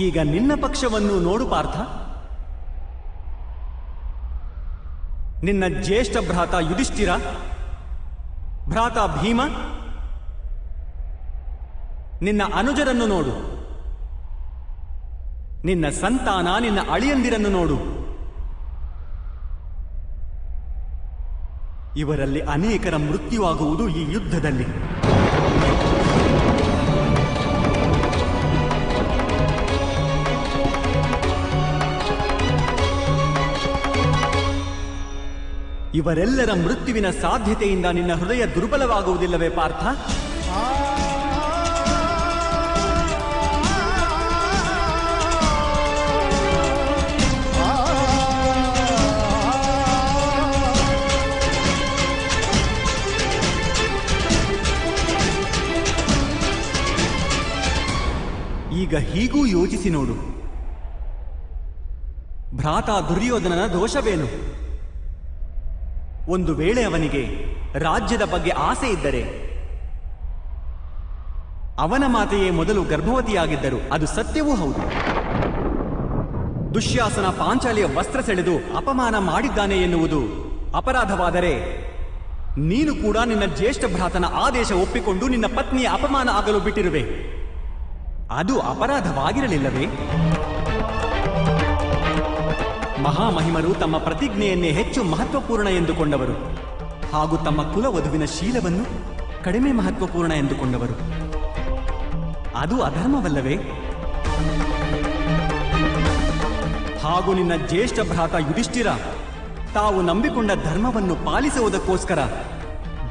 ಈಗ ನಿನ್ನ ಪಕ್ಷವನ್ನು ನೋಡು ಪಾರ್ಥ. ನಿನ್ನ ಜ್ಯೇಷ್ಠ ಭ್ರಾತ ಯುಧಿಷ್ಠಿರ, ಭ್ರಾತ ಭೀಮ, ನಿನ್ನ ಅನುಜರನ್ನು ನೋಡು. ನಿನ್ನ ಸಂತಾನ, ನಿನ್ನ ಅಳಿಯಂದಿರನ್ನು ನೋಡು. ಇವರಲ್ಲಿ ಅನೇಕರ ಮೃತ್ಯುವಾಗುವುದು ಈ ಯುದ್ಧದಲ್ಲಿ. ಇವರೆಲ್ಲರ ಮೃತ್ಯುವಿನ ಸಾಧ್ಯತೆಯಿಂದ ನಿನ್ನ ಹೃದಯ ದುರ್ಬಲವಾಗುವುದಿಲ್ಲವೇ ಪಾರ್ಥ? ಈಗ ಹೀಗೂ ಯೋಚಿಸಿ ನೋಡು. ಭ್ರಾತ ದುರ್ಯೋಧನನ ದೋಷವೇನು? ಒಂದು ವೇಳೆ ಅವನಿಗೆ ರಾಜ್ಯದ ಬಗ್ಗೆ ಆಸೆ ಇದ್ದರೆ, ಅವನ ಮಾತೆಯೇ ಮೊದಲು ಗರ್ಭವತಿಯಾಗಿದ್ದರು, ಅದು ಸತ್ಯವೂ ಹೌದು. ದುಶ್ಯಾಸನ ಪಾಂಚಾಲಿಯ ವಸ್ತ್ರ ಸೆಳೆದು ಅಪಮಾನ ಮಾಡಿದ್ದಾನೆ ಎನ್ನುವುದು ಅಪರಾಧವಾದರೆ, ನೀನು ಕೂಡ ನಿನ್ನ ಜ್ಯೇಷ್ಠ ಭ್ರಾತನ ಆದೇಶ ಒಪ್ಪಿಕೊಂಡು ನಿನ್ನ ಪತ್ನಿಯ ಅಪಮಾನ ಆಗಲು ಬಿಟ್ಟಿರುವೆ. ಅದು ಅಪರಾಧವಾಗಿರಲಿಲ್ಲವೇ? ಮಹಾಮಹಿಮರು ತಮ್ಮ ಪ್ರತಿಜ್ಞೆಯನ್ನೇ ಹೆಚ್ಚು ಮಹತ್ವಪೂರ್ಣ ಎಂದುಕೊಂಡವರು, ಹಾಗೂ ತಮ್ಮ ಕುಲವಧುವಿನ ಶೀಲವನ್ನು ಕಡಿಮೆ ಮಹತ್ವಪೂರ್ಣ ಎಂದುಕೊಂಡವರು. ಅದು ಅಧರ್ಮವಲ್ಲವೇ? ಹಾಗೂ ನಿನ್ನ ಜ್ಯೇಷ್ಠ ಭ್ರಾತ ಯುಧಿಷ್ಠಿರ ತಾವು ನಂಬಿಕೊಂಡ ಧರ್ಮವನ್ನು ಪಾಲಿಸುವುದಕ್ಕೋಸ್ಕರ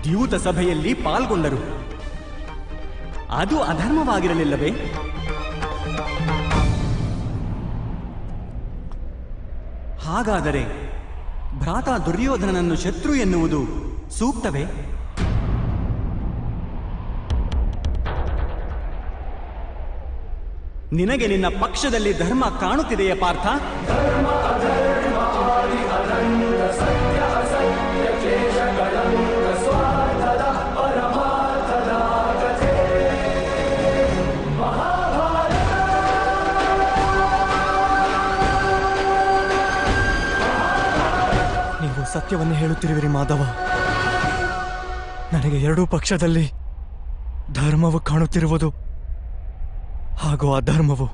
ದ್ಯೂತ ಸಭೆಯಲ್ಲಿ ಪಾಲ್ಗೊಂಡರು. ಅದು ಅಧರ್ಮವಾಗಿರಲಿಲ್ಲವೇ? ಹಾಗಾದರೆ ಭ್ರಾತ ದುರ್ಯೋಧನನನ್ನು ಶತ್ರು ಎನ್ನುವುದು ಸೂಕ್ತವೇ? ನಿನಗೆ ನಿನ್ನ ಪಕ್ಷದಲ್ಲಿ ಧರ್ಮ ಕಾಣುತ್ತಿದೆಯೇ ಪಾರ್ಥ? ಸತ್ಯವನ್ನೇ ಹೇಳುತ್ತಿರುವಿರಿ ಮಾಧವ. ನನಗೆ ಎರಡೂ ಪಕ್ಷದಲ್ಲಿ ಧರ್ಮವು ಕಾಣುತ್ತಿರುವುದು, ಹಾಗೂ ಅಧರ್ಮವು.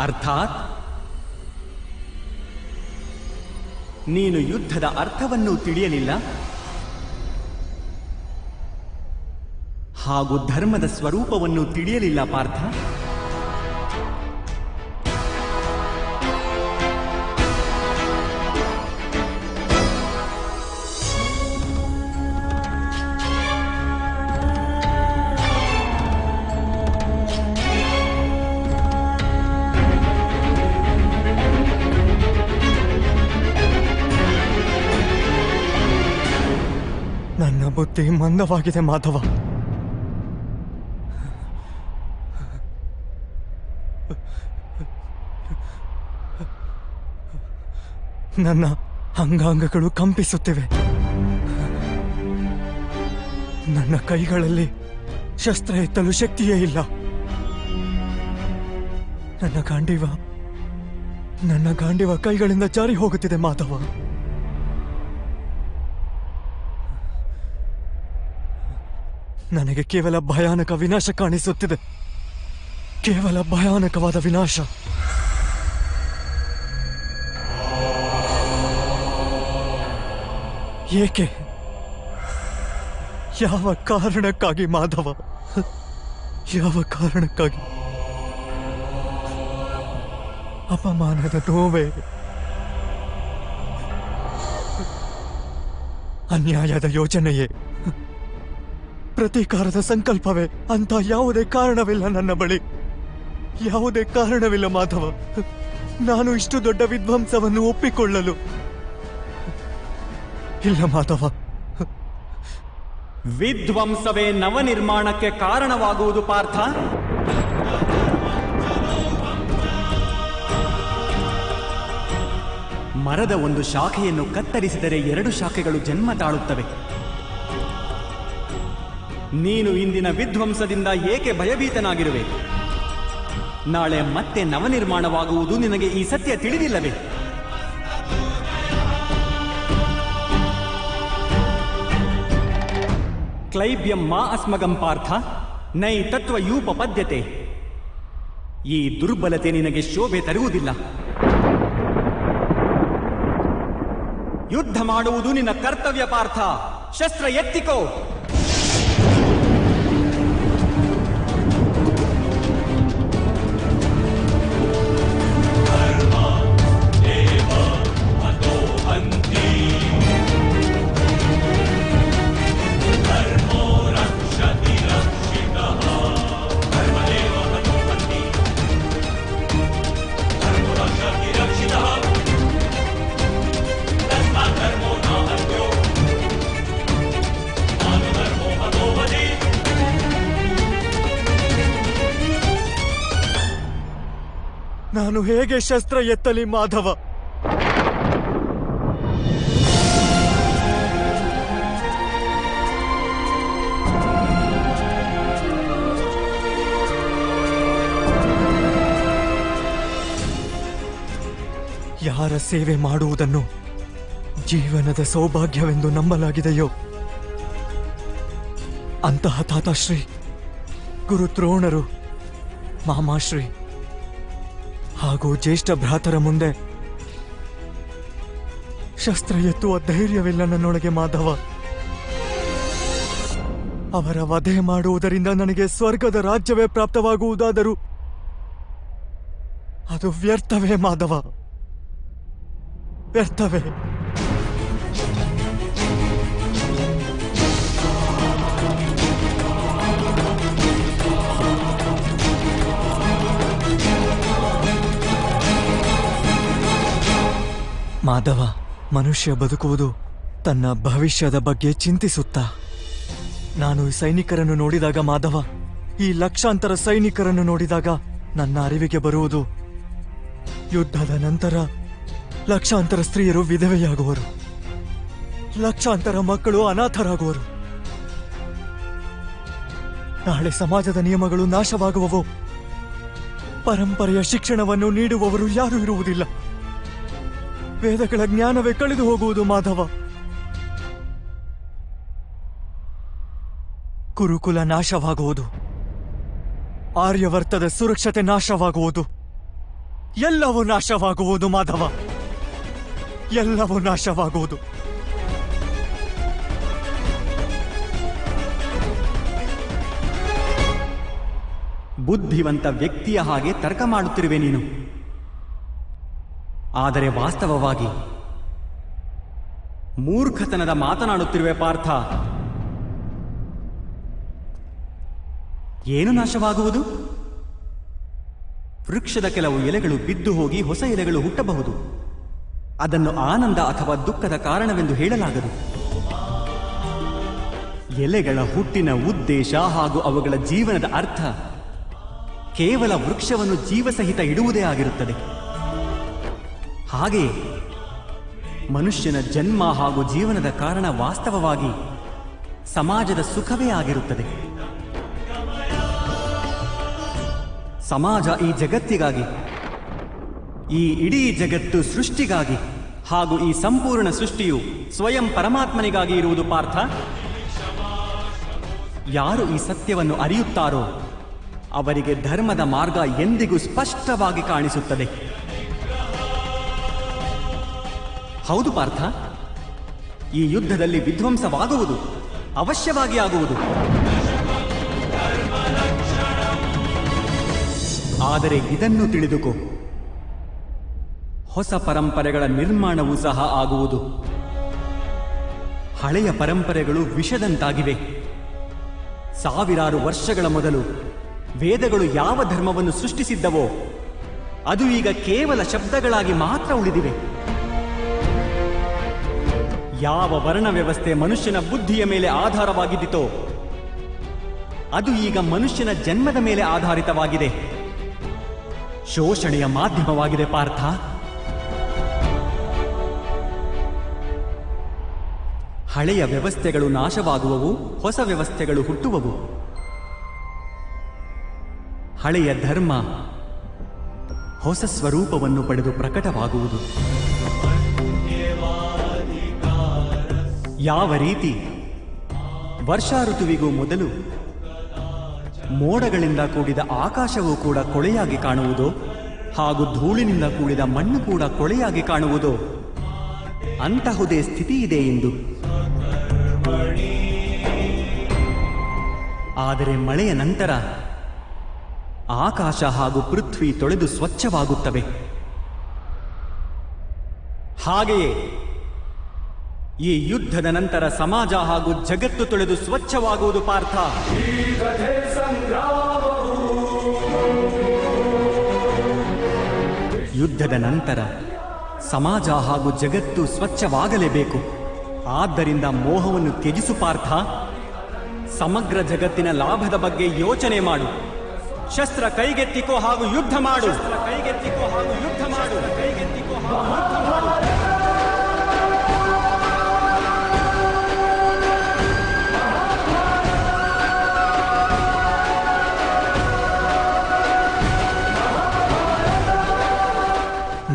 ಅರ್ಥಾತ್ ನೀನು ಯುದ್ಧದ ಅರ್ಥವನ್ನು ತಿಳಿಯಲಿಲ್ಲ, ಹಾಗೂ ಧರ್ಮದ ಸ್ವರೂಪವನ್ನು ತಿಳಿಯಲಿಲ್ಲ ಪಾರ್ಥ. ನನ್ನ ಬುದ್ಧಿ ಮಂದವಾಗಿದೆ ಮಾಧವ. ನನ್ನ ಅಂಗಾಂಗಗಳು ಕಂಪಿಸುತ್ತಿವೆ. ನನ್ನ ಕೈಗಳಲ್ಲಿ ಶಸ್ತ್ರ ಎತ್ತಲು ಶಕ್ತಿಯೇ ಇಲ್ಲ. ನನ್ನ ಗಾಂಡಿವ ಕೈಗಳಿಂದ ಜಾರಿ ಹೋಗುತ್ತಿದೆ ಮಾಧವ. ನನಗೆ ಕೇವಲ ಭಯಾನಕ ವಿನಾಶ ಕಾಣಿಸುತ್ತಿದೆ, ಕೇವಲ ಭಯಾನಕವಾದ ವಿನಾಶ. ಏಕೆ? ಯಾವ ಕಾರಣಕ್ಕಾಗಿ ಮಾಧವ? ಯಾವ ಕಾರಣಕ್ಕಾಗಿ? ಅಪಮಾನದ ನೋವೇ? ಅನ್ಯಾಯದ ಯೋಚನೆಯೇ? ಪ್ರತೀಕಾರದ ಸಂಕಲ್ಪವೇ? ಅಂತ ಯಾವುದೇ ಕಾರಣವಿಲ್ಲ ನನ್ನ ಬಳಿ, ಯಾವುದೇ ಕಾರಣವಿಲ್ಲ ಮಾಧವ. ನಾನು ಇಷ್ಟು ದೊಡ್ಡ ವಿಧ್ವಂಸವನ್ನು ಒಪ್ಪಿಕೊಳ್ಳಲು ಇಲ್ಲ ಮಾಧವ. ವಿಧ್ವಂಸವೇ ನವನಿರ್ಮಾಣಕ್ಕೆ ಕಾರಣವಾಗುವುದು ಪಾರ್ಥ. ಮರದ ಒಂದು ಶಾಖೆಯನ್ನು ಕತ್ತರಿಸಿದರೆ ಎರಡು ಶಾಖೆಗಳು ಜನ್ಮ ತಾಳುತ್ತವೆ. ನೀನು ಇಂದಿನ ವಿಧ್ವಂಸದಿಂದ ಏಕೆ ಭಯಭೀತನಾಗಿರುವೆ? ನಾಳೆ ಮತ್ತೆ ನವನಿರ್ಮಾಣವಾಗುವುದು ನಿನಗೆ ಈ ಸತ್ಯ ತಿಳಿದಿಲ್ಲವೇ? ಕ್ಲೈಬ್ಯಂ ಮಾ ಅಸ್ಮಗಂ ಪಾರ್ಥ ನೈ ತತ್ವಯೂಪಪದ್ಯತೆ. ಈ ದುರ್ಬಲತೆ ನಿನಗೆ ಶೋಭೆ ತರುವುದಿಲ್ಲ. ಯುದ್ಧ ಮಾಡುವುದು ನಿನ್ನ ಕರ್ತವ್ಯ ಪಾರ್ಥ. ಶಸ್ತ್ರ ಎತ್ತಿಕೋ. ನಾನು ಹೇಗೆ ಶಸ್ತ್ರ ಎತ್ತಲಿ ಮಾಧವ? ಯಾರ ಸೇವೆ ಮಾಡುವುದನ್ನು ಜೀವನದ ಸೌಭಾಗ್ಯವೆಂದು ನಂಬಲಾಗಿದೆಯೋ ಅಂತಹ ತಾತಾಶ್ರೀ, ಗುರು ದ್ರೋಣರು, ಮಾಮಾಶ್ರೀ ಹಾಗೂ ಜ್ಯೇಷ್ಠ ಭ್ರಾತರ ಮುಂದೆ ಶಸ್ತ್ರ ಎತ್ತುವ ಧೈರ್ಯವಿಲ್ಲ ನನ್ನೊಳಗೆ ಮಾಧವ. ಅವರ ವಧೆ ಮಾಡುವುದರಿಂದ ನನಗೆ ಸ್ವರ್ಗದ ರಾಜ್ಯವೇ ಪ್ರಾಪ್ತವಾಗುವುದಾದರೂ ಅದು ವ್ಯರ್ಥವೇ ಮಾಧವ, ವ್ಯರ್ಥವೇ. ಮಾಧವ, ಮನುಷ್ಯ ಬದುಕುವುದು ತನ್ನ ಭವಿಷ್ಯದ ಬಗ್ಗೆ ಚಿಂತಿಸುತ್ತಾ. ನಾನು ಈ ಸೈನಿಕರನ್ನು ನೋಡಿದಾಗ ಮಾಧವ, ಈ ಲಕ್ಷಾಂತರ ಸೈನಿಕರನ್ನು ನೋಡಿದಾಗ ನನ್ನ ಅರಿವಿಗೆ ಬರುವುದು, ಯುದ್ಧದ ನಂತರ ಲಕ್ಷಾಂತರ ಸ್ತ್ರೀಯರು ವಿಧವೆಯಾಗುವರು, ಲಕ್ಷಾಂತರ ಮಕ್ಕಳು ಅನಾಥರಾಗುವರು. ನಾಳೆ ಸಮಾಜದ ನಿಯಮಗಳು ನಾಶವಾಗುವವು. ಪರಂಪರೆಯ ಶಿಕ್ಷಣವನ್ನು ನೀಡುವವರು ಯಾರೂ ಇರುವುದಿಲ್ಲ. ವೇದಗಳ ಜ್ಞಾನವೇ ಕಳೆದು ಹೋಗುವುದು ಮಾಧವ. ಗುರುಕುಲ ನಾಶವಾಗುವುದು, ಆರ್ಯವರ್ತದ ಸುರಕ್ಷತೆ ನಾಶವಾಗುವುದು, ಎಲ್ಲವೂ ನಾಶವಾಗುವುದು ಮಾಧವ, ಎಲ್ಲವೂ ನಾಶವಾಗುವುದು. ಬುದ್ಧಿವಂತ ವ್ಯಕ್ತಿಯ ಹಾಗೆ ತರ್ಕ ಮಾಡುತ್ತಿರುವೆ ನೀನು. ಆದರೆ ವಾಸ್ತವವಾಗಿ ಮೂರ್ಖತನದ ಮಾತನಾಡುತ್ತಿರುವೆ ಪಾರ್ಥ. ಏನು ನಾಶವಾಗುವುದು? ವೃಕ್ಷದ ಕೆಲವು ಎಲೆಗಳು ಬಿದ್ದು ಹೋಗಿ ಹೊಸ ಎಲೆಗಳು ಹುಟ್ಟಬಹುದು. ಅದನ್ನು ಆನಂದ ಅಥವಾ ದುಃಖದ ಕಾರಣವೆಂದು ಹೇಳಲಾಗದು. ಎಲೆಗಳ ಹುಟ್ಟಿನ ಉದ್ದೇಶ ಹಾಗೂ ಅವುಗಳ ಜೀವನದ ಅರ್ಥ ಕೇವಲ ವೃಕ್ಷವನ್ನು ಜೀವಸಹಿತ ಇಡುವುದೇ ಆಗಿರುತ್ತದೆ. ಹಾಗೆಯೇ ಮನುಷ್ಯನ ಜನ್ಮ ಹಾಗೂ ಜೀವನದ ಕಾರಣ ವಾಸ್ತವವಾಗಿ ಸಮಾಜದ ಸುಖವೇ ಆಗಿರುತ್ತದೆ. ಸಮಾಜ ಈ ಜಗತ್ತಿಗಾಗಿ, ಈ ಇಡೀ ಜಗತ್ತು ಸೃಷ್ಟಿಗಾಗಿ ಹಾಗೂ ಈ ಸಂಪೂರ್ಣ ಸೃಷ್ಟಿಯು ಸ್ವಯಂ ಪರಮಾತ್ಮನಿಗಾಗಿ ಇರುವುದು ಪಾರ್ಥ. ಯಾರು ಈ ಸತ್ಯವನ್ನು ಅರಿಯುತ್ತಾರೋ ಅವರಿಗೆ ಧರ್ಮದ ಮಾರ್ಗ ಎಂದಿಗೂ ಸ್ಪಷ್ಟವಾಗಿ ಕಾಣಿಸುತ್ತದೆ. ಹೌದು ಪಾರ್ಥ, ಈ ಯುದ್ಧದಲ್ಲಿ ವಿಧ್ವಂಸವಾಗುವುದು ಅವಶ್ಯವಾಗಿ ಆಗುವುದು. ಆದರೆ ಇದನ್ನು ತಿಳಿದುಕೋ, ಹೊಸ ಪರಂಪರೆಗಳ ನಿರ್ಮಾಣವೂ ಸಹ ಆಗುವುದು. ಹಳೆಯ ಪರಂಪರೆಗಳು ವಿಷದಂತಾಗಿವೆ. ಸಾವಿರಾರು ವರ್ಷಗಳ ಮೊದಲು ವೇದಗಳು ಯಾವ ಧರ್ಮವನ್ನು ಸೃಷ್ಟಿಸಿದ್ದವೋ ಅದು ಈಗ ಕೇವಲ ಶಬ್ದಗಳಾಗಿ ಮಾತ್ರ ಉಳಿದಿವೆ. ಯಾವ ವರ್ಣ ವ್ಯವಸ್ಥೆ ಮನುಷ್ಯನ ಬುದ್ಧಿಯ ಮೇಲೆ ಆಧಾರವಾಗಿದ್ದಿತೋ ಅದು ಈಗ ಮನುಷ್ಯನ ಜನ್ಮದ ಮೇಲೆ ಆಧಾರಿತವಾಗಿದೆ. ಶೋಷಣೆಯ ಮಾಧ್ಯಮವಾಗಿದೆ ಪಾರ್ಥ. ಹಳೆಯ ವ್ಯವಸ್ಥೆಗಳು ನಾಶವಾಗುವವು, ಹೊಸ ವ್ಯವಸ್ಥೆಗಳು ಹುಟ್ಟುವವು. ಹಳೆಯ ಧರ್ಮ ಹೊಸ ಸ್ವರೂಪವನ್ನು ಪಡೆದು ಪ್ರಕಟವಾಗುವುದು. ಯಾವ ರೀತಿ ವರ್ಷಾ ಋತುವಿಗೂ ಮೊದಲು ಮೋಡಗಳಿಂದ ಕೂಡಿದ ಆಕಾಶವೂ ಕೂಡ ಕೊಳೆಯಾಗಿ ಕಾಣುವುದೋ, ಹಾಗೂ ಧೂಳಿನಿಂದ ಕೂಡಿದ ಮಣ್ಣು ಕೂಡ ಕೊಳೆಯಾಗಿ ಕಾಣುವುದೋ, ಅಂತಹುದೇ ಸ್ಥಿತಿ ಇದೆ ಎಂದು. ಆದರೆ ಮಳೆಯ ನಂತರ ಆಕಾಶ ಹಾಗೂ ಪೃಥ್ವಿ ತೊಳೆದು ಸ್ವಚ್ಛವಾಗುತ್ತವೆ. ಹಾಗೆಯೇ ಈ ಯುದ್ಧದ ನಂತರ ಸಮಾಜ ಹಾಗೂ ಜಗತ್ತು ತೊಳೆದು ಸ್ವಚ್ಛವಾಗುವುದು ಪಾರ್ಥ. ಯುದ್ಧದ ನಂತರ ಸಮಾಜ ಹಾಗೂ ಜಗತ್ತು ಸ್ವಚ್ಛವಾಗಲೇಬೇಕು. ಆದ್ದರಿಂದ ಮೋಹವನ್ನು ತ್ಯಜಿಸು ಪಾರ್ಥ. ಸಮಗ್ರ ಜಗತ್ತಿನ ಲಾಭದ ಬಗ್ಗೆ ಯೋಚನೆ ಮಾಡು. ಶಸ್ತ್ರ ಕೈಗೆತ್ತಿಕೋ ಹಾಗೂ ಯುದ್ಧ ಮಾಡು.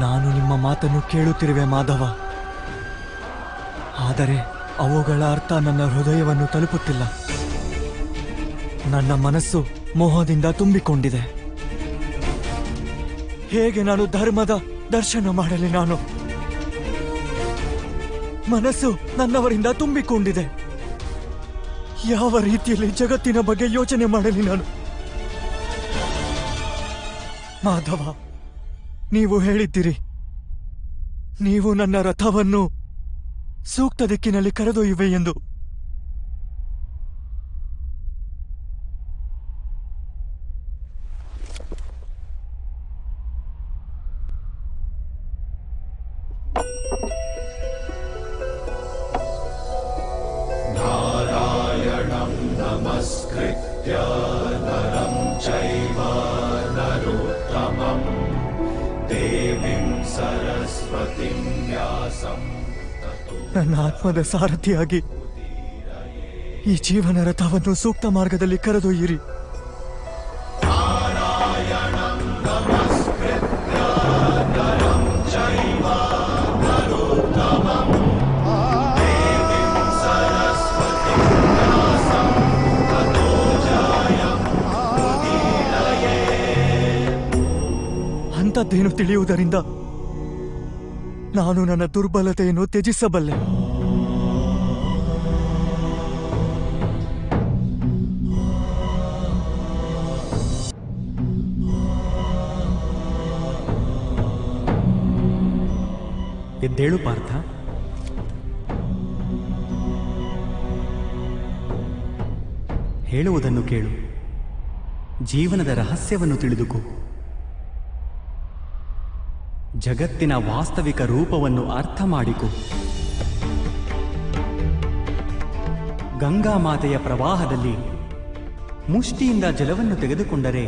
ನಾನು ನಿಮ್ಮ ಮಾತನ್ನು ಕೇಳುತ್ತಿರುವೆ ಮಾಧವ, ಆದರೆ ಅವುಗಳ ಅರ್ಥ ನನ್ನ ಹೃದಯವನ್ನು ತಲುಪುತ್ತಿಲ್ಲ. ನನ್ನ ಮನಸ್ಸು ಮೋಹದಿಂದ ತುಂಬಿಕೊಂಡಿದೆ. ಹೇಗೆ ನಾನು ಧರ್ಮದ ದರ್ಶನ ಮಾಡಲಿ? ನಾನು ಮನಸ್ಸು ನನ್ನವರಿಂದ ತುಂಬಿಕೊಂಡಿದೆ. ಯಾವ ರೀತಿಯಲ್ಲಿ ಜಗತ್ತಿನ ಬಗ್ಗೆ ಯೋಚನೆ ಮಾಡಲಿ ನಾನು? ಮಾಧವ, ನೀವು ಹೇಳಿದ್ದೀರಿ, ನೀವು ನನ್ನ ರಥವನ್ನು ಸೂಕ್ತ ದಿಕ್ಕಿನಲ್ಲಿ ಕರೆದೊಯ್ಯುವೆ ಎಂದು. ನಾರಾಯಣಂ ನಮಸ್ಕೃತ್ಯ ನರಂ ಚೈವ ನರೋತ್ತಮಂ ದೇವಿಂ ಸರಸ್ವತಿಂ ವ್ಯಾಸಂ. ನನ್ನ ಆತ್ಮದ ಸಾರಥಿಯಾಗಿ ಈ ಜೀವನ ರಥವನ್ನು ಸೂಕ್ತ ಮಾರ್ಗದಲ್ಲಿ ಕರೆದೊಯ್ಯಿರಿ. ನಾರಾಯಣಂ ನಮಸ್ಕೃತ್ಯ ನರಂ ಚೈವ ನರೋತ್ತಮಂ ದೇವಿಂ ಸರಸ್ವತಿಂ ವ್ಯಾಸಂ ತತೋ ಜಯಂ ಉದೀರಯೇ. ಅಂಥದ್ದೇನು ತಿಳಿಯುವುದರಿಂದ ನಾನು ನನ್ನ ದುರ್ಬಲತೆಯನ್ನು ತ್ಯಜಿಸಬಲ್ಲೆ. ಎದ್ದೇಳು ಪಾರ್ಥ. ಹೇಳುವುದನ್ನು ಕೇಳು. ಜೀವನದ ರಹಸ್ಯವನ್ನು ತಿಳಿದುಕೋ. ಜಗತ್ತಿನ ವಾಸ್ತವಿಕ ರೂಪವನ್ನು ಅರ್ಥ ಮಾಡಿಕೊ. ಗಂಗಾ ಮಾತೆಯ ಪ್ರವಾಹದಲ್ಲಿ ಮುಷ್ಟಿಯಿಂದ ಜಲವನ್ನು ತೆಗೆದುಕೊಂಡರೆ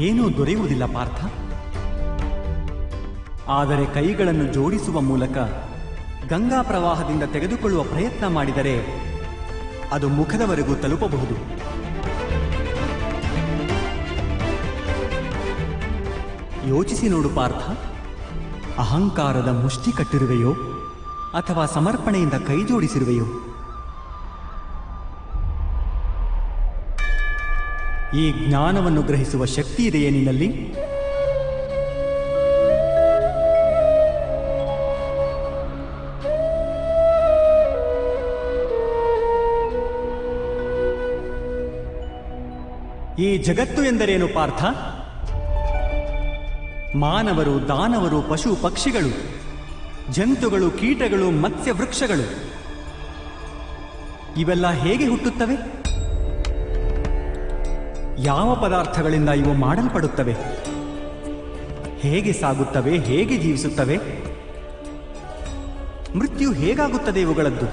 ಏನೂ ದೊರೆಯುವುದಿಲ್ಲ ಪಾರ್ಥ. ಆದರೆ ಕೈಗಳನ್ನು ಜೋಡಿಸುವ ಮೂಲಕ ಗಂಗಾ ಪ್ರವಾಹದಿಂದ ತೆಗೆದುಕೊಳ್ಳುವ ಪ್ರಯತ್ನ ಮಾಡಿದರೆ ಅದು ಮುಖದವರೆಗೂ ತಲುಪಬಹುದು. ಯೋಚಿಸಿ ನೋಡು ಪಾರ್ಥ. ಅಹಂಕಾರದ ಮುಷ್ಟಿ ಕಟ್ಟಿರುವೆಯೋ ಅಥವಾ ಸಮರ್ಪಣೆಯಿಂದ ಕೈ ಜೋಡಿಸಿರುವೆಯೋ? ಈ ಜ್ಞಾನವನ್ನು ಗ್ರಹಿಸುವ ಶಕ್ತಿ ಇದೆಯೇ ನಿನ್ನಲ್ಲಿ? ಈ ಜಗತ್ತು ಎಂದರೇನು ಪಾರ್ಥ? ಮಾನವರು, ದಾನವರು, ಪಶು ಪಕ್ಷಿಗಳು, ಜಂತುಗಳು, ಕೀಟಗಳು, ಮತ್ಸ್ಯ ವೃಕ್ಷಗಳು ಇವೆಲ್ಲ ಹೇಗೆ ಹುಟ್ಟುತ್ತವೆ? ಯಾವ ಪದಾರ್ಥಗಳಿಂದ ಇವು ಮಾಡಲ್ಪಡುತ್ತವೆ? ಹೇಗೆ ಸಾಗುತ್ತವೆ? ಹೇಗೆ ಜೀವಿಸುತ್ತವೆ? ಮೃತ್ಯು ಹೇಗಾಗುತ್ತದೆ ಇವುಗಳದ್ದು?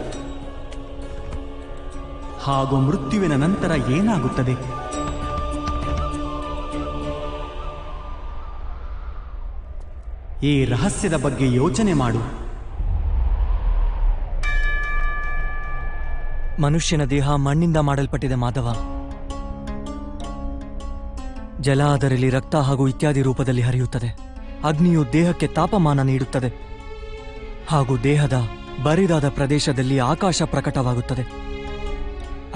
ಹಾಗೂ ಮೃತ್ಯುವಿನ ನಂತರ ಏನಾಗುತ್ತದೆ? ಈ ರಹಸ್ಯದ ಬಗ್ಗೆ ಯೋಚನೆ ಮಾಡು. ಮನುಷ್ಯನ ದೇಹ ಮಣ್ಣಿಂದ ಮಾಡಲ್ಪಟ್ಟಿದೆ ಮಾಧವ. ಜಲ ಅದರಲ್ಲಿ ರಕ್ತ ಹಾಗೂ ಇತ್ಯಾದಿ ರೂಪದಲ್ಲಿ ಹರಿಯುತ್ತದೆ. ಅಗ್ನಿಯು ದೇಹಕ್ಕೆ ತಾಪಮಾನ ನೀಡುತ್ತದೆ ಹಾಗೂ ದೇಹದ ಬರಿದಾದ ಪ್ರದೇಶದಲ್ಲಿ ಆಕಾಶ ಪ್ರಕಟವಾಗುತ್ತದೆ.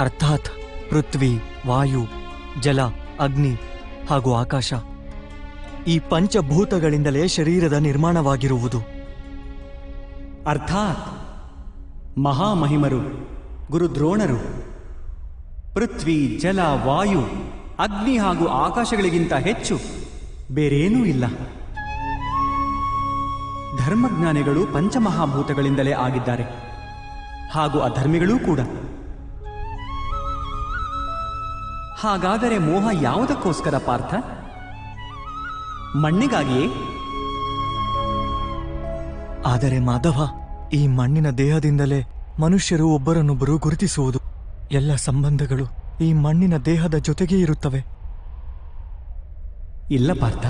ಅರ್ಥಾತ್ ಪೃಥ್ವಿ, ವಾಯು, ಜಲ, ಅಗ್ನಿ ಹಾಗೂ ಆಕಾಶ ಈ ಪಂಚಭೂತಗಳಿಂದಲೇ ಶರೀರದ ನಿರ್ಮಾಣವಾಗಿರುವುದು. ಅರ್ಥಾತ್ ಮಹಾಮಹಿಮರು ಗುರು ದ್ರೋಣರು ಪೃಥ್ವಿ, ಜಲ, ವಾಯು, ಅಗ್ನಿ ಹಾಗೂ ಆಕಾಶಗಳಿಗಿಂತ ಹೆಚ್ಚು ಬೇರೇನೂ ಇಲ್ಲ. ಧರ್ಮಜ್ಞಾನಿಗಳು ಪಂಚಮಹಾಭೂತಗಳಿಂದಲೇ ಆಗಿದ್ದಾರೆ ಹಾಗೂ ಅಧರ್ಮಿಗಳೂ ಕೂಡ. ಹಾಗಾದರೆ ಮೋಹ ಯಾವುದಕ್ಕೋಸ್ಕರ ಪಾರ್ಥ? ಮಣ್ಣಿಗಾಗಿಯೇ? ಆದರೆ ಮಾಧವ, ಈ ಮಣ್ಣಿನ ದೇಹದಿಂದಲೇ ಮನುಷ್ಯರು ಒಬ್ಬರನ್ನೊಬ್ಬರು ಗುರುತಿಸುವುದು. ಎಲ್ಲ ಸಂಬಂಧಗಳು ಈ ಮಣ್ಣಿನ ದೇಹದ ಜೊತೆಗೇ ಇರುತ್ತವೆ. ಇಲ್ಲ ಪಾರ್ಥ,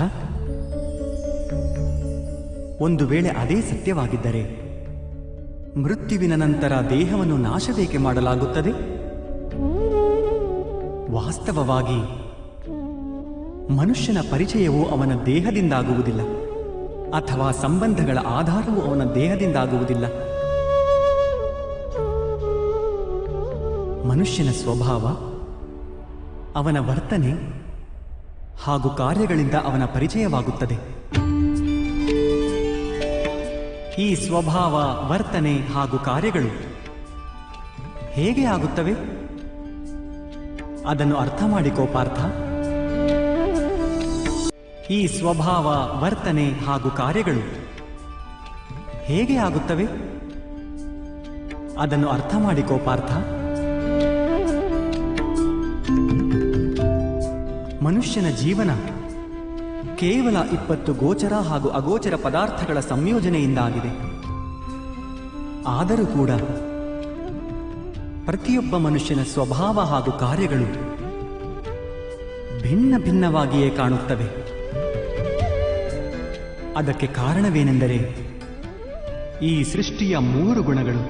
ಒಂದು ವೇಳೆ ಅದೇ ಸತ್ಯವಾಗಿದ್ದರೆ ಮೃತ್ಯುವಿನ ನಂತರ ದೇಹವನ್ನು ನಾಶವೇಕೆ ಮಾಡಲಾಗುತ್ತದೆ? ವಾಸ್ತವವಾಗಿ ಮನುಷ್ಯನ ಪರಿಚಯವು ಅವನ ದೇಹದಿಂದಾಗುವುದಿಲ್ಲ, ಅಥವಾ ಸಂಬಂಧಗಳ ಆಧಾರವು ಅವನ ದೇಹದಿಂದಾಗುವುದಿಲ್ಲ. ಮನುಷ್ಯನ ಸ್ವಭಾವ, ಅವನ ವರ್ತನೆ ಹಾಗೂ ಕಾರ್ಯಗಳಿಂದ ಅವನ ಪರಿಚಯವಾಗುತ್ತದೆ. ಈ ಸ್ವಭಾವ, ವರ್ತನೆ ಹಾಗೂ ಕಾರ್ಯಗಳು ಹೇಗೆ ಆಗುತ್ತವೆ? ಅದನ್ನು ಅರ್ಥ ಮಾಡಿಕೋ ಪಾರ್ಥ. ಈ ಸ್ವಭಾವ, ವರ್ತನೆ ಹಾಗೂ ಕಾರ್ಯಗಳು ಹೇಗೆ ಆಗುತ್ತವೆ? ಅದನ್ನು ಅರ್ಥ ಮಾಡಿಕೋ ಪಾರ್ಥ. ಮನುಷ್ಯನ ಜೀವನ ಕೇವಲ 20 ಗೋಚರ ಹಾಗೂ ಅಗೋಚರ ಪದಾರ್ಥಗಳ ಸಂಯೋಜನೆಯಿಂದಾಗಿದೆ. ಆದರೂ ಕೂಡ ಪ್ರತಿಯೊಬ್ಬ ಮನುಷ್ಯನ ಸ್ವಭಾವ ಹಾಗೂ ಕಾರ್ಯಗಳು ಭಿನ್ನ ಭಿನ್ನವಾಗಿಯೇ ಕಾಣುತ್ತವೆ. ಅದಕ್ಕೆ ಕಾರಣವೇನೆಂದರೆ ಈ ಸೃಷ್ಟಿಯ 3 ಗುಣಗಳು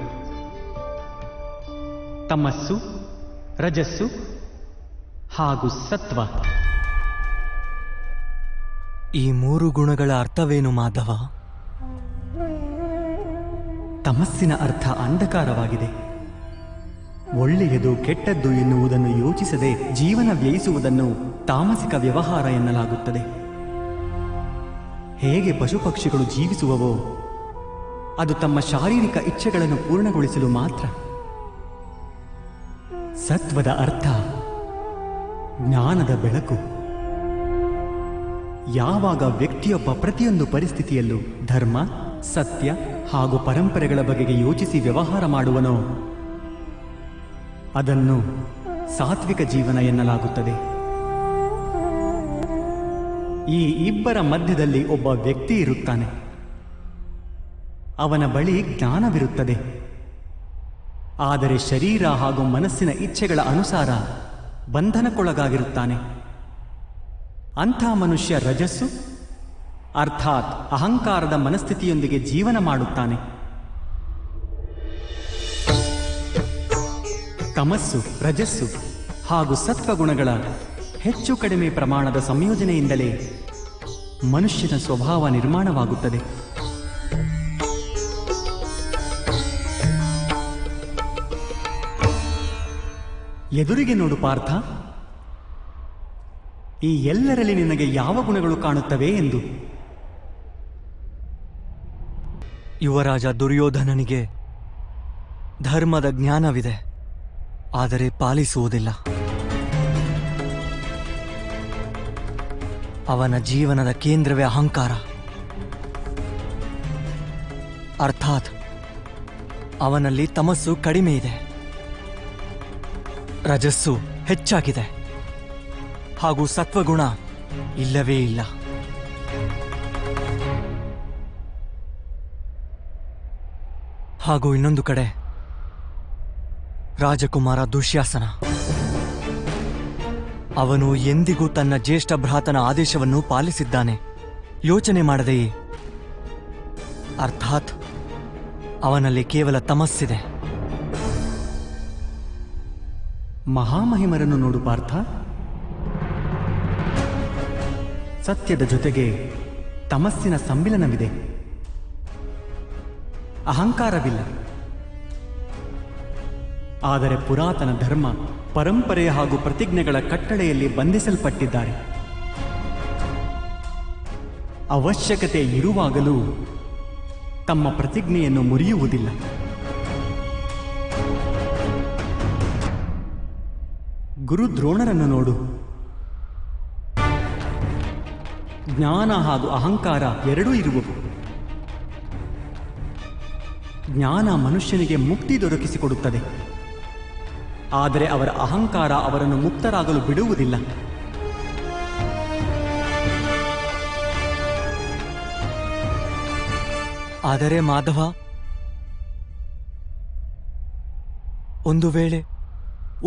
ತಮಸ್ಸು, ರಜಸ್ಸು ಹಾಗೂ ಸತ್ವ. ಈ 3 ಗುಣಗಳ ಅರ್ಥವೇನು ಮಾಧವ? ತಮಸ್ಸಿನ ಅರ್ಥ ಅಂಧಕಾರವಾಗಿದೆ. ಒಳ್ಳೆಯದು ಕೆಟ್ಟದ್ದು ಎನ್ನುವುದನ್ನು ಯೋಚಿಸದೆ ಜೀವನ ವ್ಯಯಿಸುವುದನ್ನು ತಾಮಸಿಕ ವ್ಯವಹಾರ ಎನ್ನಲಾಗುತ್ತದೆ. ಹೇಗೆ ಪಶುಪಕ್ಷಿಗಳು ಜೀವಿಸುವವೋ ಅದು ತಮ್ಮ ಶಾರೀರಿಕ ಇಚ್ಛೆಗಳನ್ನು ಪೂರ್ಣಗೊಳಿಸಲು ಮಾತ್ರ. ಸತ್ವದ ಅರ್ಥ ಜ್ಞಾನದ ಬೆಳಕು. ಯಾವಾಗ ವ್ಯಕ್ತಿಯೊಬ್ಬ ಪ್ರತಿಯೊಂದು ಪರಿಸ್ಥಿತಿಯಲ್ಲೂ ಧರ್ಮ, ಸತ್ಯ ಹಾಗೂ ಪರಂಪರೆಗಳ ಬಗೆಗೆ ಯೋಚಿಸಿ ವ್ಯವಹಾರ ಮಾಡುವನೋ ಅದನ್ನು ಸಾತ್ವಿಕ ಜೀವನ ಎನ್ನಲಾಗುತ್ತದೆ. ಈ ಇಬ್ಬರ ಮಧ್ಯದಲ್ಲಿ ಒಬ್ಬ ವ್ಯಕ್ತಿ ಇರುತ್ತಾನೆ. ಅವನ ಬಳಿ ಜ್ಞಾನವಿರುತ್ತದೆ, ಆದರೆ ಶರೀರ ಹಾಗೂ ಮನಸ್ಸಿನ ಇಚ್ಛೆಗಳ ಅನುಸಾರ ಬಂಧನಕ್ಕೊಳಗಾಗಿರುತ್ತಾನೆ. ಅಂಥ ಮನುಷ್ಯ ರಜಸ್ಸು ಅರ್ಥಾತ್ ಅಹಂಕಾರದ ಮನಸ್ಥಿತಿಯೊಂದಿಗೆ ಜೀವನ ಮಾಡುತ್ತಾನೆ. ತಮಸ್ಸು, ರಜಸ್ಸು ಹಾಗೂ ಸತ್ವಗುಣಗಳ ಹೆಚ್ಚು ಕಡಿಮೆ ಪ್ರಮಾಣದ ಸಂಯೋಜನೆಯಿಂದಲೇ ಮನುಷ್ಯನ ಸ್ವಭಾವ ನಿರ್ಮಾಣವಾಗುತ್ತದೆ. ಎದುರಿಗೆ ನೋಡು ಪಾರ್ಥ, ಈ ಎಲ್ಲರಲ್ಲಿ ನಿನಗೆ ಯಾವ ಗುಣಗಳು ಕಾಣುತ್ತವೆ ಎಂದು. ಯುವರಾಜ ದುರ್ಯೋಧನನಿಗೆ ಧರ್ಮದ ಜ್ಞಾನವಿದೆ, ಆದರೆ ಪಾಲಿಸುವುದಿಲ್ಲ. ಅವನ ಜೀವನದ ಕೇಂದ್ರವೇ ಅಹಂಕಾರ. ಅರ್ಥಾತ್ ಅವನಲ್ಲಿ ತಮಸ್ಸು ಕಡಿಮೆ ಇದೆ, ರಜಸ್ಸು ಹೆಚ್ಚಾಗಿದೆ ಹಾಗೂ ಸತ್ವಗುಣ ಇಲ್ಲವೇ ಇಲ್ಲ. ಹಾಗೂ ಇನ್ನೊಂದು ಕಡೆ ರಾಜಕುಮಾರ ದುಶ್ಯಾಸನ, ಅವನು ಎಂದಿಗೂ ತನ್ನ ಜ್ಯೇಷ್ಠ ಭ್ರಾತನ ಆದೇಶವನ್ನು ಪಾಲಿಸಿದ್ದಾನೆ, ಯೋಚನೆ ಮಾಡದೆಯೇ. ಅರ್ಥಾತ್ ಅವನಲ್ಲಿ ಕೇವಲ ತಮಸ್ಸಿದೆ. ಮಹಾಮಹಿಮರನ್ನು ನೋಡು ಪಾರ್ಥ. ಸತ್ಯದ ಜೊತೆಗೆ ತಮಸ್ಸಿನ ಸಮ್ಮಿಲನವಿದೆ. ಅಹಂಕಾರವಿಲ್ಲ. ಆದರೆ ಪುರಾತನ ಧರ್ಮ, ಪರಂಪರೆ ಹಾಗೂ ಪ್ರತಿಜ್ಞೆಗಳ ಕಟ್ಟಳೆಯಲ್ಲಿ ಬಂಧಿಸಲ್ಪಟ್ಟಿದ್ದಾರೆ. ಅವಶ್ಯಕತೆ ಇರುವಾಗಲೂ ತಮ್ಮ ಪ್ರತಿಜ್ಞೆಯನ್ನು ಮುರಿಯುವುದಿಲ್ಲ. ಗುರು ದ್ರೋಣರನ್ನು ನೋಡು. ಜ್ಞಾನ ಹಾಗೂ ಅಹಂಕಾರ ಎರಡೂ ಇರುವವು. ಜ್ಞಾನ ಮನುಷ್ಯನಿಗೆ ಮುಕ್ತಿ ದೊರಕಿಸಿಕೊಡುತ್ತದೆ. ಆದರೆ ಅವರ ಅಹಂಕಾರ ಅವರನ್ನು ಮುಕ್ತರಾಗಲು ಬಿಡುವುದಿಲ್ಲ. ಆದರೆ ಮಾಧವ,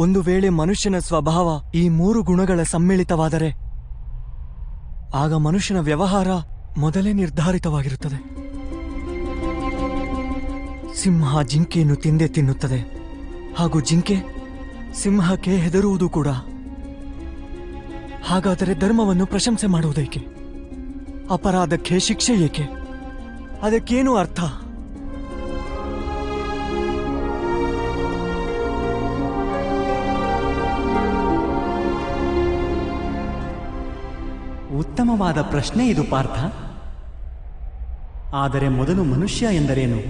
ಒಂದು ವೇಳೆ ಮನುಷ್ಯನ ಸ್ವಭಾವ ಈ 3 ಗುಣಗಳ ಸಮ್ಮಿಳಿತವಾದರೆ ಆಗ ಮನುಷ್ಯನ ವ್ಯವಹಾರ ಮೊದಲೇ ನಿರ್ಧಾರಿತವಾಗಿರುತ್ತದೆ. ಸಿಂಹ ಜಿಂಕೆಯನ್ನು ತಿಂದೇ ತಿನ್ನುತ್ತದೆ, ಹಾಗೂ ಜಿಂಕೆ ಸಿಂಹಕ್ಕೆ ಹೆದರುವುದು ಕೂಡ. ಹಾಗಾದರೆ ಧರ್ಮವನ್ನು ಪ್ರಶಂಸೆ ಮಾಡುವುದೇಕೆ? ಅಪರಾಧಕ್ಕೆ ಶಿಕ್ಷೆ ಏಕೆ? ಅದಕ್ಕೇನು ಅರ್ಥ? ಉತ್ತಮವಾದ ಪ್ರಶ್ನೆ ಇದು ಪಾರ್ಥ. ಆದರೆ ಮೊದಲು ಮನುಷ್ಯ ಎಂದರೇನು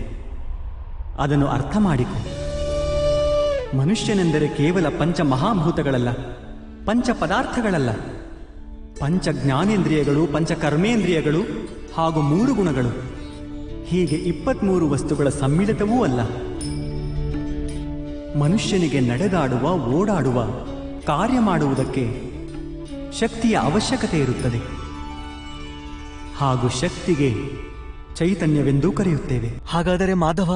ಅದನ್ನು ಅರ್ಥ ಮಾಡಿಕೊ. ಮನುಷ್ಯನೆಂದರೆ ಕೇವಲ ಪಂಚ ಮಹಾಭೂತಗಳಲ್ಲ, ಪಂಚ ಪದಾರ್ಥಗಳಲ್ಲ, ಪಂಚ ಜ್ಞಾನೇಂದ್ರಿಯಗಳು, ಪಂಚ ಕರ್ಮೇಂದ್ರಿಯಗಳು ಹಾಗೂ 3 ಗುಣಗಳು. ಹೀಗೆ 23 ವಸ್ತುಗಳ ಸಮ್ಮಿಳಿತವೂ ಅಲ್ಲ. ಮನುಷ್ಯನಿಗೆ ನಡೆದಾಡುವ, ಓಡಾಡುವ, ಕಾರ್ಯ ಮಾಡುವುದಕ್ಕೆ ಶಕ್ತಿಯ ಅವಶ್ಯಕತೆ ಇರುತ್ತದೆ. ಹಾಗೂ ಶಕ್ತಿಗೆ ಚೈತನ್ಯವೆಂದೂ ಕರೆಯುತ್ತೇವೆ. ಹಾಗಾದರೆ ಮಾಧವ,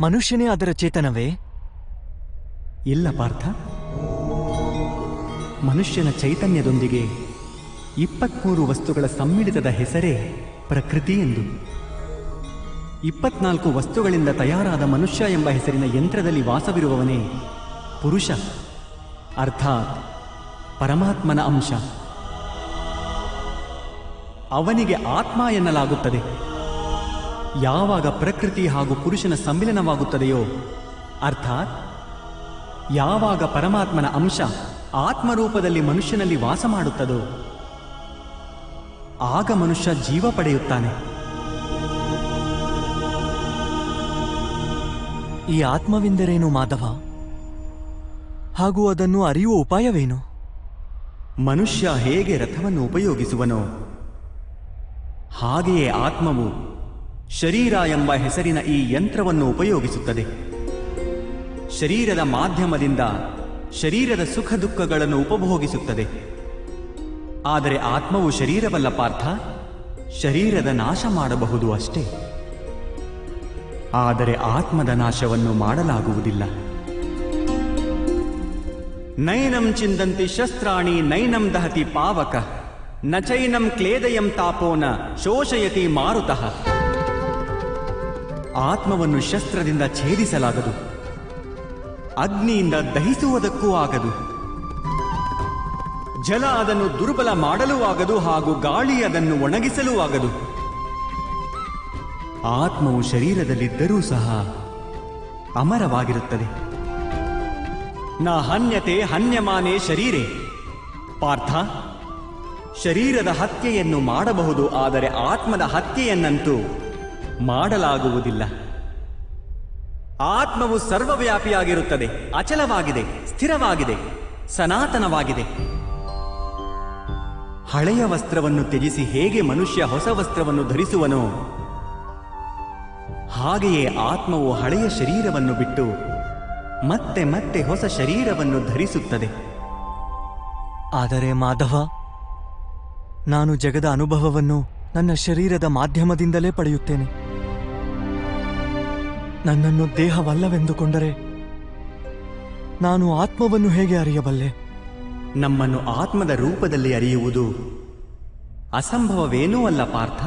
ಮನುಷ್ಯನೇ ಅದರ ಚೇತನವೇ? ಇಲ್ಲ ಪಾರ್ಥ. ಮನುಷ್ಯನ ಚೈತನ್ಯದೊಂದಿಗೆ 23 ವಸ್ತುಗಳ ಸಮ್ಮಿಳಿತದ ಹೆಸರೇ ಪ್ರಕೃತಿ ಎಂದು. 24 ವಸ್ತುಗಳಿಂದ ತಯಾರಾದ ಮನುಷ್ಯ ಎಂಬ ಹೆಸರಿನ ಯಂತ್ರದಲ್ಲಿ ವಾಸವಿರುವವನೇ ಪುರುಷ, ಅರ್ಥಾತ್ ಪರಮಾತ್ಮನ ಅಂಶ. ಅವನಿಗೆ ಆತ್ಮ ಎನ್ನಲಾಗುತ್ತದೆ. ಯಾವಾಗ ಪ್ರಕೃತಿ ಹಾಗೂ ಪುರುಷನ ಸಮ್ಮಿಲನವಾಗುತ್ತದೆಯೋ, ಅರ್ಥಾತ್ ಯಾವಾಗ ಪರಮಾತ್ಮನ ಅಂಶ ಆತ್ಮರೂಪದಲ್ಲಿ ಮನುಷ್ಯನಲ್ಲಿ ವಾಸ ಮಾಡುತ್ತದೋ, ಆಗ ಮನುಷ್ಯ ಜೀವ ಪಡೆಯುತ್ತಾನೆ. ಈ ಆತ್ಮವೆಂದರೇನು ಮಾಧವ? ಹಾಗೂ ಅದನ್ನು ಅರಿಯುವ ಉಪಾಯವೇನು? ಮನುಷ್ಯ ಹೇಗೆ ರಥವನ್ನು ಉಪಯೋಗಿಸುವನೋ ಹಾಗೆಯೇ ಆತ್ಮವು ಶರೀರ ಎಂಬ ಹೆಸರಿನ ಈ ಯಂತ್ರವನ್ನು ಉಪಯೋಗಿಸುತ್ತದೆ. ಶರೀರದ ಮಾಧ್ಯಮದಿಂದ ಶರೀರದ ಸುಖ ದುಃಖಗಳನ್ನು ಉಪಭೋಗಿಸುತ್ತದೆ. ಆದರೆ ಆತ್ಮವು ಶರೀರವಲ್ಲ ಪಾರ್ಥ. ಶರೀರದ ನಾಶ ಮಾಡಬಹುದು ಅಷ್ಟೇ. ಆದರೆ ಆತ್ಮದ ನಾಶವನ್ನು ಮಾಡಲಾಗುವುದಿಲ್ಲ. ನೈನಂ ಚಿಂದಂತಿ ಶಸ್ತ್ರಾಣಿ ನೈನಂ ದಹತಿ ಪಾವಕ ನ ಚೈನಂ ಕ್ಲೇದಯಂ ತಾಪೋನ ಶೋಷಯತಿ ಮಾರುತಃ. ಆತ್ಮವನ್ನು ಶಸ್ತ್ರದಿಂದ ಛೇದಿಸಲಾಗದು, ಅಗ್ನಿಯಿಂದ ದಹಿಸುವುದಕ್ಕೂ ಆಗದು, ಜಲ ಅದನ್ನು ದುರ್ಬಲ ಮಾಡಲೂ ಆಗದು, ಹಾಗೂ ಗಾಳಿ ಅದನ್ನು ಒಣಗಿಸಲೂ ಆಗದು. ಆತ್ಮವು ಶರೀರದಲ್ಲಿದ್ದರೂ ಸಹ ಅಮರವಾಗಿರುತ್ತದೆ. ನ ಹನ್ಯತೆ ಹನ್ಯಮಾನೆ ಶರೀರೆ. ಪಾರ್ಥ, ಶರೀರದ ಹತ್ಯೆಯನ್ನು ಮಾಡಬಹುದು, ಆದರೆ ಆತ್ಮದ ಹತ್ಯೆಯನ್ನಂತೂ ಮಾಡಲಾಗುವುದಿಲ್ಲ. ಆತ್ಮವು ಸರ್ವವ್ಯಾಪಿಯಾಗಿರುತ್ತದೆ, ಅಚಲವಾಗಿದೆ, ಸ್ಥಿರವಾಗಿದೆ, ಸನಾತನವಾಗಿದೆ. ಹಳೆಯ ವಸ್ತ್ರವನ್ನು ತ್ಯಜಿಸಿ ಹೇಗೆ ಮನುಷ್ಯ ಹೊಸ ವಸ್ತ್ರವನ್ನು ಧರಿಸುವನೋ, ಹಾಗೆಯೇ ಆತ್ಮವು ಹಳೆಯ ಶರೀರವನ್ನು ಬಿಟ್ಟು ಮತ್ತೆ ಮತ್ತೆ ಹೊಸ ಶರೀರವನ್ನು ಧರಿಸುತ್ತದೆ. ಆದರೆ ಮಾಧವ, ನಾನು ಜಗದ ಅನುಭವವನ್ನು ನನ್ನ ಶರೀರದ ಮಾಧ್ಯಮದಿಂದಲೇ ಪಡೆಯುತ್ತೇನೆ. ನನ್ನನ್ನು ದೇಹವಲ್ಲವೆಂದುಕೊಂಡರೆ ನಾನು ಆತ್ಮವನ್ನು ಹೇಗೆ ಅರಿಯಬಲ್ಲೆ? ನಮ್ಮನ್ನು ಆತ್ಮದ ರೂಪದಲ್ಲಿ ಅರಿಯುವುದು ಅಸಂಭವವೇನೂ ಅಲ್ಲ ಪಾರ್ಥ.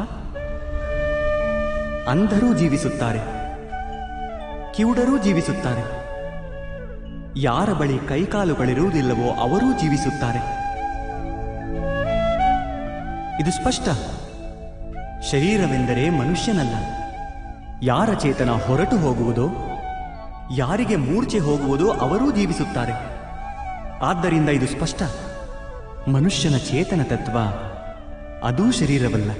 ಅಂಧರೂ ಜೀವಿಸುತ್ತಾರೆ, ಕಿವುಡರೂ ಜೀವಿಸುತ್ತಾರೆ, ಯಾರ ಬಳಿ ಕೈಕಾಲುಗಳಿರುವುದಿಲ್ಲವೋ ಅವರೂ ಜೀವಿಸುತ್ತಾರೆ. ಇದು ಸ್ಪಷ್ಟ. ಶರೀರವೆಂದರೆ ಮನುಷ್ಯನಲ್ಲ. ಯಾರ ಚೇತನ ಹೊರಟು ಹೋಗುವುದೋ, ಯಾರಿಗೆ ಮೂರ್ಛೆ ಹೋಗುವುದೋ ಅವರೂ ಜೀವಿಸುತ್ತಾರೆ. ಆದ್ದರಿಂದ ಇದು ಸ್ಪಷ್ಟ. ಮನುಷ್ಯನ ಚೇತನ ತತ್ವ ಅದೂ ಶರೀರವಲ್ಲ.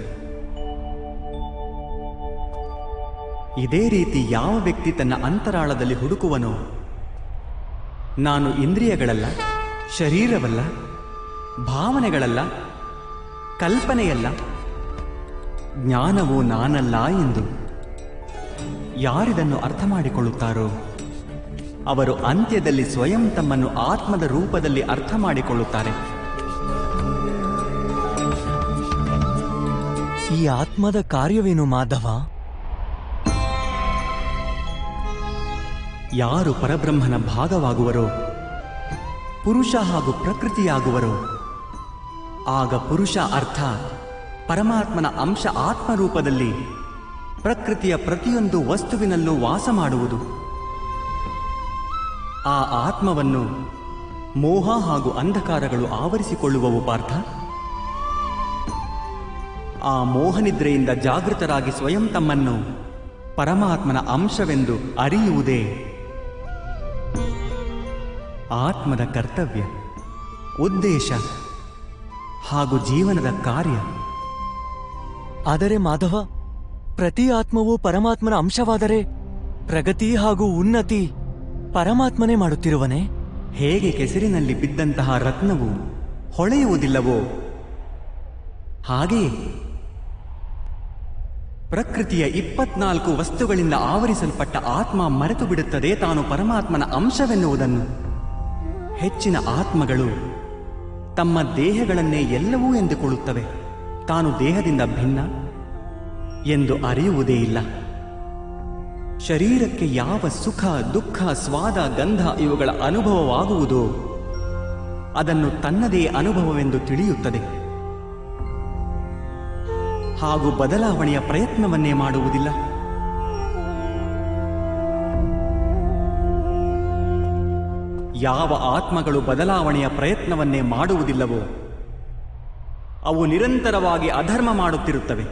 ಇದೇ ರೀತಿ ಯಾವ ವ್ಯಕ್ತಿ ತನ್ನ ಅಂತರಾಳದಲ್ಲಿ ಹುಡುಕುವನೋ, ನಾನು ಇಂದ್ರಿಯಗಳಲ್ಲ, ಶರೀರವಲ್ಲ, ಭಾವನೆಗಳಲ್ಲ, ಕಲ್ಪನೆಯಲ್ಲ, ಜ್ಞಾನವು ನಾನಲ್ಲ ಎಂದು ಯಾರಿದನ್ನು ಅರ್ಥ ಮಾಡಿಕೊಳ್ಳುತ್ತಾರೋ ಅವರು ಅಂತ್ಯದಲ್ಲಿ ಸ್ವಯಂ ತಮ್ಮನ್ನು ಆತ್ಮದ ರೂಪದಲ್ಲಿ ಅರ್ಥ ಮಾಡಿಕೊಳ್ಳುತ್ತಾರೆ. ಈ ಆತ್ಮದ ಕಾರ್ಯವೇನು ಮಾಧವ? ಯಾರು ಪರಬ್ರಹ್ಮನ ಭಾಗವಾಗುವರೋ, ಪುರುಷ ಹಾಗೂ ಪ್ರಕೃತಿಯಾಗುವರೋ, ಆಗ ಪುರುಷ ಅರ್ಥ ಪರಮಾತ್ಮನ ಅಂಶ ಆತ್ಮರೂಪದಲ್ಲಿ ಪ್ರಕೃತಿಯ ಪ್ರತಿಯೊಂದು ವಸ್ತುವಿನಲ್ಲೂ ವಾಸ ಮಾಡುವುದು. ಆ ಆತ್ಮವನ್ನು ಮೋಹ ಹಾಗೂ ಅಂಧಕಾರಗಳು ಆವರಿಸಿಕೊಳ್ಳುವವು ಪಾರ್ಥ. ಆ ಮೋಹನಿದ್ರೆಯಿಂದ ಜಾಗೃತರಾಗಿ ಸ್ವಯಂ ತಮ್ಮನ್ನು ಪರಮಾತ್ಮನ ಅಂಶವೆಂದು ಅರಿಯುವುದೇ ಆತ್ಮದ ಕರ್ತವ್ಯ, ಉದ್ದೇಶ ಹಾಗೂ ಜೀವನದ ಕಾರ್ಯ. ಆದರೆ ಮಾಧವ, ಪ್ರತಿ ಆತ್ಮವೂ ಪರಮಾತ್ಮನ ಅಂಶವಾದರೆ ಪ್ರಗತಿ ಹಾಗೂ ಉನ್ನತಿ ಪರಮಾತ್ಮನೇ ಮಾಡುತ್ತಿರುವನೇ? ಹೇಗೆ ಕೆಸರಿನಲ್ಲಿ ಬಿದ್ದಂತಹ ರತ್ನವು ಹೊಳೆಯುವುದಿಲ್ಲವೋ ಹಾಗೆಯೇ ಪ್ರಕೃತಿಯ 24 ವಸ್ತುಗಳಿಂದ ಆವರಿಸಲ್ಪಟ್ಟ ಆತ್ಮ ಮರೆತು ಬಿಡುತ್ತದೆ ತಾನು ಪರಮಾತ್ಮನ ಅಂಶವೆನ್ನುವುದನ್ನು. ಹೆಚ್ಚಿನ ಆತ್ಮಗಳು ತಮ್ಮ ದೇಹಗಳನ್ನೇ ಎಲ್ಲವೂ ಎಂದುಕೊಳ್ಳುತ್ತವೆ. ತಾನು ದೇಹದಿಂದ ಭಿನ್ನ ಎಂದು ಅರಿಯುವುದೇ ಇಲ್ಲ. ಶರೀರಕ್ಕೆ ಯಾವ ಸುಖ, ದುಃಖ, ಸ್ವಾದ, ಗಂಧ ಇವುಗಳ ಅನುಭವವಾಗುವುದೋ ಅದನ್ನು ತನ್ನದೇ ಅನುಭವವೆಂದು ತಿಳಿಯುತ್ತದೆ. ಹಾಗೂ ಬದಲಾವಣೆಯ ಪ್ರಯತ್ನವನ್ನೇ ಮಾಡುವುದಿಲ್ಲ. ಯಾವ ಆತ್ಮಗಳು ಬದಲಾವಣೆಯ ಪ್ರಯತ್ನವನ್ನೇ ಮಾಡುವುದಿಲ್ಲವೋ ಅವು ನಿರಂತರವಾಗಿ ಅಧರ್ಮ ಮಾಡುತ್ತಿರುತ್ತವೆ.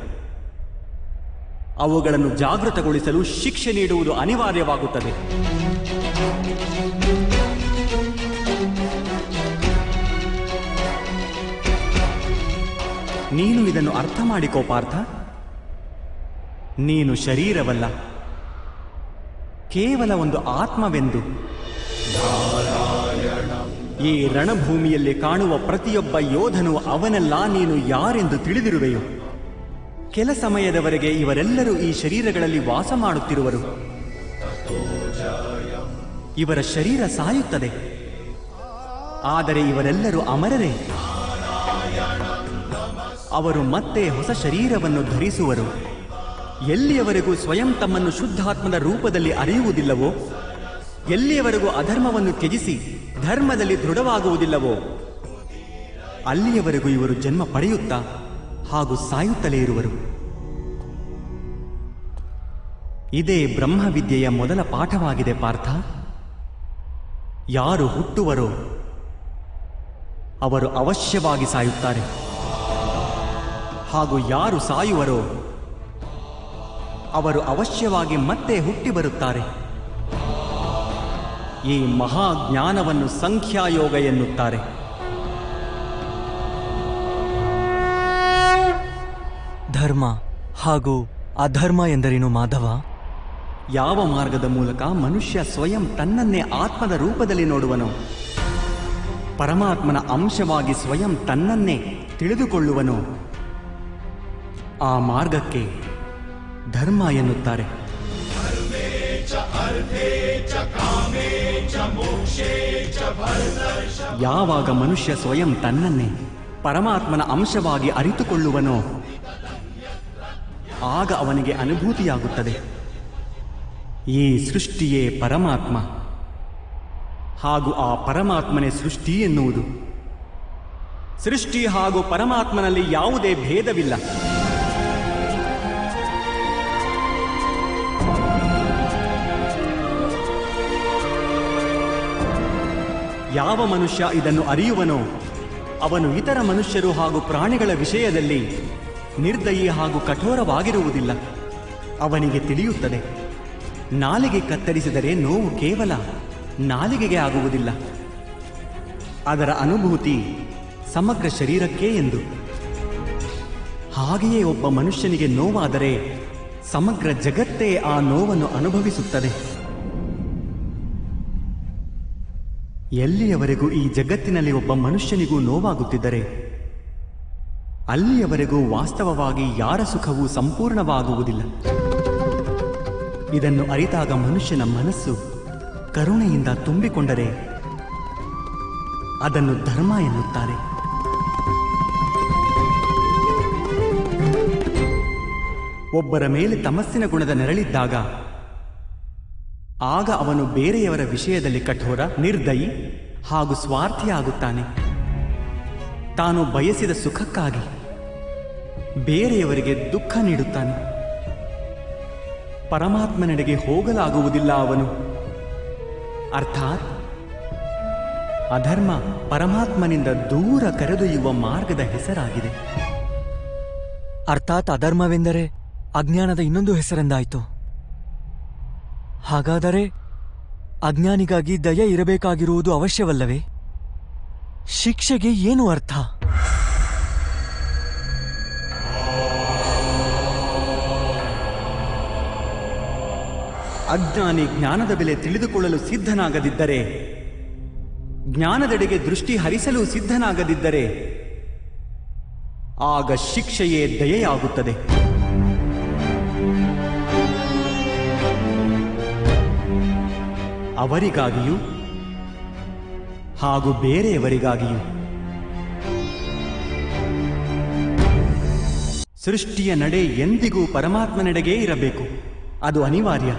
ಅವುಗಳನ್ನು ಜಾಗೃತಗೊಳಿಸಲು ಶಿಕ್ಷೆ ನೀಡುವುದು ಅನಿವಾರ್ಯವಾಗುತ್ತದೆ. ನೀನು ಇದನ್ನು ಅರ್ಥ ಮಾಡಿಕೋ ಪಾರ್ಥ. ನೀನು ಶರೀರವಲ್ಲ, ಕೇವಲ ಒಂದು ಆತ್ಮವೆಂದು ಈ ರಣಭೂಮಿಯಲ್ಲಿ ಕಾಣುವ ಪ್ರತಿಯೊಬ್ಬ ಯೋಧನು ಅವನೆಲ್ಲ ನೀನು ಯಾರೆಂದು ತಿಳಿದಿರುವೆಯೋ. ಕೆಲ ಸಮಯದವರೆಗೆ ಇವರೆಲ್ಲರೂ ಈ ಶರೀರಗಳಲ್ಲಿ ವಾಸ ಮಾಡುತ್ತಿರುವರು. ಇವರ ಶರೀರ ಸಾಯುತ್ತದೆ, ಆದರೆ ಇವರೆಲ್ಲರೂ ಅಮರರೇ. ಅವರು ಮತ್ತೆ ಹೊಸ ಶರೀರವನ್ನು ಧರಿಸುವರು. ಎಲ್ಲಿಯವರೆಗೂ ಸ್ವಯಂ ತಮ್ಮನ್ನು ಶುದ್ಧಾತ್ಮದ ರೂಪದಲ್ಲಿ ಅರಿಯುವುದಿಲ್ಲವೋ, ಎಲ್ಲಿಯವರೆಗೂ ಅಧರ್ಮವನ್ನು ತ್ಯಜಿಸಿ ಧರ್ಮದಲ್ಲಿ ದೃಢವಾಗುವುದಿಲ್ಲವೋ, ಅಲ್ಲಿಯವರೆಗೂ ಇವರು ಜನ್ಮ ಪಡೆಯುತ್ತಾ ಹಾಗೂ ಸಾಯುತ್ತಲೇ ಇರುವರು. ಇದೇ ಬ್ರಹ್ಮವಿದ್ಯೆಯ ಮೊದಲ ಪಾಠವಾಗಿದೆ ಪಾರ್ಥ. ಯಾರು ಹುಟ್ಟುವರೋ ಅವರು ಅವಶ್ಯವಾಗಿ ಸಾಯುತ್ತಾರೆ, ಹಾಗೂ ಯಾರು ಸಾಯುವರೋ ಅವರು ಅವಶ್ಯವಾಗಿ ಮತ್ತೆ ಹುಟ್ಟಿ ಬರುತ್ತಾರೆ. ಈ ಮಹಾಜ್ಞಾನವನ್ನು ಸಂಖ್ಯಾಯೋಗ ಎನ್ನುತ್ತಾರೆ. ಧರ್ಮ ಹಾಗೂ ಅಧರ್ಮ ಎಂದರೇನು ಮಾಧವ? ಯಾವ ಮಾರ್ಗದ ಮೂಲಕ ಮನುಷ್ಯ ಸ್ವಯಂ ತನ್ನನ್ನೇ ಆತ್ಮದ ರೂಪದಲ್ಲಿ ನೋಡುವನೋ, ಪರಮಾತ್ಮನ ಅಂಶವಾಗಿ ಸ್ವಯಂ ತನ್ನನ್ನೇ ತಿಳಿದುಕೊಳ್ಳುವನೋ, ಆ ಮಾರ್ಗಕ್ಕೆ ಧರ್ಮ ಎನ್ನುತ್ತಾರೆ. ಯಾವಾಗ ಮನುಷ್ಯ ಸ್ವಯಂ ತನ್ನನ್ನೇ ಪರಮಾತ್ಮನ ಅಂಶವಾಗಿ ಅರಿತುಕೊಳ್ಳುವನೋ ಆಗ ಅವನಿಗೆ ಅನುಭೂತಿಯಾಗುತ್ತದೆ, ಈ ಸೃಷ್ಟಿಯೇ ಪರಮಾತ್ಮ ಹಾಗೂ ಆ ಪರಮಾತ್ಮನೇ ಸೃಷ್ಟಿ ಎನ್ನುವುದು. ಸೃಷ್ಟಿ ಹಾಗೂ ಪರಮಾತ್ಮನಲ್ಲಿ ಯಾವುದೇ ಭೇದವಿಲ್ಲ. ಯಾವ ಮನುಷ್ಯ ಇದನ್ನು ಅರಿಯುವನೋ ಅವನು ಇತರ ಮನುಷ್ಯರು ಹಾಗೂ ಪ್ರಾಣಿಗಳ ವಿಷಯದಲ್ಲಿ ನಿರ್ದಯಿ ಹಾಗೂ ಕಠೋರವಾಗಿರುವುದಿಲ್ಲ. ಅವನಿಗೆ ತಿಳಿಯುತ್ತದೆ, ನಾಲಿಗೆ ಕತ್ತರಿಸಿದರೆ ನೋವು ಕೇವಲ ನಾಲಿಗೆಗೆ ಆಗುವುದಿಲ್ಲ, ಅದರ ಅನುಭೂತಿ ಸಮಗ್ರ ಶರೀರಕ್ಕೆ ಎಂದು. ಹಾಗೆಯೇ ಒಬ್ಬ ಮನುಷ್ಯನಿಗೆ ನೋವಾದರೆ ಸಮಗ್ರ ಜಗತ್ತೇ ಆ ನೋವನ್ನು ಅನುಭವಿಸುತ್ತದೆ. ಎಲ್ಲಿಯವರೆಗೂ ಈ ಜಗತ್ತಿನಲ್ಲಿ ಒಬ್ಬ ಮನುಷ್ಯನಿಗೂ ನೋವಾಗುತ್ತಿದ್ದರೆ ಅಲ್ಲಿಯವರೆಗೂ ವಾಸ್ತವವಾಗಿ ಯಾರ ಸುಖವೂ ಸಂಪೂರ್ಣವಾಗುವುದಿಲ್ಲ. ಇದನ್ನು ಅರಿತಾಗ ಮನುಷ್ಯನ ಮನಸ್ಸು ಕರುಣೆಯಿಂದ ತುಂಬಿಕೊಂಡರೆ ಅದನ್ನು ಧರ್ಮ ಎನ್ನುತ್ತಾರೆ. ಒಬ್ಬರ ಮೇಲೆ ತಮಸ್ಸಿನ ಗುಣದ ನೆರಳಿದ್ದಾಗ ಆಗ ಅವನು ಬೇರೆಯವರ ವಿಷಯದಲ್ಲಿ ಕಠೋರ, ನಿರ್ದಯಿ ಹಾಗೂ ಸ್ವಾರ್ಥಿಯಾಗುತ್ತಾನೆ. ತಾನು ಬಯಸಿದ ಸುಖಕ್ಕಾಗಿ ಬೇರೆಯವರಿಗೆ ದುಃಖ ನೀಡುತ್ತಾನೆ. ಪರಮಾತ್ಮನೆಡೆಗೆ ಹೋಗಲಾಗುವುದಿಲ್ಲ ಅವನು. ಅರ್ಥಾತ್ ಅಧರ್ಮ ಪರಮಾತ್ಮನಿಂದ ದೂರ ಕರೆದೊಯ್ಯುವ ಮಾರ್ಗದ ಹೆಸರಾಗಿದೆ. ಅರ್ಥಾತ್ ಅಧರ್ಮವೆಂದರೆ ಅಜ್ಞಾನದ ಇನ್ನೊಂದು ಹೆಸರೆಂದಾಯಿತು. ಹಾಗಾದರೆ ಅಜ್ಞಾನಿಗಾಗಿ ದಯೆ ಇರಬೇಕಾಗಿರುವುದು ಅವಶ್ಯವಲ್ಲವೇ? ಶಿಕ್ಷೆಗೆ ಏನು ಅರ್ಥ? ಅಜ್ಞಾನಿ ಜ್ಞಾನದ ಬೆಲೆ ತಿಳಿದುಕೊಳ್ಳಲು ಸಿದ್ಧನಾಗದಿದ್ದರೆ, ಜ್ಞಾನದೆಡೆಗೆ ದೃಷ್ಟಿ ಹರಿಸಲು ಸಿದ್ಧನಾಗದಿದ್ದರೆ ಆಗ ಶಿಕ್ಷೆಯೇ ದಯೆಯಾಗುತ್ತದೆ. ಅವರಿಗಾಗಿಯೂ ಹಾಗೂ ಬೇರೆಯವರಿಗಾಗಿಯೂ. ಸೃಷ್ಟಿಯ ನಡೆ ಎಂದಿಗೂ ಪರಮಾತ್ಮನೆಡೆಗೇ ಇರಬೇಕು, ಅದು ಅನಿವಾರ್ಯ.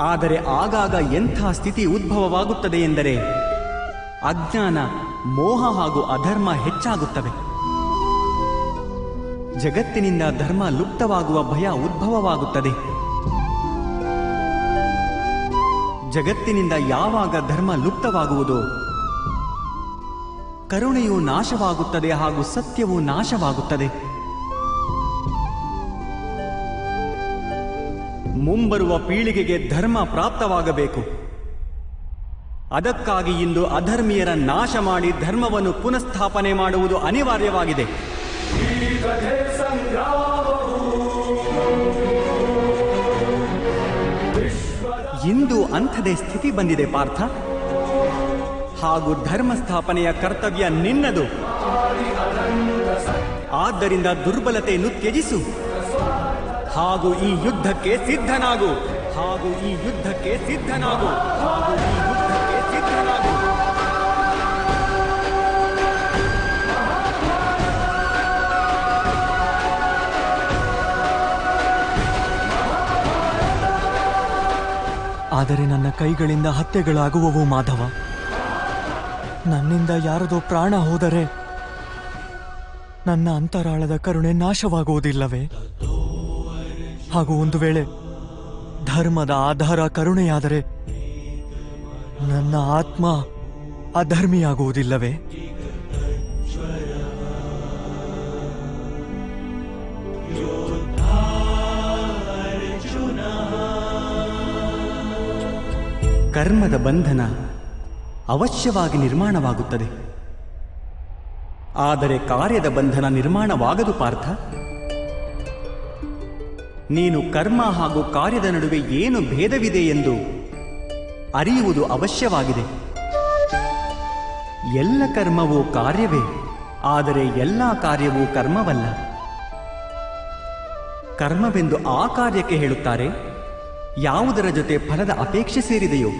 ಆದರೆ ಆಗಾಗ ಎಂಥ ಸ್ಥಿತಿ ಉದ್ಭವವಾಗುತ್ತದೆ ಎಂದರೆ ಅಜ್ಞಾನ, ಮೋಹ ಹಾಗೂ ಅಧರ್ಮ ಹೆಚ್ಚಾಗುತ್ತವೆ. ಜಗತ್ತಿನಿಂದ ಧರ್ಮ ಲುಪ್ತವಾಗುವ ಭಯ ಉದ್ಭವವಾಗುತ್ತದೆ. ಜಗತ್ತಿನಿಂದ ಯಾವಾಗ ಧರ್ಮ ಲುಪ್ತವಾಗುವುದೋ ಕರುಣೆಯು ನಾಶವಾಗುತ್ತದೆ ಹಾಗೂ ಸತ್ಯವೂ ನಾಶವಾಗುತ್ತದೆ. ಮುಂಬರುವ ಪೀಳಿಗೆಗೆ ಧರ್ಮ ಪ್ರಾಪ್ತವಾಗಬೇಕು. ಅದಕ್ಕಾಗಿ ಇಂದು ಅಧರ್ಮೀಯರ ನಾಶ ಮಾಡಿ ಧರ್ಮವನ್ನು ಪುನಃಸ್ಥಾಪನೆ ಮಾಡುವುದು ಅನಿವಾರ್ಯವಾಗಿದೆ. ಇಂದು ಅಂಥದೇ ಸ್ಥಿತಿ ಬಂದಿದೆ ಪಾರ್ಥ. ಹಾಗೂ ಧರ್ಮ ಸ್ಥಾಪನೆಯ ಕರ್ತವ್ಯ ನಿನ್ನದು. ಆದ್ದರಿಂದ ದುರ್ಬಲತೆಯನ್ನು ತ್ಯಜಿಸು ಹಾಗೂ ಈ ಯುದ್ಧಕ್ಕೆ ಸಿದ್ಧನಾಗು. ಹಾಗೂ ಈ ಯುದ್ಧಕ್ಕೆ ಸಿದ್ಧನಾಗು. ಹಾಗೂ ಈ ಯುದ್ಧಕ್ಕೆ ಸಿದ್ಧನಾಗು. ಆದರೆ ನನ್ನ ಕೈಗಳಿಂದ ಹತ್ಯೆಗಳಾಗುವವು ಮಾಧವ. ನನ್ನಿಂದ ಯಾರದೋ ಪ್ರಾಣ ಹೋದರೆ ನನ್ನ ಅಂತರಾಳದ ಕರುಣೆ ನಾಶವಾಗುವುದಿಲ್ಲವೇ? ಹಾಗೂ ಒಂದು ವೇಳೆ ಧರ್ಮದ ಆಧಾರ ಕರುಣೆಯಾದರೆ ನನ್ನ ಆತ್ಮ ಅಧರ್ಮಿಯಾಗುವುದಿಲ್ಲವೇ? ಕರ್ಮದ ಬಂಧನ ಅವಶ್ಯವಾಗಿ ನಿರ್ಮಾಣವಾಗುತ್ತದೆ, ಆದರೆ ಕಾರ್ಯದ ಬಂಧನ ನಿರ್ಮಾಣವಾಗದು ಪಾರ್ಥ. ನೀನು ಕರ್ಮ ಹಾಗೂ ಕಾರ್ಯದ ನಡುವೆ ಏನು ಭೇದವಿದೆ ಎಂದು ಅರಿಯುವುದು ಅವಶ್ಯವಾಗಿದೆ. ಎಲ್ಲ ಕರ್ಮವೂ ಕಾರ್ಯವೇ, ಆದರೆ ಎಲ್ಲ ಕಾರ್ಯವೂ ಕರ್ಮವಲ್ಲ. ಕರ್ಮವೆಂದು ಆ ಕಾರ್ಯಕ್ಕೆ ಹೇಳುತ್ತಾರೆ ಯಾವುದರ ಜೊತೆ ಫಲದ ಅಪೇಕ್ಷೆ ಸೇರಿದೆಯೋ.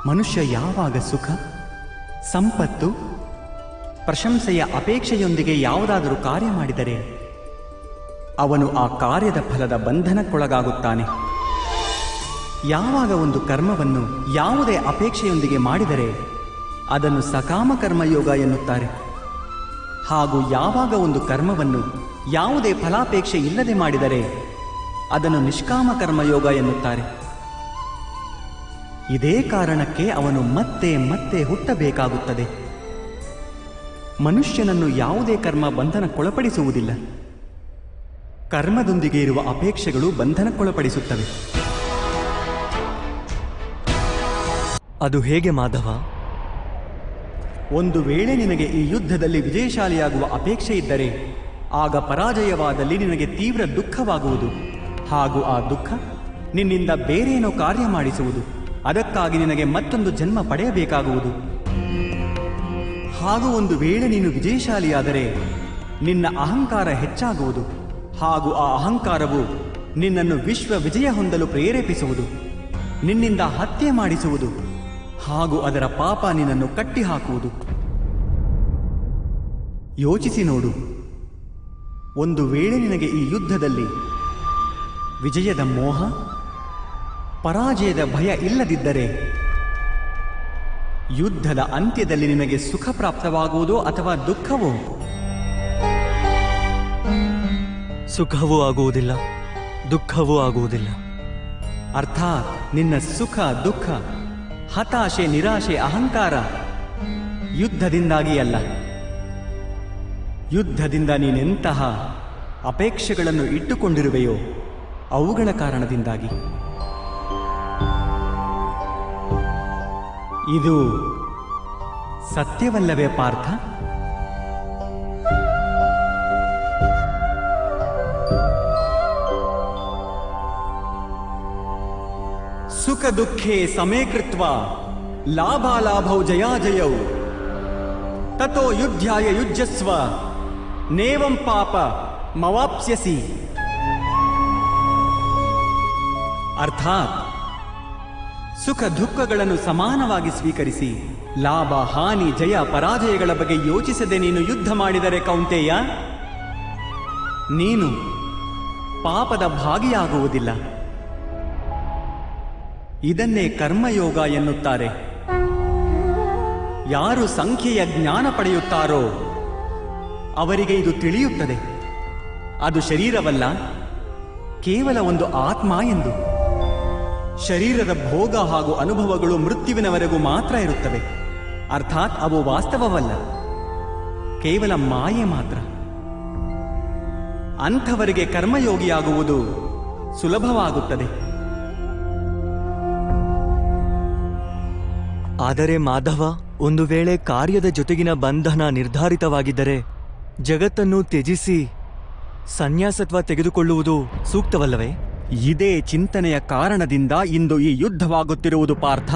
ಮನುಷ್ಯ ಯಾವಾಗ ಸುಖ, ಸಂಪತ್ತು, ಪ್ರಶಂಸೆಯ ಅಪೇಕ್ಷೆಯೊಂದಿಗೆ ಯಾವುದಾದರೂ ಕಾರ್ಯ ಮಾಡಿದರೆ ಅವನು ಆ ಕಾರ್ಯದ ಫಲದ ಬಂಧನಕ್ಕೊಳಗಾಗುತ್ತಾನೆ. ಯಾವಾಗ ಒಂದು ಕರ್ಮವನ್ನು ಯಾವುದೇ ಅಪೇಕ್ಷೆಯೊಂದಿಗೆ ಮಾಡಿದರೆ ಅದನ್ನು ಸಕಾಮ ಕರ್ಮಯೋಗ ಎನ್ನುತ್ತಾರೆ. ಹಾಗೂ ಯಾವಾಗ ಒಂದು ಕರ್ಮವನ್ನು ಯಾವುದೇ ಫಲಾಪೇಕ್ಷೆ ಇಲ್ಲದೆ ಮಾಡಿದರೆ ಅದನ್ನು ನಿಷ್ಕಾಮ ಕರ್ಮಯೋಗ ಎನ್ನುತ್ತಾರೆ. ಇದೇ ಕಾರಣಕ್ಕೆ ಅವನು ಮತ್ತೆ ಮತ್ತೆ ಹುಟ್ಟಬೇಕಾಗುತ್ತದೆ. ಮನುಷ್ಯನನ್ನು ಯಾವುದೇ ಕರ್ಮ ಬಂಧನಕ್ಕೊಳಪಡಿಸುವುದಿಲ್ಲ. ಕರ್ಮದೊಂದಿಗೆ ಇರುವ ಅಪೇಕ್ಷೆಗಳು ಬಂಧನಕ್ಕೊಳಪಡಿಸುತ್ತವೆ. ಅದು ಹೇಗೆ ಮಾಧವ? ಒಂದು ವೇಳೆ ನಿನಗೆ ಈ ಯುದ್ಧದಲ್ಲಿ ವಿಜಯಶಾಲಿಯಾಗುವ ಅಪೇಕ್ಷೆ ಇದ್ದರೆ, ಆಗ ಪರಾಜಯವಾದಲ್ಲಿ ನಿನಗೆ ತೀವ್ರ ದುಃಖವಾಗುವುದು. ಹಾಗೂ ಆ ದುಃಖ ನಿನ್ನಿಂದ ಬೇರೇನೋ ಕಾರ್ಯ ಮಾಡಿಸುವುದು. ಅದಕ್ಕಾಗಿ ನಿನಗೆ ಮತ್ತೊಂದು ಜನ್ಮ ಪಡೆಯಬೇಕಾಗುವುದು. ಹಾಗೂ ಒಂದು ವೇಳೆ ನೀನು ವಿಜಯಶಾಲಿಯಾದರೆ ನಿನ್ನ ಅಹಂಕಾರ ಹೆಚ್ಚಾಗುವುದು. ಹಾಗೂ ಆ ಅಹಂಕಾರವು ನಿನ್ನನ್ನು ವಿಶ್ವ ವಿಜಯ ಹೊಂದಲು ಪ್ರೇರೇಪಿಸುವುದು, ನಿನ್ನಿಂದ ಹತ್ಯೆ ಮಾಡಿಸುವುದು. ಹಾಗೂ ಅದರ ಪಾಪ ನಿನ್ನನ್ನು ಕಟ್ಟಿಹಾಕುವುದು. ಯೋಚಿಸಿ ನೋಡು, ಒಂದು ವೇಳೆ ನಿನಗೆ ಈ ಯುದ್ಧದಲ್ಲಿ ವಿಜಯದ ಮೋಹ, ಪರಾಜಯದ ಭಯ ಇಲ್ಲದಿದ್ದರೆ, ಯುದ್ಧದ ಅಂತ್ಯದಲ್ಲಿ ನಿನಗೆ ಸುಖ ಪ್ರಾಪ್ತವಾಗುವುದೋ ಅಥವಾ ದುಃಖವೋ? ಸುಖವೂ ಆಗುವುದಿಲ್ಲ, ದುಃಖವೂ ಆಗುವುದಿಲ್ಲ. ಅರ್ಥಾತ್ ನಿನ್ನ ಸುಖ ದುಃಖ, ಹತಾಶೆ ನಿರಾಶೆ ಅಹಂಕಾರ ಯುದ್ಧದಿಂದಾಗಿ ಅಲ್ಲ. ಯುದ್ಧದಿಂದ ನೀನೆಂತಹ ಅಪೇಕ್ಷೆಗಳನ್ನು ಇಟ್ಟುಕೊಂಡಿರುವೆಯೋ ಅವುಗಳ ಕಾರಣದಿಂದಾಗಿ. ಇದು ಸತ್ಯವಲ್ಲವೇ ಪಾರ್ಥ? ಸುಖ ದುಃಖೇ ಸಮೇ ಕೃತ್ವಾ ಲಾಭಾಲಾಭೌ ಜಯಾಜಯೌ ತತೋ ಯುದ್ಧಾಯ ಯುಜ್ಯಸ್ವ ನೇವಂ ಪಾಪ ಮವಾಪ್ಸ್ಯಸಿ. ಅರ್ಥಾತ್ ಸುಖ ದುಃಖಗಳನ್ನು ಸಮಾನವಾಗಿ ಸ್ವೀಕರಿಸಿ, ಲಾಭ ಹಾನಿ ಜಯ ಪರಾಜಯಗಳ ಬಗ್ಗೆ ಯೋಚಿಸದೆ ನೀನು ಯುದ್ಧ ಮಾಡಿದರೆ ಕೌಂತೆಯ, ನೀನು ಪಾಪದ ಭಾಗಿಯಾಗುವುದಿಲ್ಲ. ಇದನ್ನೇ ಕರ್ಮಯೋಗ ಎನ್ನುತ್ತಾರೆ. ಯಾರು ಸಂಖ್ಯೆಯ ಜ್ಞಾನ ಪಡೆಯುತ್ತಾರೋ ಅವರಿಗೆ ಇದು ತಿಳಿಯುತ್ತದೆ. ಅದು ಶರೀರವಲ್ಲ, ಕೇವಲ ಒಂದು ಆತ್ಮ ಎಂದು. ಶರೀರದ ಭೋಗ ಹಾಗೂ ಅನುಭವಗಳು ಮೃತ್ಯುವಿನವರೆಗೂ ಮಾತ್ರ ಇರುತ್ತವೆ. ಅರ್ಥಾತ್ ಅವು ವಾಸ್ತವವಲ್ಲ, ಕೇವಲ ಮಾಯೆ ಮಾತ್ರ. ಅಂಥವರಿಗೆ ಕರ್ಮಯೋಗಿಯಾಗುವುದು ಸುಲಭವಾಗುತ್ತದೆ. ಆದರೆ ಮಾಧವ, ಒಂದು ವೇಳೆ ಕಾರ್ಯದ ಜೊತೆಗಿನ ಬಂಧನ ನಿರ್ಧಾರಿತವಾಗಿದ್ದರೆ ಜಗತ್ತನ್ನು ತ್ಯಜಿಸಿ ಸನ್ಯಾಸತ್ವ ತೆಗೆದುಕೊಳ್ಳುವುದು ಸೂಕ್ತವಲ್ಲವೇ? ಇದೇ ಚಿಂತನೆಯ ಕಾರಣದಿಂದ ಇಂದು ಈ ಯುದ್ಧವಾಗುತ್ತಿರುವುದು ಪಾರ್ಥ.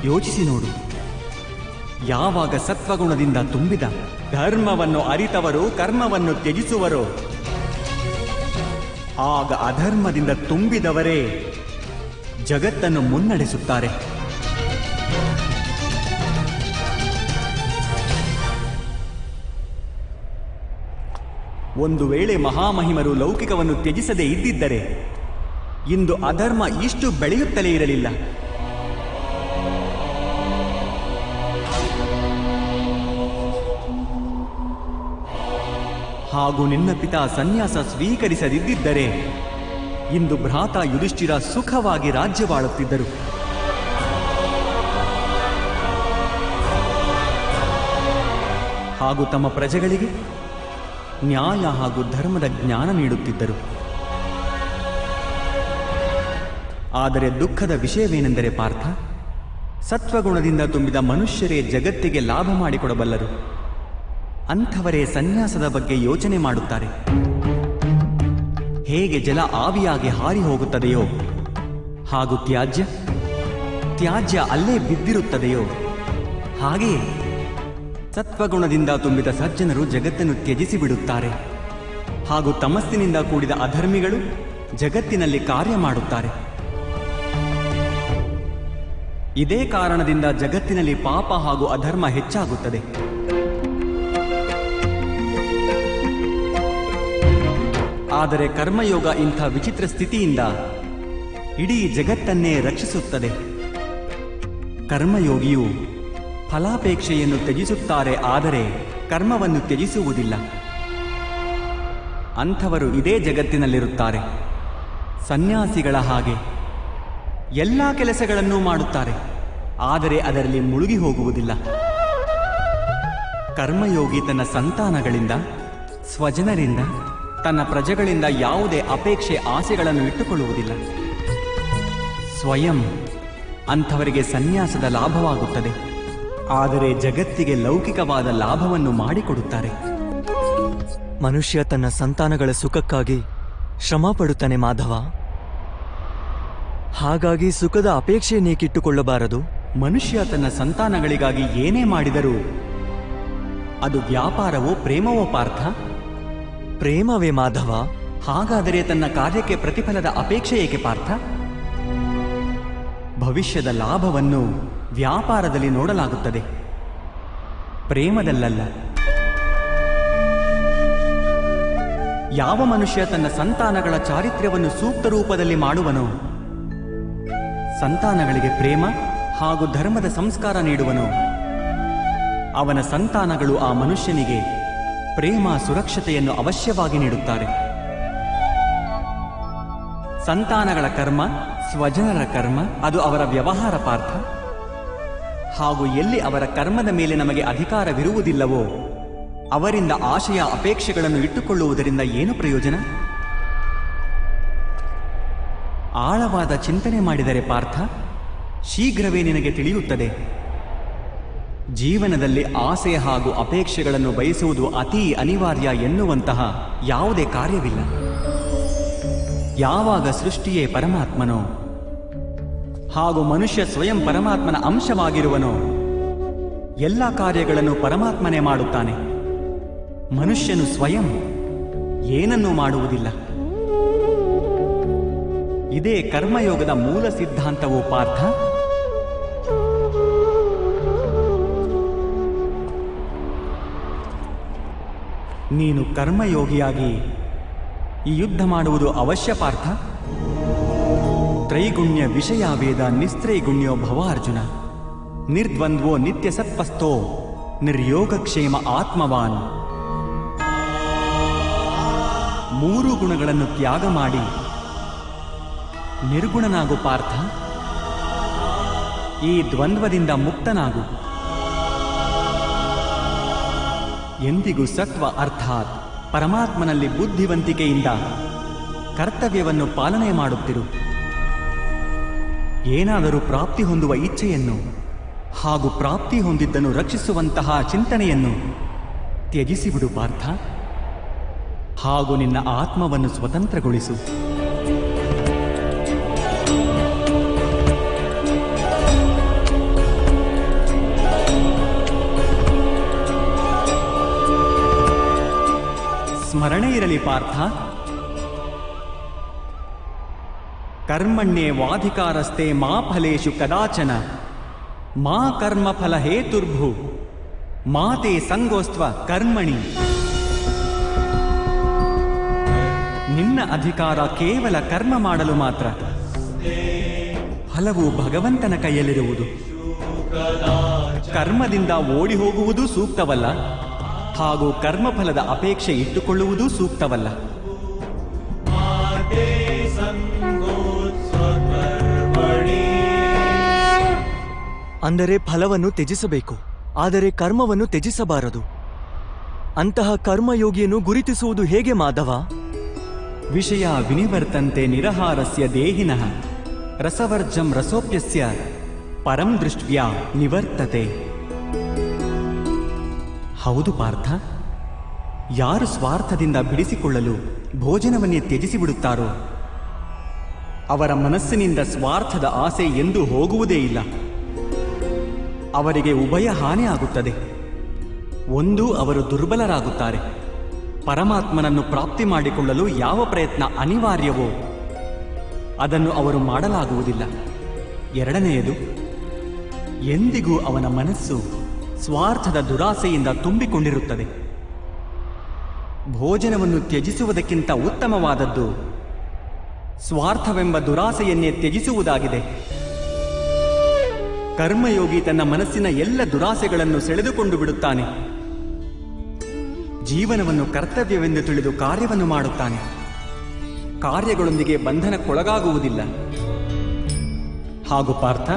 ಯೋಚಿಸಿ ನೋಡು, ಯಾವಾಗ ಸತ್ವಗುಣದಿಂದ ತುಂಬಿದ ಧರ್ಮವನ್ನು ಅರಿತವರು ಕರ್ಮವನ್ನು ತ್ಯಜಿಸುವರೋ, ಆಗ ಅಧರ್ಮದಿಂದ ತುಂಬಿದವರೇ ಜಗತ್ತನ್ನು ಮುನ್ನಡೆಸುತ್ತಾರೆ. ಒಂದು ವೇಳೆ ಮಹಾಮಹಿಮರು ಲೌಕಿಕವನ್ನು ತ್ಯಜಿಸದೇ ಇದ್ದಿದ್ದರೆ ಇಂದು ಅಧರ್ಮ ಇಷ್ಟು ಬೆಳೆಯುತ್ತಲೇ ಇರಲಿಲ್ಲ. ಹಾಗೂ ನಿನ್ನ ಪಿತಾ ಸನ್ಯಾಸ ಸ್ವೀಕರಿಸದಿದ್ದರೆ ಇಂದು ಭ್ರಾತ ಯುಧಿಷ್ಠಿರ ಸುಖವಾಗಿ ರಾಜ್ಯವಾಳುತ್ತಿದ್ದರು. ಹಾಗೂ ತಮ್ಮ ಪ್ರಜೆಗಳಿಗೆ ನ್ಯಾಯ ಹಾಗೂ ಧರ್ಮದ ಜ್ಞಾನ ನೀಡುತ್ತಿದ್ದರು. ಆದರೆ ದುಃಖದ ವಿಷಯವೇನೆಂದರೆ ಪಾರ್ಥ, ಸತ್ವಗುಣದಿಂದ ತುಂಬಿದ ಮನುಷ್ಯರೇ ಜಗತ್ತಿಗೆ ಲಾಭ ಮಾಡಿಕೊಡಬಲ್ಲರು. ಅಂಥವರೇ ಸನ್ಯಾಸದ ಬಗ್ಗೆ ಯೋಚನೆ ಮಾಡುತ್ತಾರೆ. ಹೇಗೆ ಜಲ ಆವಿಯಾಗಿ ಹಾರಿ ಹೋಗುತ್ತದೆಯೋ ಹಾಗೂ ತ್ಯಾಜ್ಯ ಅಲ್ಲೇ ಬಿದ್ದಿರುತ್ತದೆಯೋ ಹಾಗೆಯೇ ಸತ್ವಗುಣದಿಂದ ತುಂಬಿದ ಸಜ್ಜನರು ಜಗತ್ತನ್ನು ತ್ಯಜಿಸಿ ಬಿಡುತ್ತಾರೆ. ಹಾಗೂ ತಮಸ್ಸಿನಿಂದ ಕೂಡಿದ ಅಧರ್ಮಿಗಳು ಜಗತ್ತಿನಲ್ಲಿ ಕಾರ್ಯ ಮಾಡುತ್ತಾರೆ. ಇದೇ ಕಾರಣದಿಂದ ಜಗತ್ತಿನಲ್ಲಿ ಪಾಪ ಹಾಗೂ ಅಧರ್ಮ ಹೆಚ್ಚಾಗುತ್ತದೆ. ಆದರೆ ಕರ್ಮಯೋಗ ಇಂಥ ವಿಚಿತ್ರ ಸ್ಥಿತಿಯಿಂದ ಇಡೀ ಜಗತ್ತನ್ನೇ ರಕ್ಷಿಸುತ್ತದೆ. ಕರ್ಮಯೋಗಿಯು ಫಲಾಪೇಕ್ಷೆಯನ್ನು ತ್ಯಜಿಸುತ್ತಾರೆ, ಆದರೆ ಕರ್ಮವನ್ನು ತ್ಯಜಿಸುವುದಿಲ್ಲ. ಅಂಥವರು ಇದೇ ಜಗತ್ತಿನಲ್ಲಿರುತ್ತಾರೆ. ಸನ್ಯಾಸಿಗಳ ಹಾಗೆ ಎಲ್ಲ ಕೆಲಸಗಳನ್ನೂ ಮಾಡುತ್ತಾರೆ, ಆದರೆ ಅದರಲ್ಲಿ ಮುಳುಗಿ ಹೋಗುವುದಿಲ್ಲ. ಕರ್ಮಯೋಗಿ ತನ್ನ ಸಂತಾನಗಳಿಂದ, ಸ್ವಜನರಿಂದ, ತನ್ನ ಪ್ರಜೆಗಳಿಂದ ಯಾವುದೇ ಅಪೇಕ್ಷೆ ಆಸೆಗಳನ್ನು ಇಟ್ಟುಕೊಳ್ಳುವುದಿಲ್ಲ. ಸ್ವಯಂ ಅಂಥವರಿಗೆ ಸನ್ಯಾಸದ ಲಾಭವಾಗುತ್ತದೆ, ಆದರೆ ಜಗತ್ತಿಗೆ ಲೌಕಿಕವಾದ ಲಾಭವನ್ನು ಮಾಡಿಕೊಡುತ್ತಾರೆ. ಮನುಷ್ಯ ತನ್ನ ಸಂತಾನಗಳ ಸುಖಕ್ಕಾಗಿ ಶ್ರಮ ಪಡುತ್ತಾನೆ ಮಾಧವ. ಹಾಗಾಗಿ ಸುಖದ ಅಪೇಕ್ಷೆ ನೀಕಿಟ್ಟುಕೊಳ್ಳಬಾರದು. ಮನುಷ್ಯ ತನ್ನ ಸಂತಾನಗಳಿಗಾಗಿ ಏನೇ ಮಾಡಿದರೂ ಅದು ವ್ಯಾಪಾರವೋ ಪ್ರೇಮವೋ ಪಾರ್ಥ? ಪ್ರೇಮವೇ ಮಾಧವ. ಹಾಗಾದರೆ ತನ್ನ ಕಾರ್ಯಕ್ಕೆ ಪ್ರತಿಫಲದ ಅಪೇಕ್ಷೆ ಏಕೆ ಪಾರ್ಥ? ಭವಿಷ್ಯದ ಲಾಭವನ್ನು ವ್ಯಾಪಾರದಲ್ಲಿ ನೋಡಲಾಗುತ್ತದೆ, ಪ್ರೇಮದಲ್ಲಲ್ಲ. ಯಾವ ಮನುಷ್ಯ ತನ್ನ ಸಂತಾನಗಳ ಚಾರಿತ್ರ್ಯವನ್ನು ಸೂಕ್ತ ರೂಪದಲ್ಲಿ ಮಾಡುವನೋ, ಸಂತಾನಗಳಿಗೆ ಪ್ರೇಮ ಹಾಗೂ ಧರ್ಮದ ಸಂಸ್ಕಾರ ನೀಡುವನೋ, ಅವನ ಸಂತಾನಗಳು ಆ ಮನುಷ್ಯನಿಗೆ ಪ್ರೇಮ ಸುರಕ್ಷತೆಯನ್ನು ಅವಶ್ಯವಾಗಿ ನೀಡುತ್ತಾರೆ. ಸಂತಾನಗಳ ಕರ್ಮ, ಸ್ವಜನರ ಕರ್ಮ, ಅದು ಅವರ ವ್ಯವಹಾರ ಪಾರ್ಥ. ಹಾಗೂ ಎಲ್ಲಿ ಅವರ ಕರ್ಮದ ಮೇಲೆ ನಮಗೆ ಅಧಿಕಾರವಿರುವುದಿಲ್ಲವೋ ಅವರಿಂದ ಆಶಯ ಅಪೇಕ್ಷೆಗಳನ್ನು ಇಟ್ಟುಕೊಳ್ಳುವುದರಿಂದ ಏನು ಪ್ರಯೋಜನ? ಆಳವಾದ ಚಿಂತನೆ ಮಾಡಿದರೆ ಪಾರ್ಥ, ಶೀಘ್ರವೇ ನಿನಗೆ ತಿಳಿಯುತ್ತದೆ. ಜೀವನದಲ್ಲಿ ಆಸೆ ಹಾಗೂ ಅಪೇಕ್ಷೆಗಳನ್ನು ಬಯಸುವುದು ಅತೀ ಅನಿವಾರ್ಯ ಎನ್ನುವಂತಹ ಯಾವುದೇ ಕಾರ್ಯವಿಲ್ಲ. ಯಾವಾಗ ಸೃಷ್ಟಿಯೇ ಪರಮಾತ್ಮನೋ ಹಾಗೂ ಮನುಷ್ಯ ಸ್ವಯಂ ಪರಮಾತ್ಮನ ಅಂಶವಾಗಿರುವನೋ, ಎಲ್ಲ ಕಾರ್ಯಗಳನ್ನು ಪರಮಾತ್ಮನೇ ಮಾಡುತ್ತಾನೆ. ಮನುಷ್ಯನು ಸ್ವಯಂ ಏನನ್ನೂ ಮಾಡುವುದಿಲ್ಲ. ಇದೇ ಕರ್ಮಯೋಗದ ಮೂಲ ಸಿದ್ಧಾಂತವೋ ಪಾರ್ಥ. ನೀನು ಕರ್ಮಯೋಗಿಯಾಗಿ ಈ ಯುದ್ಧ ಮಾಡುವುದು ಅವಶ್ಯ ಪಾರ್ಥ. ತ್ರೈಗುಣ್ಯ ವಿಷಯ ವೇದ ನಿಸ್ತ್ರೈಗುಣ್ಯೋ ಭವ ಅರ್ಜುನ. ನಿರ್ದ್ವಂದ್ವೋ ನಿತ್ಯ ಸತ್ಪಸ್ಥೋ ನಿರ್ಯೋಗಕ್ಷೇಮ ಆತ್ಮವಾನ್. ಮೂರು ಗುಣಗಳನ್ನು ತ್ಯಾಗ ಮಾಡಿ ನಿರ್ಗುಣನಾಗು ಪಾರ್ಥ. ಈ ದ್ವಂದ್ವದಿಂದ ಮುಕ್ತನಾಗು. ಎಂದಿಗೂ ಸತ್ವ ಅರ್ಥಾತ್ ಪರಮಾತ್ಮನಲ್ಲಿ ಬುದ್ಧಿವಂತಿಕೆಯಿಂದ ಕರ್ತವ್ಯವನ್ನು ಪಾಲನೆ ಮಾಡುತ್ತಿರು. ಏನಾದರೂ ಪ್ರಾಪ್ತಿ ಹೊಂದುವ ಇಚ್ಛೆಯನ್ನು ಹಾಗೂ ಪ್ರಾಪ್ತಿ ಹೊಂದಿದ್ದನ್ನು ರಕ್ಷಿಸುವಂತಹ ಚಿಂತನೆಯನ್ನು ತ್ಯಜಿಸಿಬಿಡು ಪಾರ್ಥ. ಹಾಗೂ ನಿನ್ನ ಆತ್ಮವನ್ನು ಸ್ವತಂತ್ರಗೊಳಿಸು. ಸ್ಮರಣೆ ಇರಲಿ ಪಾರ್ಥ, ಕರ್ಮಣ್ಯೇ ವಾಧಿಕಾರಸ್ತೆ ಮಾ ಫಲೇಷು ಕದಾಚನ ಮಾ ಕರ್ಮ ಫಲ ಹೇತುರ್ಭು ಮಾತೆ ಸಂಗೋಸ್ತ್ವ ಕರ್ಮಣಿ. ನಿನ್ನ ಅಧಿಕಾರ ಕೇವಲ ಕರ್ಮ ಮಾಡಲು ಮಾತ್ರ. ಫಲವು ಭಗವಂತನ ಕೈಯಲ್ಲಿರುವುದು. ಕರ್ಮದಿಂದ ಓಡಿ ಹೋಗುವುದು ಸೂಕ್ತವಲ್ಲ, ಹಾಗೂ ಕರ್ಮಫಲದ ಅಪೇಕ್ಷೆ ಇಟ್ಟುಕೊಳ್ಳುವುದೂ ಸೂಕ್ತವಲ್ಲ. ಅಂದರೆ ಫಲವನ್ನು ತ್ಯಜಿಸಬೇಕು, ಆದರೆ ಕರ್ಮವನ್ನು ತ್ಯಜಿಸಬಾರದು. ಅಂತಹ ಕರ್ಮಯೋಗಿಯನ್ನು ಗುರುತಿಸುವುದು ಹೇಗೆ ಮಾಧವ? ವಿಷಯ ವಿನಿವರ್ತಂತೆ ನಿರಹಾರಸ್ಯ ದೇಹಿನಃ ರಸವರ್ಜಂ ರಸೋಪ್ಯಸ್ಯ ಪರಂ ದೃಷ್ಟ್ಯಾ ನಿವರ್ತತೆ. ಹೌದು ಪಾರ್ಥ, ಯಾರು ಸ್ವಾರ್ಥದಿಂದ ಬಿಡಿಸಿಕೊಳ್ಳಲು ಭೋಜನವನ್ನೇ ತ್ಯಜಿಸಿಬಿಡುತ್ತಾರೋ ಅವರ ಮನಸ್ಸಿನಿಂದ ಸ್ವಾರ್ಥದ ಆಸೆ ಎಂದೂ ಹೋಗುವುದೇ ಇಲ್ಲ. ಅವರಿಗೆ ಉಭಯ ಹಾನಿ ಆಗುತ್ತದೆ. ಒಂದು, ಅವರು ದುರ್ಬಲರಾಗುತ್ತಾರೆ. ಪರಮಾತ್ಮನನ್ನು ಪ್ರಾಪ್ತಿ ಮಾಡಿಕೊಳ್ಳಲು ಯಾವ ಪ್ರಯತ್ನ ಅನಿವಾರ್ಯವೋ ಅದನ್ನು ಅವರು ಮಾಡಲಾಗುವುದಿಲ್ಲ. ಎರಡನೆಯದು, ಎಂದಿಗೂ ಅವನ ಮನಸ್ಸು ಸ್ವಾರ್ಥದ ದುರಾಸೆಯಿಂದ ತುಂಬಿಕೊಂಡಿರುತ್ತದೆ. ಭೋಜನವನ್ನು ತ್ಯಜಿಸುವುದಕ್ಕಿಂತ ಉತ್ತಮವಾದದ್ದು ಸ್ವಾರ್ಥವೆಂಬ ದುರಾಸೆಯನ್ನೇ ತ್ಯಜಿಸುವುದಾಗಿದೆ. ಕರ್ಮಯೋಗಿ ತನ್ನ ಮನಸ್ಸಿನ ಎಲ್ಲ ದುರಾಸೆಗಳನ್ನು ಸೆಳೆದುಕೊಂಡು ಬಿಡುತ್ತಾನೆ. ಜೀವನವನ್ನು ಕರ್ತವ್ಯವೆಂದು ತಿಳಿದು ಕಾರ್ಯವನ್ನು ಮಾಡುತ್ತಾನೆ. ಕಾರ್ಯಗಳೊಂದಿಗೆ ಬಂಧನಕ್ಕೊಳಗಾಗುವುದಿಲ್ಲ. ಹಾಗೂ ಪಾರ್ಥ,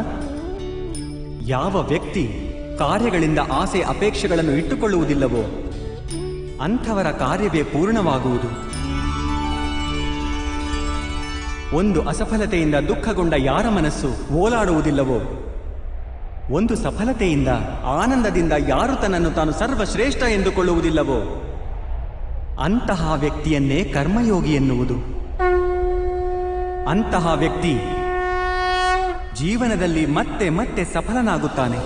ಯಾವ ವ್ಯಕ್ತಿ ಕಾರ್ಯಗಳಿಂದ ಆಸೆ ಅಪೇಕ್ಷೆಗಳನ್ನು ಇಟ್ಟುಕೊಳ್ಳುವುದಿಲ್ಲವೋ ಅಂಥವರ ಕಾರ್ಯವೇ ಪೂರ್ಣವಾಗುವುದು. ಒಂದು ಅಸಫಲತೆಯಿಂದ ದುಃಖಗೊಂಡ ಯಾರ ಮನಸ್ಸು ಓಲಾಡುವುದಿಲ್ಲವೋ, ಒಂದು ಸಫಲತೆಯಿಂದ ಆನಂದದಿಂದ ಯಾರು ತನ್ನನ್ನು ತಾನು ಸರ್ವಶ್ರೇಷ್ಠ ಎಂದುಕೊಳ್ಳುವುದಿಲ್ಲವೋ ಅಂತಹ ವ್ಯಕ್ತಿಯನ್ನೇ ಕರ್ಮಯೋಗಿ ಎನ್ನುವುದು. ಅಂತಹ ವ್ಯಕ್ತಿ ಜೀವನದಲ್ಲಿ ಮತ್ತೆ ಮತ್ತೆ ಸಫಲನಾಗುತ್ತಾನೆ.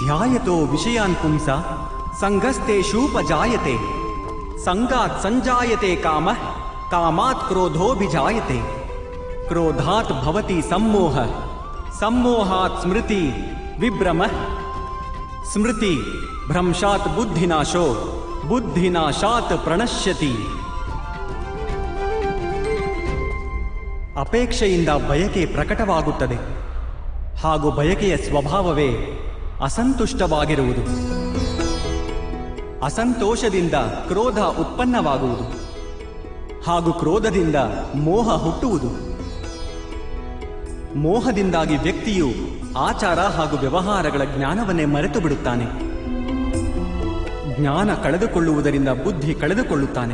ಧ್ಯಾಯತೋ ವಿಷಯಾನ್ ಪುಂಸ ಸಂಗಸ್ತೇಷೂಪಜಾಯತೆ ಸಂಗಾತ್ ಸಂಜಾಯತೆ ಕಾಮ ಕಾಮಾತ್ ಕ್ರೋಧೋಭಿಜಾಯತೆ ಕ್ರೋಧಾತ್ ಭವತಿ ಸಮ್ಮೋಹ ಸಮ್ಮೋಹಾತ್ ಸ್ಮೃತಿ ವಿಭ್ರಮ ಸ್ಮೃತಿ ಭ್ರಂಶಾತ್ ಬುದ್ಧಿನಾಶೋ ಬುದ್ಧಿನಾಶಾತ್ ಪ್ರಣಶ್ಯತಿ. ಅಪೇಕ್ಷೆಯಿಂದ ಬಯಕೆ ಪ್ರಕಟವಾಗುತ್ತದೆ. ಹಾಗೂ ಬಯಕೆಯ ಸ್ವಭಾವವೇ ಅಸಂತುಷ್ಟವಾಗಿರುವುದು. ಅಸಂತೋಷದಿಂದ ಕ್ರೋಧ ಉತ್ಪನ್ನವಾಗುವುದು. ಹಾಗೂ ಕ್ರೋಧದಿಂದ ಮೋಹ ಹುಟ್ಟುವುದು. ಮೋಹದಿಂದಾಗಿ ವ್ಯಕ್ತಿಯು ಆಚಾರ ಹಾಗೂ ವ್ಯವಹಾರಗಳ ಜ್ಞಾನವನ್ನೇ ಮರೆತು ಬಿಡುತ್ತಾನೆ. ಜ್ಞಾನ ಕಳೆದುಕೊಳ್ಳುವುದರಿಂದ ಬುದ್ಧಿ ಕಳೆದುಕೊಳ್ಳುತ್ತಾನೆ.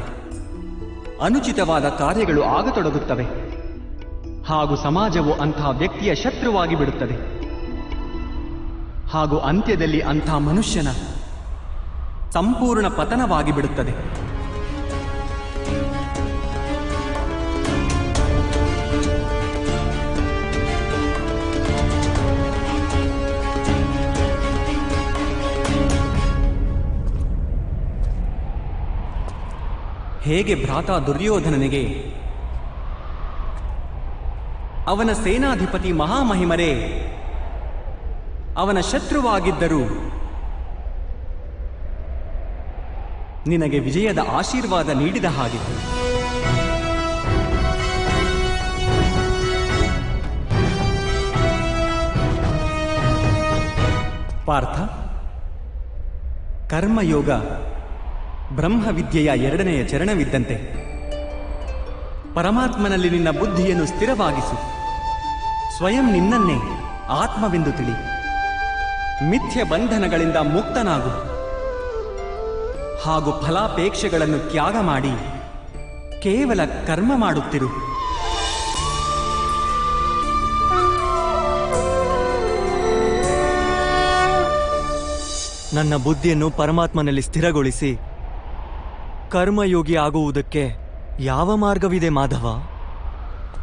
ಅನುಚಿತವಾದ ಕಾರ್ಯಗಳು ಆಗತೊಡಗುತ್ತವೆ. ಹಾಗೂ ಸಮಾಜವು ಅಂಥ ವ್ಯಕ್ತಿಯ ಶತ್ರುವಾಗಿ ಬಿಡುತ್ತದೆ. ಹಾಗೂ ಅಂತ್ಯದಲ್ಲಿ ಅಂಥ ಮನುಷ್ಯನ ಸಂಪೂರ್ಣ ಪತನವಾಗಿ ಬಿಡುತ್ತದೆ. ಹೇಗೆ ಭ್ರಾತ ದುರ್ಯೋಧನನಿಗೆ ಅವನ ಸೇನಾಧಿಪತಿ ಮಹಾಮಹಿಮರೇ ಅವನ ಶತ್ರುವಾಗಿದ್ದರೂ ನಿನಗೆ ವಿಜಯದ ಆಶೀರ್ವಾದ ನೀಡಿದ ಹಾಗೆ, ಪಾರ್ಥ, ಕರ್ಮಯೋಗ ಬ್ರಹ್ಮವಿದ್ಯೆಯ ಎರಡನೆಯ ಚರಣವಿದ್ದಂತೆ. ಪರಮಾತ್ಮನಲ್ಲಿ ನಿನ್ನ ಬುದ್ಧಿಯನ್ನು ಸ್ಥಿರವಾಗಿಸು. ಸ್ವಯಂ ನಿನ್ನನ್ನೇ ಆತ್ಮವೆಂದು ತಿಳಿ. ಮಿಥ್ಯ ಬಂಧನಗಳಿಂದ ಮುಕ್ತನಾಗು. ಹಾಗೂ ಫಲಾಪೇಕ್ಷೆಗಳನ್ನು ತ್ಯಾಗ ಮಾಡಿ ಕೇವಲ ಕರ್ಮ ಮಾಡುತ್ತಿರು. ನನ್ನ ಬುದ್ಧಿಯನ್ನು ಪರಮಾತ್ಮನಲ್ಲಿ ಸ್ಥಿರಗೊಳಿಸಿ ಕರ್ಮಯೋಗಿ ಆಗುವುದಕ್ಕೆ ಯಾವ ಮಾರ್ಗವಿದೆ ಮಾಧವ?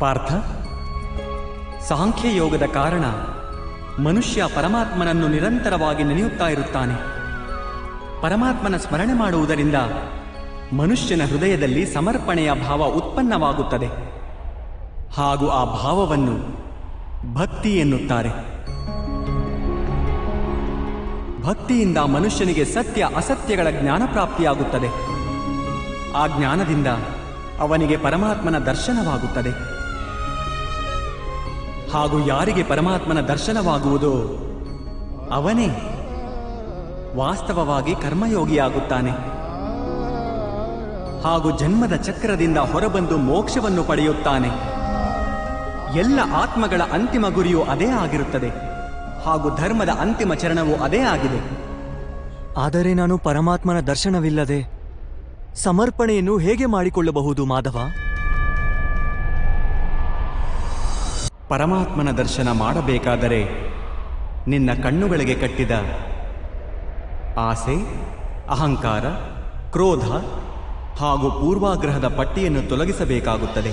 ಪಾರ್ಥ, ಸಾಂಖ್ಯಯೋಗದ ಕಾರಣ ಮನುಷ್ಯ ಪರಮಾತ್ಮನನ್ನು ನಿರಂತರವಾಗಿ ನೆನೆಯುತ್ತಾ ಇರುತ್ತಾನೆ. ಪರಮಾತ್ಮನ ಸ್ಮರಣೆ ಮಾಡುವುದರಿಂದ ಮನುಷ್ಯನ ಹೃದಯದಲ್ಲಿ ಸಮರ್ಪಣೆಯ ಭಾವ ಉತ್ಪನ್ನವಾಗುತ್ತದೆ. ಹಾಗೂ ಆ ಭಾವವನ್ನು ಭಕ್ತಿ ಎನ್ನುತ್ತಾರೆ. ಭಕ್ತಿಯಿಂದ ಮನುಷ್ಯನಿಗೆ ಸತ್ಯ ಅಸತ್ಯಗಳ ಜ್ಞಾನ ಪ್ರಾಪ್ತಿಯಾಗುತ್ತದೆ. ಆ ಜ್ಞಾನದಿಂದ ಅವನಿಗೆ ಪರಮಾತ್ಮನ ದರ್ಶನವಾಗುತ್ತದೆ. ಹಾಗೂ ಯಾರಿಗೆ ಪರಮಾತ್ಮನ ದರ್ಶನವಾಗುವುದೋ ಅವನೇ ವಾಸ್ತವವಾಗಿ ಕರ್ಮಯೋಗಿಯಾಗುತ್ತಾನೆ. ಹಾಗೂ ಜನ್ಮದ ಚಕ್ರದಿಂದ ಹೊರಬಂದು ಮೋಕ್ಷವನ್ನು ಪಡೆಯುತ್ತಾನೆ. ಎಲ್ಲ ಆತ್ಮಗಳ ಅಂತಿಮ ಗುರಿಯೂ ಅದೇ ಆಗಿರುತ್ತದೆ. ಹಾಗೂ ಧರ್ಮದ ಅಂತಿಮ ಚರಣವೂ ಅದೇ ಆಗಿದೆ. ಆದರೆ ನಾನು ಪರಮಾತ್ಮನ ದರ್ಶನವಿಲ್ಲದೆ ಸಮರ್ಪಣೆಯನ್ನು ಹೇಗೆ ಮಾಡಿಕೊಳ್ಳಬಹುದು ಮಾಧವ? ಪರಮಾತ್ಮನ ದರ್ಶನ ಮಾಡಬೇಕಾದರೆ ನಿನ್ನ ಕಣ್ಣುಗಳಿಗೆ ಕಟ್ಟಿದ ಆಸೆ, ಅಹಂಕಾರ, ಕ್ರೋಧ ಹಾಗೂ ಪೂರ್ವಾಗ್ರಹದ ಪಟ್ಟಿಯನ್ನು ತೊಲಗಿಸಬೇಕಾಗುತ್ತದೆ.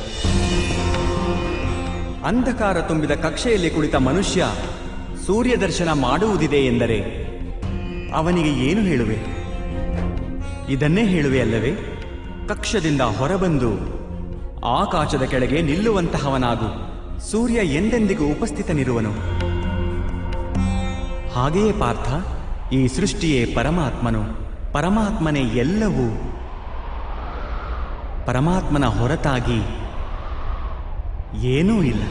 ಅಂಧಕಾರ ತುಂಬಿದ ಕಕ್ಷೆಯಲ್ಲಿ ಕುಳಿತ ಮನುಷ್ಯ ಸೂರ್ಯ ದರ್ಶನ ಮಾಡುವುದಿದೆ ಎಂದರೆ ಅವನಿಗೆ ಏನು ಹೇಳುವೆ? ಇದನ್ನೇ ಹೇಳುವೆ ಅಲ್ಲವೇ? ಕಕ್ಷದಿಂದ ಹೊರಬಂದು ಆಕಾಶದ ಕೆಳಗೆ ನಿಲ್ಲುವಂತಹವನಾಗು. ಸೂರ್ಯ ಎಂದೆಂದಿಗೂ ಉಪಸ್ಥಿತನಿರುವನು. ಹಾಗೆಯೇ ಪಾರ್ಥ, ಈ ಸೃಷ್ಟಿಯೇ ಪರಮಾತ್ಮನು, ಪರಮಾತ್ಮನೇ ಎಲ್ಲವೂ. ಪರಮಾತ್ಮನ ಹೊರತಾಗಿ ಏನೂ ಇಲ್ಲ.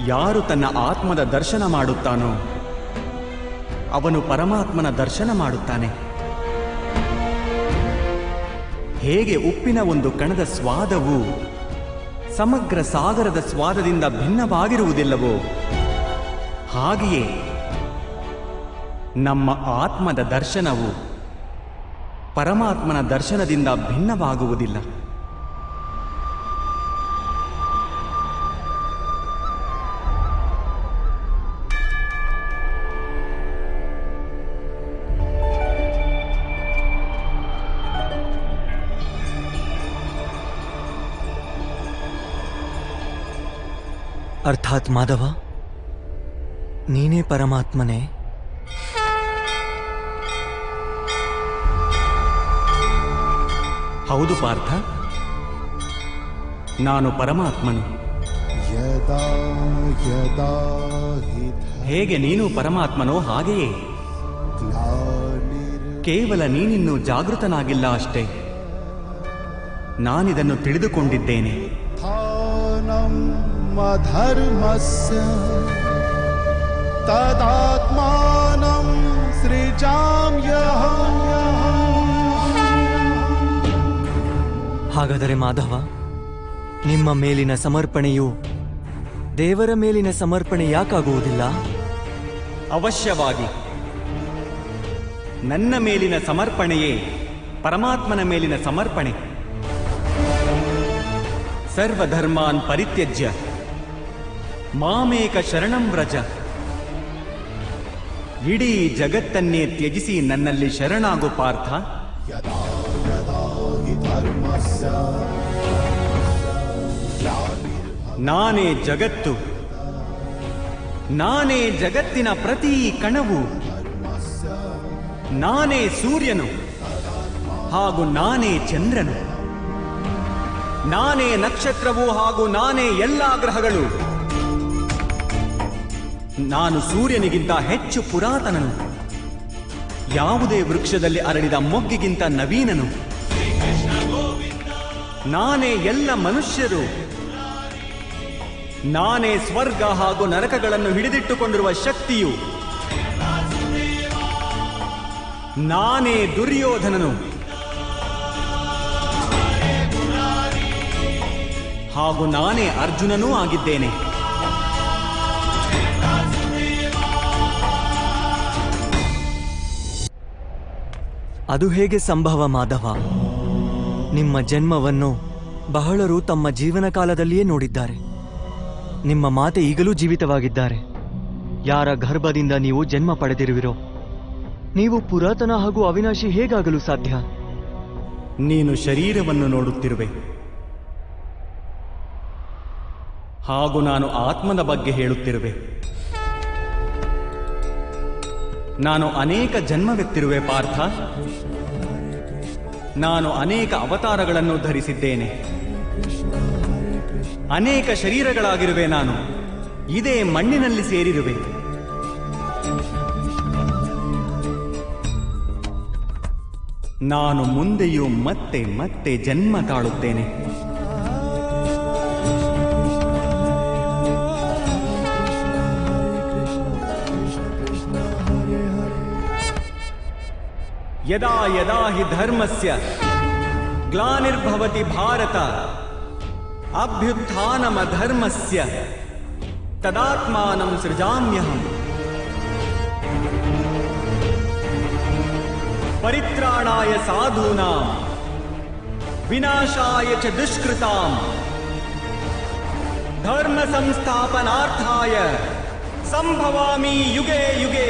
ಯಾರು ತನ್ನ ಆತ್ಮದ ದರ್ಶನ ಮಾಡುತ್ತಾನೋ ಅವನು ಪರಮಾತ್ಮನ ದರ್ಶನ ಮಾಡುತ್ತಾನೆ. ಹೇಗೆ ಉಪ್ಪಿನ ಒಂದು ಕಣದ ಸ್ವಾದವು ಸಮಗ್ರ ಸಾಗರದ ಸ್ವಾದದಿಂದ ಭಿನ್ನವಾಗಿರುವುದಿಲ್ಲವೋ ಹಾಗೆಯೇ ನಮ್ಮ ಆತ್ಮದ ದರ್ಶನವು ಪರಮಾತ್ಮನ ದರ್ಶನದಿಂದ ಭಿನ್ನವಾಗುವುದಿಲ್ಲ. ಅರ್ಥಾತ್ ಮಾಧವ, ನೀನೇ ಪರಮಾತ್ಮನೇ? ಹೌದು ಪಾರ್ಥ, ನಾನು ಪರಮಾತ್ಮನು. ಯದಾ ಯದಾ ಹಿ ಹೇಗೆ ನೀನು ಪರಮಾತ್ಮನೋ ಹಾಗೆಯೇ ಗ್ಲಾನಿರ್ ಕೇವಲ ನೀನಿನ್ನೂ ಜಾಗೃತನಾಗಿಲ್ಲ ಅಷ್ಟೇ. ನಾನಿದನ್ನು ತಿಳಿದುಕೊಂಡಿದ್ದೇನೆ. ಸ್ಥಾನಂ ಅಧರ್ಮಸ್ಯ ತದಾತ್ಮಾನಂ ಸೃಜಾಮ್ಯಹಂ. ಹಾಗಾದರೆ ಮಾಧವ, ನಿಮ್ಮ ಮೇಲಿನ ಸಮರ್ಪಣೆಯು ದೇವರ ಮೇಲಿನ ಸಮರ್ಪಣೆ ಯಾಕಾಗುವುದಿಲ್ಲ? ಅವಶ್ಯವಾಗಿ ನನ್ನ ಮೇಲಿನ ಸಮರ್ಪಣೆಯೇ ಪರಮಾತ್ಮನ ಮೇಲಿನ ಸಮರ್ಪಣೆ. ಸರ್ವಧರ್ಮಾನ್ ಪರಿತ್ಯಜ್ಯ ಮಾಮೇಕ ಶರಣಂ ವ್ರಜ. ಇಡೀ ಜಗತ್ತನ್ನೇ ತ್ಯಜಿಸಿ ನನ್ನಲ್ಲಿ ಶರಣಾಗು ಪಾರ್ಥ. ಯದಾ ಯದಾ ಹಿ ಧರ್ಮಸ್ಯ ನಾನೇ ಜಗತ್ತು, ನಾನೇ ಜಗತ್ತಿನ ಪ್ರತಿ ಕಣವು, ನಾನೇ ಸೂರ್ಯನು ಹಾಗೂ ನಾನೇ ಚಂದ್ರನು, ನಾನೇ ನಕ್ಷತ್ರವು ಹಾಗೂ ನಾನೇ ಎಲ್ಲಾ ಗ್ರಹಗಳು. ನಾನು ಸೂರ್ಯನಿಗಿಂತ ಹೆಚ್ಚು ಪುರಾತನನು, ಯಾವುದೇ ವೃಕ್ಷದಲ್ಲಿ ಅರಳಿದ ಮೊಗ್ಗಿಗಿಂತ ನವೀನನು. ನಾನೇ ಎಲ್ಲ ಮನುಷ್ಯರು, ನಾನೇ ಸ್ವರ್ಗ ಹಾಗೂ ನರಕಗಳನ್ನು ಹಿಡಿದಿಟ್ಟುಕೊಂಡಿರುವ ಶಕ್ತಿಯು, ನಾನೇ ದುರ್ಯೋಧನನು ಹಾಗೂ ನಾನೇ ಅರ್ಜುನನೂ ಆಗಿದ್ದೇನೆ. ಅದು ಹೇಗೆ ಸಂಭವ ಮಾಧವ? ನಿಮ್ಮ ಜನ್ಮವನ್ನು ಬಹಳರು ತಮ್ಮ ಜೀವನ ಕಾಲದಲ್ಲಿಯೇ ನೋಡಿದ್ದಾರೆ. ನಿಮ್ಮ ಮಾತೆ ಈಗಲೂ ಜೀವಿತವಾಗಿದ್ದಾರೆ. ಯಾರ ಗರ್ಭದಿಂದ ನೀವು ಜನ್ಮ ಪಡೆದಿರುವಿರೋ, ನೀವು ಪುರಾತನ ಹಾಗೂ ಅವಿನಾಶಿ ಹೇಗಾಗಲು ಸಾಧ್ಯ? ನೀನು ಶರೀರವನ್ನು ನೋಡುತ್ತಿರುವೆ ಹಾಗೂ ನಾನು ಆತ್ಮದ ಬಗ್ಗೆ ಹೇಳುತ್ತಿರುವೆ. ನಾನು ಅನೇಕ ಜನ್ಮವೆತ್ತಿರುವೆ ಪಾರ್ಥ. ನಾನು ಅನೇಕ ಅವತಾರಗಳನ್ನು ಧರಿಸಿದ್ದೇನೆ, ಅನೇಕ ಶರೀರಗಳಾಗಿರುವೆ. ನಾನು ಇದೇ ಮಣ್ಣಿನಲ್ಲಿ ಸೇರಿರುವೆ. ನಾನು ಮುಂದೆಯೂ ಮತ್ತೆ ಮತ್ತೆ ಜನ್ಮ ತಾಳುತ್ತೇನೆ. ಯದಾ ಯದಾ ಹಿ ಧರ್ಮಸ್ಯ ಗ್ಲಾನಿರ್ಭವತಿ ಭಾರತ ಅಭ್ಯುತ್ಥಾನಮಧರ್ಮಸ್ಯ ತದಾತ್ಮಾನಂ ಸೃಜಾಮ್ಯಹಂ. ಪರಿತ್ರಾಣಾಯ ಸಾಧೂನಾಂ ವಿನಾಶಾಯ ಚ ದುಷ್ಕೃತಾಂ ಧರ್ಮ ಸಂಸ್ಥಾಪನಾರ್ಥಾಯ ಸಂಭವಾಮಿ ಯುಗೆ ಯುಗೆ.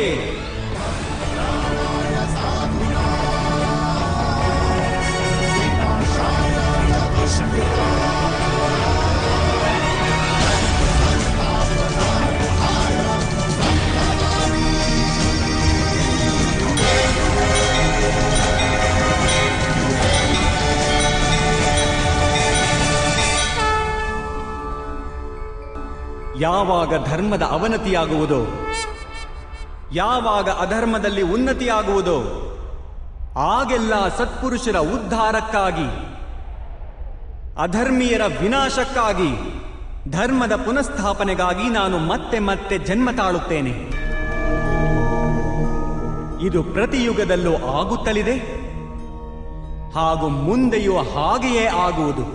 ಯಾವಾಗ ಧರ್ಮದ ಅವನತಿಯಾಗುವುದೋ, ಯಾವಾಗ ಅಧರ್ಮದಲ್ಲಿ ಉನ್ನತಿಯಾಗುವುದೋ, ಆಗೆಲ್ಲ ಸತ್ಪುರುಷರ ಉದ್ಧಾರಕ್ಕಾಗಿ, ಅಧರ್ಮೀಯರ ವಿನಾಶಕ್ಕಾಗಿ ಧರ್ಮದ ಪುನಃಸ್ಥಾಪನೆಗಾಗಿ ನಾನು ಮತ್ತೆ ಮತ್ತೆ ಜನ್ಮ ತಾಳುತ್ತೇನೆ. ಇದು ಪ್ರತಿಯುಗದಲ್ಲೂ ಆಗುತ್ತಲಿದೆ ಹಾಗೂ ಮುಂದೆಯೂ ಹಾಗೆಯೇ ಆಗುವುದು.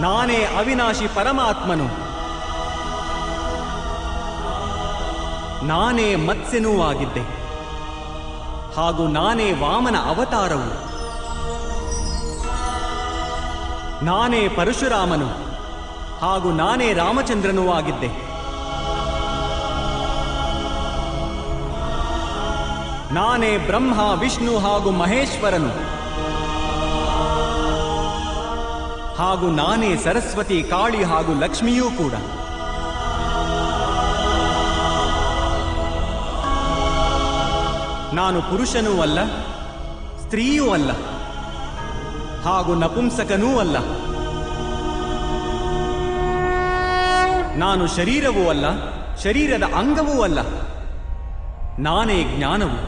ನಾನೇ ಅವಿನಾಶಿ ಪರಮಾತ್ಮನು. ನಾನೇ ಮತ್ಸ್ಯನೂ ಆಗಿದ್ದೆ ಹಾಗೂ ನಾನೇ ವಾಮನ ಅವತಾರವು. ನಾನೇ ಪರಶುರಾಮನು ಹಾಗೂ ನಾನೇ ರಾಮಚಂದ್ರನೂ ಆಗಿದ್ದೆ. ನಾನೇ ಬ್ರಹ್ಮ, ವಿಷ್ಣು ಹಾಗೂ ಮಹೇಶ್ವರನು ಹಾಗೂ ನಾನೇ ಸರಸ್ವತಿ, ಕಾಳಿ ಹಾಗೂ ಲಕ್ಷ್ಮಿಯೂ ಕೂಡ. ನಾನು ಪುರುಷನೂ ಅಲ್ಲ, ಸ್ತ್ರೀಯೂ ಅಲ್ಲ ಹಾಗೂ ನಪುಂಸಕನೂ ಅಲ್ಲ. ನಾನು ಶರೀರವೂ ಅಲ್ಲ, ಶರೀರದ ಅಂಗವೂ ಅಲ್ಲ. ನಾನೇ ಜ್ಞಾನವು,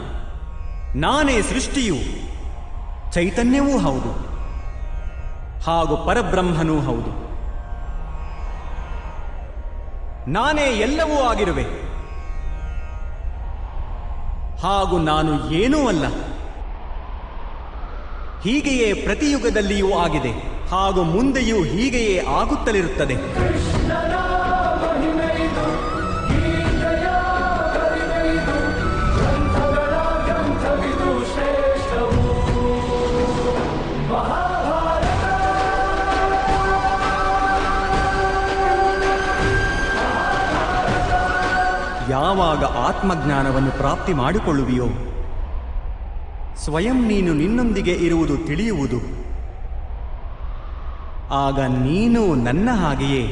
ನಾನೇ ಸೃಷ್ಟಿಯೂ, ಚೈತನ್ಯವೂ ಹೌದು ಹಾಗೂ ಪರಬ್ರಹ್ಮನೂ ಹೌದು. ನಾನೇ ಎಲ್ಲವೂ ಆಗಿರುವೆ ಹಾಗೂ ನಾನು ಏನೂ ಅಲ್ಲ. ಹೀಗೆಯೇ ಪ್ರತಿಯುಗದಲ್ಲಿಯೂ ಆಗಿದೆ ಹಾಗೂ ಮುಂದೆಯೂ ಹೀಗೆಯೇ ಆಗುತ್ತಲಿರುತ್ತದೆ. ಯಾವಾಗ ಆತ್ಮಜ್ಞಾನವನ್ನು ಪ್ರಾಪ್ತಿ ಮಾಡಿಕೊಳ್ಳುವಿಯೋ ಸ್ವಯಂ ನೀನು ನಿನ್ನೊಂದಿಗೆ ಇರುವುದು ತಿಳಿಯುವುದು. ಆಗ ನೀನು ನನ್ನ ಹಾಗೆಯೇ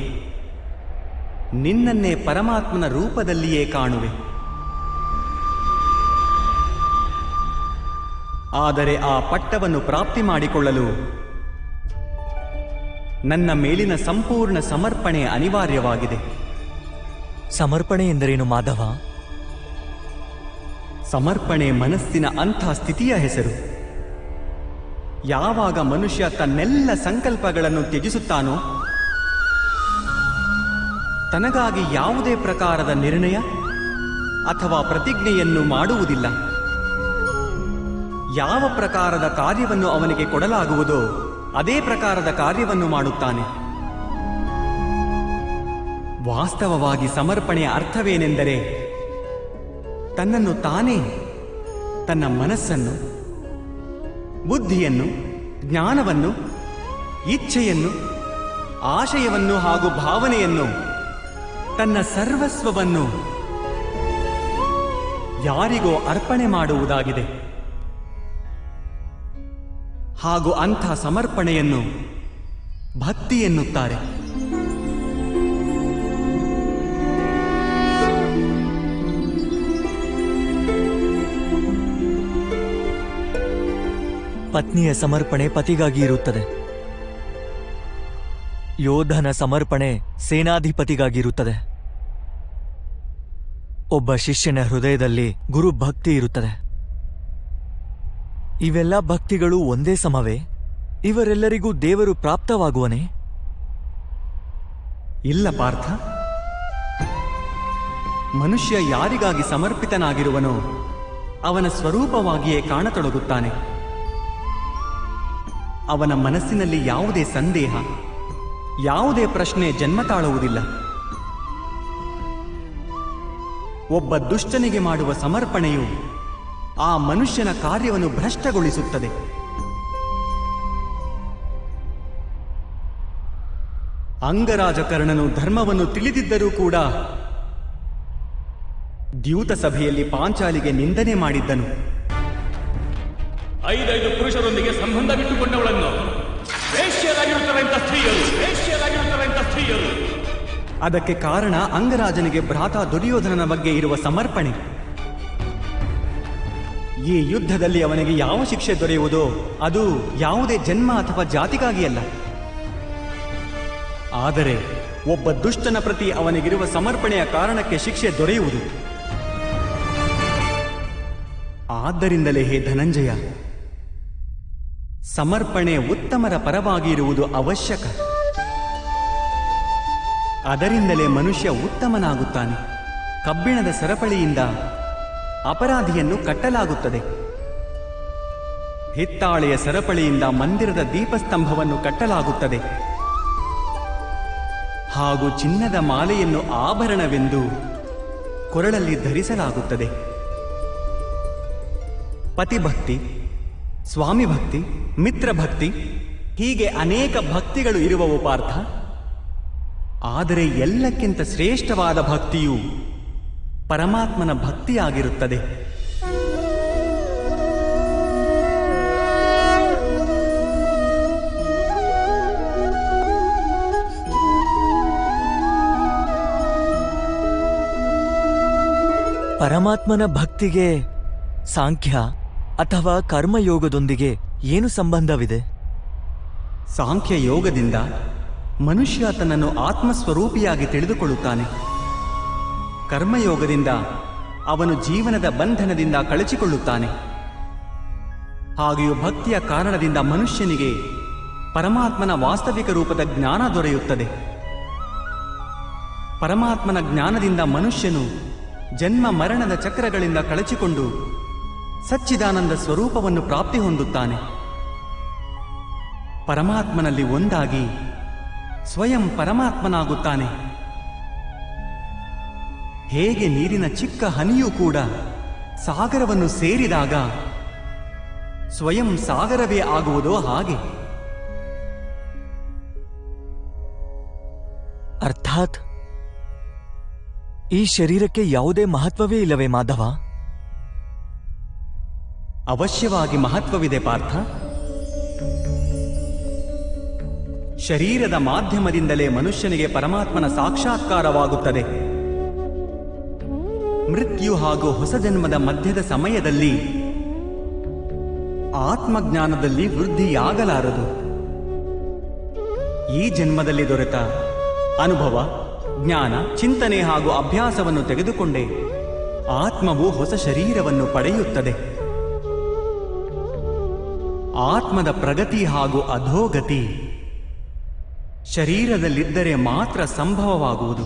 ನಿನ್ನನ್ನೇ ಪರಮಾತ್ಮನ ರೂಪದಲ್ಲಿಯೇ ಕಾಣುವೆ. ಆದರೆ ಆ ಪಟ್ಟವನ್ನು ಪ್ರಾಪ್ತಿ ಮಾಡಿಕೊಳ್ಳಲು ನನ್ನ ಮೇಲಿನ ಸಂಪೂರ್ಣ ಸಮರ್ಪಣೆ ಅನಿವಾರ್ಯವಾಗಿದೆ. ಸಮರ್ಪಣೆ ಎಂದರೇನು ಮಾಧವ? ಸಮರ್ಪಣೆ ಮನಸ್ಸಿನ ಅಂಥ ಸ್ಥಿತಿಯ ಹೆಸರು. ಯಾವಾಗ ಮನುಷ್ಯ ತನ್ನೆಲ್ಲ ಸಂಕಲ್ಪಗಳನ್ನು ತ್ಯಜಿಸುತ್ತಾನೋ, ತನಗಾಗಿ ಯಾವುದೇ ಪ್ರಕಾರದ ನಿರ್ಣಯ ಅಥವಾ ಪ್ರತಿಜ್ಞೆಯನ್ನು ಮಾಡುವುದಿಲ್ಲ, ಯಾವ ಪ್ರಕಾರದ ಕಾರ್ಯವನ್ನು ಅವನಿಗೆ ಕೊಡಲಾಗುವುದೋ ಅದೇ ಪ್ರಕಾರದ ಕಾರ್ಯವನ್ನು ಮಾಡುತ್ತಾನೆ. ವಾಸ್ತವವಾಗಿ ಸಮರ್ಪಣೆಯ ಅರ್ಥವೇನೆಂದರೆ ತನ್ನನ್ನು ತಾನೇ, ತನ್ನ ಮನಸ್ಸನ್ನು, ಬುದ್ಧಿಯನ್ನು, ಜ್ಞಾನವನ್ನು, ಇಚ್ಛೆಯನ್ನು, ಆಶಯವನ್ನು ಹಾಗೂ ಭಾವನೆಯನ್ನು, ತನ್ನ ಸರ್ವಸ್ವವನ್ನು ಯಾರಿಗೋ ಅರ್ಪಣೆ ಮಾಡುವುದಾಗಿದೆ. ಹಾಗೂ ಅಂಥ ಸಮರ್ಪಣೆಯನ್ನು ಭಕ್ತಿ ಎನ್ನುತ್ತಾರೆ. ಪತ್ನಿಯ ಸಮರ್ಪಣೆ ಪತಿಗಾಗಿ ಇರುತ್ತದೆ. ಯೋಧನ ಸಮರ್ಪಣೆ ಸೇನಾಧಿಪತಿಗಾಗಿರುತ್ತದೆ. ಒಬ್ಬ ಶಿಷ್ಯನ ಹೃದಯದಲ್ಲಿ ಗುರು ಭಕ್ತಿ ಇರುತ್ತದೆ. ಇವೆಲ್ಲ ಭಕ್ತಿಗಳು ಒಂದೇ ಸಮವೇ? ಇವರೆಲ್ಲರಿಗೂ ದೇವರು ಪ್ರಾಪ್ತವಾಗುವನೇ? ಇಲ್ಲ ಪಾರ್ಥ. ಮನುಷ್ಯ ಯಾರಿಗಾಗಿ ಸಮರ್ಪಿತನಾಗಿರುವನೋ ಅವನ ಸ್ವರೂಪವಾಗಿಯೇ ಕಾಣತೊಡಗುತ್ತಾನೆ. ಅವನ ಮನಸ್ಸಿನಲ್ಲಿ ಯಾವುದೇ ಸಂದೇಹ, ಯಾವುದೇ ಪ್ರಶ್ನೆ ಜನ್ಮ ತಾಳುವುದಿಲ್ಲ. ಒಬ್ಬ ದುಷ್ಟನಿಗೆ ಮಾಡುವ ಸಮರ್ಪಣೆಯು ಆ ಮನುಷ್ಯನ ಕಾರ್ಯವನ್ನು ಭ್ರಷ್ಟಗೊಳಿಸುತ್ತದೆ. ಅಂಗರಾಜಕರ್ಣನು ಧರ್ಮವನ್ನು ತಿಳಿದಿದ್ದರೂ ಕೂಡ ದ್ಯೂತ ಸಭೆಯಲ್ಲಿ ಪಾಂಚಾಲಿಗೆ ನಿಂದನೆ ಮಾಡಿದ್ದನು. 5 ಪುರುಷರೊಂದಿಗೆ ಸಂಬಂಧವಿಟ್ಟುಕೊಂಡವಳನ್ನು ವೇಶ್ಯರಾಗಿರುತ್ತಾರಂತ ಸ್ತ್ರೀಯರು. ಅದಕ್ಕೆ ಕಾರಣ ಅಂಗರಾಜನಿಗೆ ಭ್ರಾತ ದುರ್ಯೋಧನನ ಬಗ್ಗೆ ಇರುವ ಸಮರ್ಪಣೆ. ಈ ಯುದ್ಧದಲ್ಲಿ ಅವನಿಗೆ ಯಾವ ಶಿಕ್ಷೆ ದೊರೆಯುವುದೋ ಅದು ಯಾವುದೇ ಜನ್ಮ ಅಥವಾ ಜಾತಿಗಾಗಿ ಅಲ್ಲ, ಆದರೆ ಒಬ್ಬ ದುಷ್ಟನ ಪ್ರತಿ ಅವನಿಗಿರುವ ಸಮರ್ಪಣೆಯ ಕಾರಣಕ್ಕೆ ಶಿಕ್ಷೆ ದೊರೆಯುವುದು. ಆದ್ದರಿಂದಲೇ ಹೇ ಧನಂಜಯ, ಸಮರ್ಪಣೆ ಉತ್ತಮರ ಪರವಾಗಿ ಇರುವುದು ಅವಶ್ಯಕ. ಅದರಿಂದಲೇ ಮನುಷ್ಯ ಉತ್ತಮನಾಗುತ್ತಾನೆ. ಕಬ್ಬಿಣದ ಸರಪಳಿಯಿಂದ ಅಪರಾಧಿಯನ್ನು ಕಟ್ಟಲಾಗುತ್ತದೆ. ಹಿತ್ತಾಳೆಯ ಸರಪಳಿಯಿಂದ ಮಂದಿರದ ದೀಪಸ್ತಂಭವನ್ನು ಕಟ್ಟಲಾಗುತ್ತದೆ. ಹಾಗೂ ಚಿನ್ನದ ಮಾಲೆಯನ್ನು ಆಭರಣವೆಂದು ಕೊರಳಲ್ಲಿ ಧರಿಸಲಾಗುತ್ತದೆ. ಪತಿಭಕ್ತಿ, ಸ್ವಾಮಿ ಭಕ್ತಿ, ಮಿತ್ರಭಕ್ತಿ, ಹೀಗೆ ಅನೇಕ ಭಕ್ತಿಗಳು ಇರುವವು ಪಾರ್ಥ. ಆದರೆ ಎಲ್ಲಕ್ಕಿಂತ ಶ್ರೇಷ್ಠವಾದ ಭಕ್ತಿಯು ಪರಮಾತ್ಮನ ಭಕ್ತಿಯಾಗಿರುತ್ತದೆ. ಪರಮಾತ್ಮನ ಭಕ್ತಿಗೆ ಸಾಂಖ್ಯ ಅಥವಾ ಕರ್ಮಯೋಗದೊಂದಿಗೆ ಏನು ಸಂಬಂಧವಿದೆ? ಸಾಂಖ್ಯ ಯೋಗದಿಂದ ಮನುಷ್ಯ ತನ್ನನ್ನು ಆತ್ಮಸ್ವರೂಪಿಯಾಗಿ ತಿಳಿದುಕೊಳ್ಳುತ್ತಾನೆ. ಕರ್ಮಯೋಗದಿಂದ ಅವನು ಜೀವನದ ಬಂಧನದಿಂದ ಕಳಚಿಕೊಳ್ಳುತ್ತಾನೆ. ಹಾಗೆಯೂ ಭಕ್ತಿಯ ಕಾರಣದಿಂದ ಮನುಷ್ಯನಿಗೆ ಪರಮಾತ್ಮನ ವಾಸ್ತವಿಕ ರೂಪದ ಜ್ಞಾನ ದೊರೆಯುತ್ತದೆ. ಪರಮಾತ್ಮನ ಜ್ಞಾನದಿಂದ ಮನುಷ್ಯನು ಜನ್ಮ ಮರಣದ ಚಕ್ರಗಳಿಂದ ಕಳಚಿಕೊಂಡು ಸಚ್ಚಿದಾನಂದ ಸ್ವರೂಪವನ್ನು ಪ್ರಾಪ್ತಿ ಹೊಂದುತ್ತಾನೆ. ಪರಮಾತ್ಮನಲ್ಲಿ ಒಂದಾಗಿ ಸ್ವಯಂ ಪರಮಾತ್ಮನಾಗುತ್ತಾನೆ. ಹೇಗೆ ನೀರಿನ ಚಿಕ್ಕ ಹನಿಯೂ ಕೂಡ ಸಾಗರವನ್ನು ಸೇರಿದಾಗ ಸ್ವಯಂ ಸಾಗರವೇ ಆಗುವುದೋ ಹಾಗೆ. ಅರ್ಥಾತ್ ಈ ಶರೀರಕ್ಕೆ ಯಾವುದೇ ಮಹತ್ವವೇ ಇಲ್ಲವೇ ಮಾಧವ? ಅವಶ್ಯವಾಗಿ ಮಹತ್ವವಿದೆ ಪಾರ್ಥ. ಶರೀರದ ಮಾಧ್ಯಮದಿಂದಲೇ ಮನುಷ್ಯನಿಗೆ ಪರಮಾತ್ಮನ ಸಾಕ್ಷಾತ್ಕಾರವಾಗುತ್ತದೆ. ಮೃತ್ಯು ಹಾಗೂ ಹೊಸ ಜನ್ಮದ ಮಧ್ಯದ ಸಮಯದಲ್ಲಿ ಆತ್ಮಜ್ಞಾನದಲ್ಲಿ ವೃದ್ಧಿಯಾಗಲಾರದು. ಈ ಜನ್ಮದಲ್ಲಿ ದೊರೆತ ಅನುಭವ, ಜ್ಞಾನ, ಚಿಂತನೆ ಹಾಗೂ ಅಭ್ಯಾಸವನ್ನು ತೆಗೆದುಕೊಂಡೇ ಆತ್ಮವು ಹೊಸ ಶರೀರವನ್ನು ಪಡೆಯುತ್ತದೆ. ಆತ್ಮದ ಪ್ರಗತಿ ಹಾಗೂ ಅಧೋಗತಿ ಶರೀರದಲ್ಲಿದ್ದರೆ ಮಾತ್ರ ಸಂಭವವಾಗುವುದು.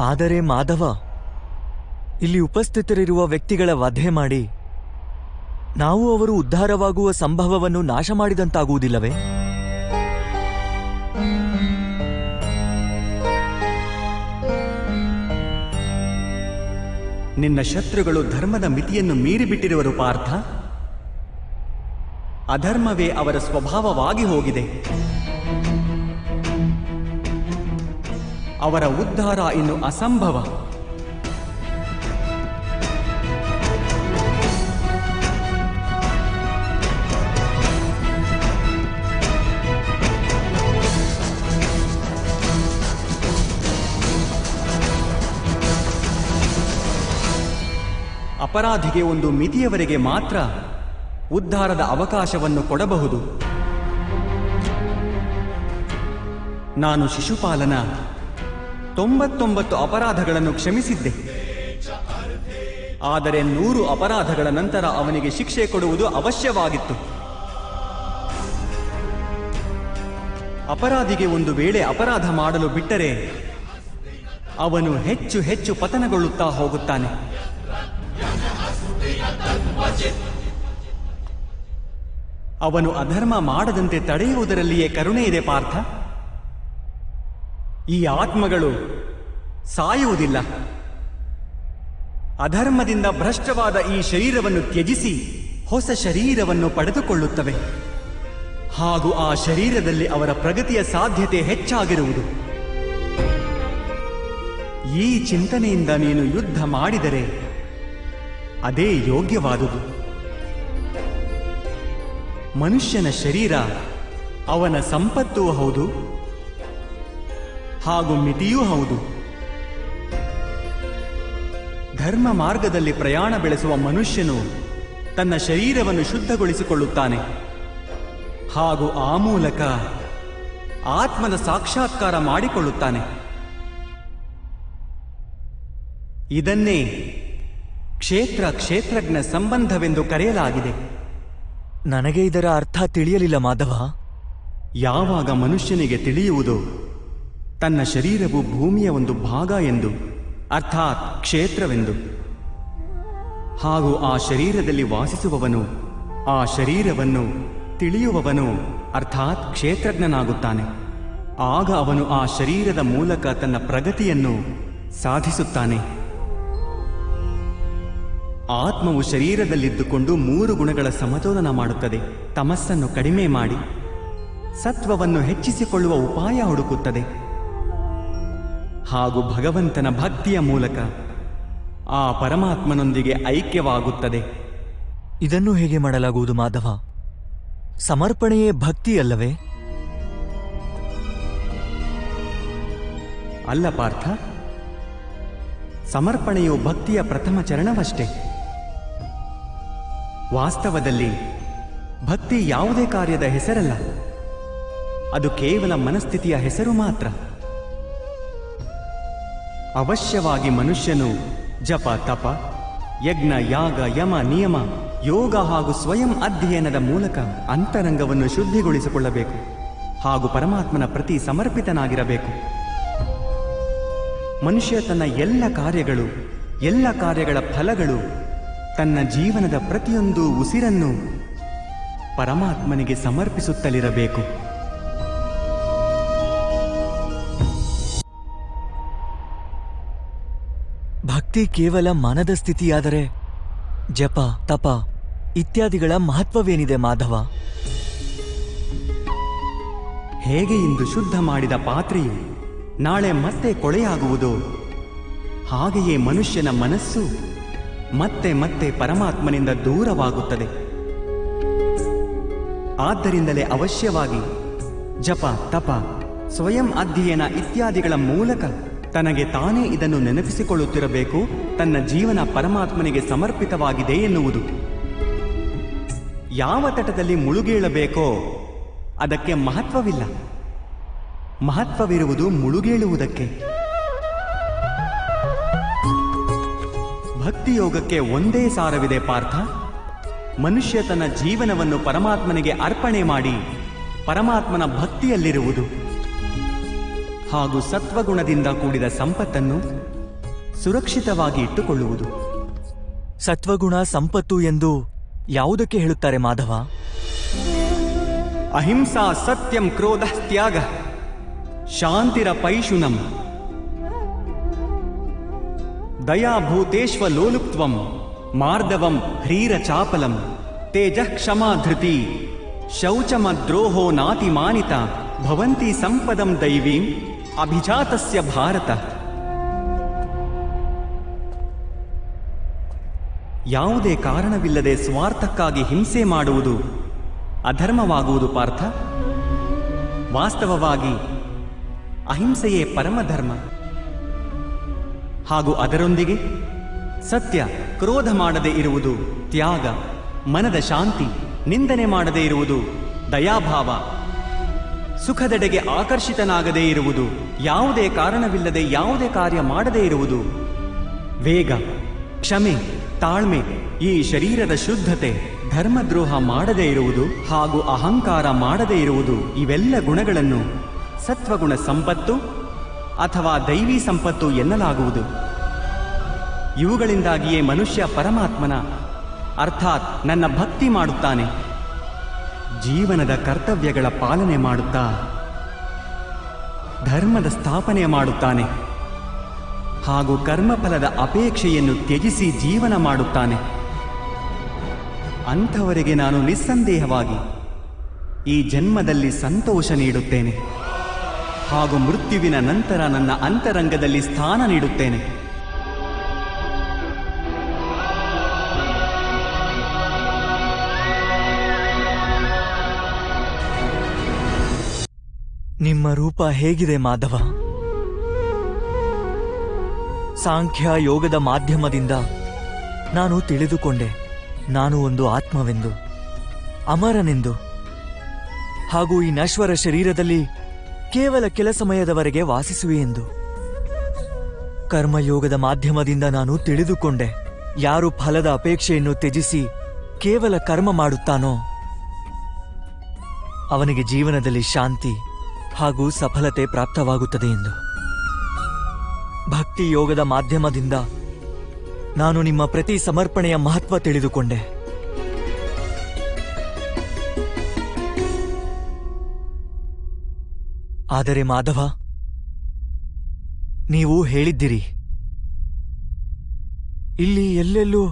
ಆದರೆ ಮಾಧವ, ಇಲ್ಲಿ ಉಪಸ್ಥಿತರಿರುವ ವ್ಯಕ್ತಿಗಳ ವಧೆ ಮಾಡಿ ನಾವು ಅವರು ಉದ್ಧಾರವಾಗುವ ಸಂಭವವನ್ನು ನಾಶ ಮಾಡಿದಂತಾಗುವುದಿಲ್ಲವೇ? ನಿನ್ನ ಶತ್ರುಗಳು ಧರ್ಮದ ಮಿತಿಯನ್ನು ಮೀರಿಬಿಟ್ಟಿರುವರು ಪಾರ್ಥ. ಅಧರ್ಮವೇ ಅವರ ಸ್ವಭಾವವಾಗಿ ಹೋಗಿದೆ. ಅವರ ಉದ್ಧಾರ ಇನ್ನು ಅಸಂಭವ. ಅಪರಾಧಿಗೆ ಒಂದು ಮಿತಿಯವರೆಗೆ ಮಾತ್ರ ಉದ್ಧಾರದ ಅವಕಾಶವನ್ನು ಕೊಡಬಹುದು. ನಾನು ಶಿಶುಪಾಲನ 99 ಅಪರಾಧಗಳನ್ನು ಕ್ಷಮಿಸಿದ್ದೆ. ಆದರೆ 100 ಅಪರಾಧಗಳ ನಂತರ ಅವನಿಗೆ ಶಿಕ್ಷೆ ಕೊಡುವುದು ಅವಶ್ಯವಾಗಿತ್ತು. ಅಪರಾಧಿಗೆ ಒಂದು ವೇಳೆ ಅಪರಾಧ ಮಾಡಲು ಬಿಟ್ಟರೆ ಅವನು ಹೆಚ್ಚು ಹೆಚ್ಚು ಪತನಗೊಳ್ಳುತ್ತಾ ಹೋಗುತ್ತಾನೆ. ಅವನು ಅಧರ್ಮ ಮಾಡದಂತೆ ತಡೆಯುವುದರಲ್ಲಿಯೇ ಕರುಣೆ ಇದೆ ಪಾರ್ಥ. ಈ ಆತ್ಮಗಳು ಸಾಯುವುದಿಲ್ಲ. ಅಧರ್ಮದಿಂದ ಭ್ರಷ್ಟವಾದ ಈ ಶರೀರವನ್ನು ತ್ಯಜಿಸಿ ಹೊಸ ಶರೀರವನ್ನು ಪಡೆದುಕೊಳ್ಳುತ್ತವೆ. ಹಾಗೂ ಆ ಶರೀರದಲ್ಲಿ ಅವರ ಪ್ರಗತಿಯ ಸಾಧ್ಯತೆ ಹೆಚ್ಚಾಗಿರುವುದು. ಈ ಚಿಂತನೆಯಿಂದ ನೀನು ಯುದ್ಧ ಮಾಡಿದರೆ ಅದೇ ಯೋಗ್ಯವಾದುದು. ಮನುಷ್ಯನ ಶರೀರ ಅವನ ಸಂಪತ್ತೂ ಹೌದು ಹಾಗೂ ಮಿತಿಯೂ ಹೌದು. ಧರ್ಮ ಮಾರ್ಗದಲ್ಲಿ ಪ್ರಯಾಣ ಬೆಳೆಸುವ ಮನುಷ್ಯನು ತನ್ನ ಶರೀರವನ್ನು ಶುದ್ಧಗೊಳಿಸಿಕೊಳ್ಳುತ್ತಾನೆ ಹಾಗೂ ಆ ಮೂಲಕ ಆತ್ಮದ ಸಾಕ್ಷಾತ್ಕಾರ ಮಾಡಿಕೊಳ್ಳುತ್ತಾನೆ. ಇದನ್ನೇ ಕ್ಷೇತ್ರಜ್ಞ ಸಂಬಂಧವೆಂದು ಕರೆಯಲಾಗಿದೆ. ನನಗೆ ಇದರ ಅರ್ಥ ತಿಳಿಯಲಿಲ್ಲ ಮಾಧವ. ಯಾವಾಗ ಮನುಷ್ಯನಿಗೆ ತಿಳಿಯುವುದೋ ತನ್ನ ಶರೀರವು ಭೂಮಿಯ ಒಂದು ಭಾಗ ಎಂದು, ಅರ್ಥಾತ್ ಕ್ಷೇತ್ರವೆಂದು, ಹಾಗೂ ಆ ಶರೀರದಲ್ಲಿ ವಾಸಿಸುವವನು ಆ ಶರೀರವನ್ನು ತಿಳಿಯುವವನು ಅರ್ಥಾತ್ ಕ್ಷೇತ್ರಜ್ಞನಾಗುತ್ತಾನೆ. ಆಗ ಅವನು ಆ ಶರೀರದ ಮೂಲಕ ತನ್ನ ಪ್ರಗತಿಯನ್ನು ಸಾಧಿಸುತ್ತಾನೆ. ಆತ್ಮವು ಶರೀರದಲ್ಲಿದ್ದುಕೊಂಡು 3 ಗುಣಗಳ ಸಮತೋಲನ ಮಾಡುತ್ತದೆ. ತಮಸ್ಸನ್ನು ಕಡಿಮೆ ಮಾಡಿ ಸತ್ವವನ್ನು ಹೆಚ್ಚಿಸಿಕೊಳ್ಳುವ ಉಪಾಯ ಹುಡುಕುತ್ತದೆ. ಹಾಗೂ ಭಗವಂತನ ಭಕ್ತಿಯ ಮೂಲಕ ಆ ಪರಮಾತ್ಮನೊಂದಿಗೆ ಐಕ್ಯವಾಗುತ್ತದೆ. ಇದನ್ನು ಹೇಗೆ ಮಾಡಲಾಗುವುದು ಮಾಧವ? ಸಮರ್ಪಣೆಯೇ ಭಕ್ತಿ ಅಲ್ಲವೇ? ಅಲ್ಲ ಪಾರ್ಥ, ಸಮರ್ಪಣೆಯು ಭಕ್ತಿಯ ಪ್ರಥಮ ಚರಣವಷ್ಟೇ. ವಾಸ್ತವದಲ್ಲಿ ಭಕ್ತಿ ಯಾವುದೇ ಕಾರ್ಯದ ಹೆಸರಲ್ಲ, ಅದು ಕೇವಲ ಮನಸ್ಥಿತಿಯ ಹೆಸರು ಮಾತ್ರ. ಅವಶ್ಯವಾಗಿ ಮನುಷ್ಯನು ಜಪ, ತಪ, ಯಜ್ಞ, ಯಾಗ, ಯಮ, ನಿಯಮ, ಯೋಗ ಹಾಗೂ ಸ್ವಯಂ ಅಧ್ಯಯನದ ಮೂಲಕ ಅಂತರಂಗವನ್ನು ಶುದ್ಧಿಗೊಳಿಸಿಕೊಳ್ಳಬೇಕು ಹಾಗೂ ಪರಮಾತ್ಮನ ಪ್ರತಿ ಸಮರ್ಪಿತನಾಗಿರಬೇಕು. ಮನುಷ್ಯ ತನ್ನ ಎಲ್ಲ ಕಾರ್ಯಗಳ ಫಲಗಳು, ತನ್ನ ಜೀವನದ ಪ್ರತಿಯೊಂದು ಉಸಿರನ್ನು ಪರಮಾತ್ಮನಿಗೆ ಸಮರ್ಪಿಸುತ್ತಲಿರಬೇಕು. ಭಕ್ತಿ ಕೇವಲ ಮನದ ಸ್ಥಿತಿಯಾದರೆ ಜಪ, ತಪ ಇತ್ಯಾದಿಗಳ ಮಹತ್ವವೇನಿದೆ ಮಾಧವ? ಹೇಗೆ ಇಂದು ಶುದ್ಧ ಮಾಡಿದ ಪಾತ್ರೆಯು ನಾಳೆ ಮತ್ತೆ ಕೊಳೆಯಾಗುವುದೋ ಹಾಗೆಯೇ ಮನುಷ್ಯನ ಮನಸ್ಸು ಮತ್ತೆ ಮತ್ತೆ ಪರಮಾತ್ಮನಿಂದ ದೂರವಾಗುತ್ತದೆ. ಆದ್ದರಿಂದಲೇ ಅವಶ್ಯವಾಗಿ ಜಪ, ತಪ, ಸ್ವಯಂ ಅಧ್ಯಯನ ಇತ್ಯಾದಿಗಳ ಮೂಲಕ ತನಗೆ ತಾನೇ ಇದನ್ನು ನೆನಪಿಸಿಕೊಳ್ಳುತ್ತಿರಬೇಕು. ತನ್ನ ಜೀವನ ಪರಮಾತ್ಮನಿಗೆ ಸಮರ್ಪಿತವಾಗಿದೆ ಎನ್ನುವುದು. ಯಾವ ತಟದಲ್ಲಿ ಮುಳುಗೇಳಬೇಕೋ ಅದಕ್ಕೆ ಮಹತ್ವವಿಲ್ಲ, ಮಹತ್ವವಿರುವುದು ಮುಳುಗೇಳುವುದಕ್ಕೆ. ಭಕ್ತಿಯೋಗಕ್ಕೆ ಒಂದೇ ಸಾರವಿದೆ ಪಾರ್ಥ. ಮನುಷ್ಯ ತನ್ನ ಜೀವನವನ್ನು ಪರಮಾತ್ಮನಿಗೆ ಅರ್ಪಣೆ ಮಾಡಿ ಪರಮಾತ್ಮನ ಭಕ್ತಿಯಲ್ಲಿರುವುದು ಹಾಗೂ ಸತ್ವಗುಣದಿಂದ ಕೂಡಿದ ಸಂಪತ್ತನ್ನು ಸುರಕ್ಷಿತವಾಗಿ ಇಟ್ಟುಕೊಳ್ಳುವುದು. ಸತ್ವಗುಣ ಸಂಪತ್ತು ಎಂದು ಯಾವುದಕ್ಕೆ ಹೇಳುತ್ತಾರೆ ಮಾಧವ? ಅಹಿಂಸಾ ಸತ್ಯಂ ಕ್ರೋಧ ತ್ಯಾಗ ಶಾಂತಿರ ಪೈಶುನಂ ದಯಾಭೂತೇಶ್ವ ಲೋಲುಪ್ತ್ವಂ ಮಾರ್ದವಂ ಹ್ರೀರ ಚಾಪಲಂ ತೇಜಃ ಕ್ಷಮಾ ಧೃತಿ ಶೌಚಮದ್ರೋಹೋ ನಾತಿಮಾನಿತ ಭವಂತಿ ಸಂಪದಂ ದೈವೀಂ ಅಭಿಜಾತಸ್ಯ ಭಾರತ. ಯಾವುದೇ ಕಾರಣವಿಲ್ಲದೆ ಸ್ವಾರ್ಥಕ್ಕಾಗಿ ಹಿಂಸೆ ಮಾಡುವುದು ಅಧರ್ಮವಾಗುವುದು ಪಾರ್ಥ. ವಾಸ್ತವವಾಗಿ ಅಹಿಂಸೆಯೇ ಪರಮಧರ್ಮ. ಹಾಗೂ ಅದರೊಂದಿಗೆ ಸತ್ಯ, ಕ್ರೋಧ ಮಾಡದೇ ಇರುವುದು ತ್ಯಾಗ, ಮನದ ಶಾಂತಿ, ನಿಂದನೆ ಮಾಡದೇ ಇರುವುದು ದಯಾಭಾವ, ಸುಖದೆಡೆಗೆ ಆಕರ್ಷಿತನಾಗದೇ ಇರುವುದು, ಯಾವುದೇ ಕಾರಣವಿಲ್ಲದೆ ಯಾವುದೇ ಕಾರ್ಯ ಮಾಡದೇ ಇರುವುದು ವೇಗ, ಕ್ಷಮೆ, ತಾಳ್ಮೆ, ಈ ಶರೀರದ ಶುದ್ಧತೆ, ಧರ್ಮದ್ರೋಹ ಮಾಡದೇ ಇರುವುದು ಹಾಗೂ ಅಹಂಕಾರ ಮಾಡದೇ ಇರುವುದು, ಇವೆಲ್ಲ ಗುಣಗಳನ್ನು ಸತ್ವಗುಣ ಸಂಪತ್ತು ಅಥವಾ ದೈವಿ ಸಂಪತ್ತು ಎನ್ನಲಾಗುವುದು. ಇವುಗಳಿಂದಾಗಿಯೇ ಮನುಷ್ಯ ಪರಮಾತ್ಮನ ಅರ್ಥಾತ್ ನನ್ನ ಭಕ್ತಿ ಮಾಡುತ್ತಾನೆ. ಜೀವನದ ಕರ್ತವ್ಯಗಳ ಪಾಲನೆ ಮಾಡುತ್ತಾ ಧರ್ಮದ ಸ್ಥಾಪನೆ ಮಾಡುತ್ತಾನೆ ಹಾಗೂ ಕರ್ಮಫಲದ ಅಪೇಕ್ಷೆಯನ್ನು ತ್ಯಜಿಸಿ ಜೀವನ ಮಾಡುತ್ತಾನೆ. ಅಂಥವರಿಗೆ ನಾನು ನಿಸ್ಸಂದೇಹವಾಗಿ ಈ ಜನ್ಮದಲ್ಲಿ ಸಂತೋಷ ನೀಡುತ್ತೇನೆ ಹಾಗೂ ಮೃತ್ಯುವಿನ ನಂತರ ನನ್ನ ಅಂತರಂಗದಲ್ಲಿ ಸ್ಥಾನ ನೀಡುತ್ತೇನೆ. ನಿಮ್ಮ ರೂಪ ಹೇಗಿದೆ ಮಾಧವ? ಸಾಂಖ್ಯ ಯೋಗದ ಮಾಧ್ಯಮದಿಂದ ನಾನು ತಿಳಿದುಕೊಂಡೆ ನಾನು ಒಂದು ಆತ್ಮವೆಂದು, ಅಮರನೆಂದು, ಹಾಗೂ ಈ ನಶ್ವರ ಶರೀರದಲ್ಲಿ ಕೇವಲ ಕೆಲ ಸಮಯದವರೆಗೆ ವಾಸಿಸುವೆ ಎಂದು. ಕರ್ಮಯೋಗದ ಮಾಧ್ಯಮದಿಂದ ನಾನು ತಿಳಿದುಕೊಂಡೆ, ಯಾರು ಫಲದ ಅಪೇಕ್ಷೆಯನ್ನು ತ್ಯಜಿಸಿ ಕೇವಲ ಕರ್ಮ ಮಾಡುತ್ತಾನೋ ಅವನಿಗೆ ಜೀವನದಲ್ಲಿ ಶಾಂತಿ ಹಾಗೂ ಸಫಲತೆ ಪ್ರಾಪ್ತವಾಗುತ್ತದೆ ಎಂದು. ಭಕ್ತಿ ಯೋಗದ ಮಾಧ್ಯಮದಿಂದ ನಾನು ನಿಮ್ಮ ಪ್ರತಿ ಸಮರ್ಪಣೆಯ ಮಹತ್ವ ತಿಳಿದುಕೊಂಡೆ. ಆದರೆ ಮಾಧವ, ನೀವು ಹೇಳಿದ್ದಿರಿ, ಇಲ್ಲಿ ಎಲ್ಲೆಲ್ಲೂ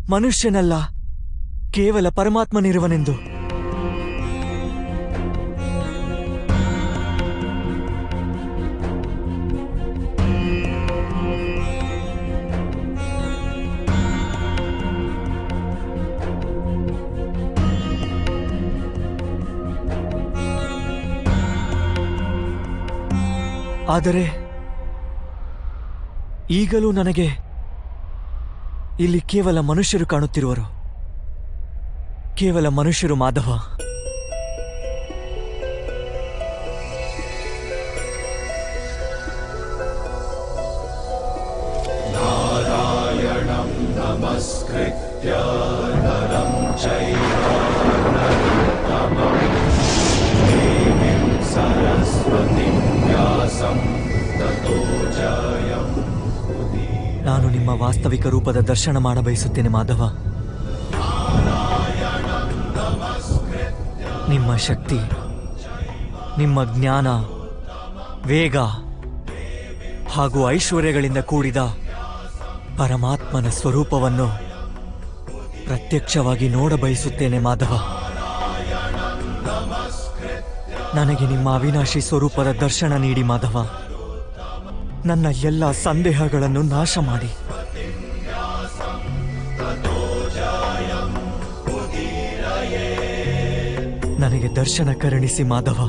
ಮನುಷ್ಯನಲ್ಲ ಕೇವಲ ಪರಮಾತ್ಮನಿರುವನೆಂದು. ಆದರೆ ಈಗಲೂ ನನಗೆ ಇಲ್ಲಿ ಕೇವಲ ಮನುಷ್ಯರು ಕಾಣುತ್ತಿರುವರು, ಕೇವಲ ಮನುಷ್ಯರು ಮಾಧವ. नारायणं नमस्कृत्य नरं चैव नरोत्तमं देवीं सरस्वतीं व्यासं ततो जयम्. ನಾನು ನಿಮ್ಮ ವಾಸ್ತವಿಕ ರೂಪದ ದರ್ಶನ ಮಾಡಬಯಸುತ್ತೇನೆ ಮಾಧವ. ನಿಮ್ಮ ಶಕ್ತಿ, ನಿಮ್ಮ ಜ್ಞಾನ, ವೇಗ ಹಾಗೂ ಐಶ್ವರ್ಯಗಳಿಂದ ಕೂಡಿದ ಪರಮಾತ್ಮನ ಸ್ವರೂಪವನ್ನು ಪ್ರತ್ಯಕ್ಷವಾಗಿ ನೋಡಬಯಸುತ್ತೇನೆ ಮಾಧವ. ನನಗೆ ನಿಮ್ಮ ಅವಿನಾಶಿ ಸ್ವರೂಪದ ದರ್ಶನ ನೀಡಿ ಮಾಧವ. ನನ್ನ ಎಲ್ಲ ಸಂದೇಹಗಳನ್ನು ನಾಶ ಮಾಡಿ ನನಗೆ ದರ್ಶನ ಕರುಣಿಸಿ ಮಾಧವ.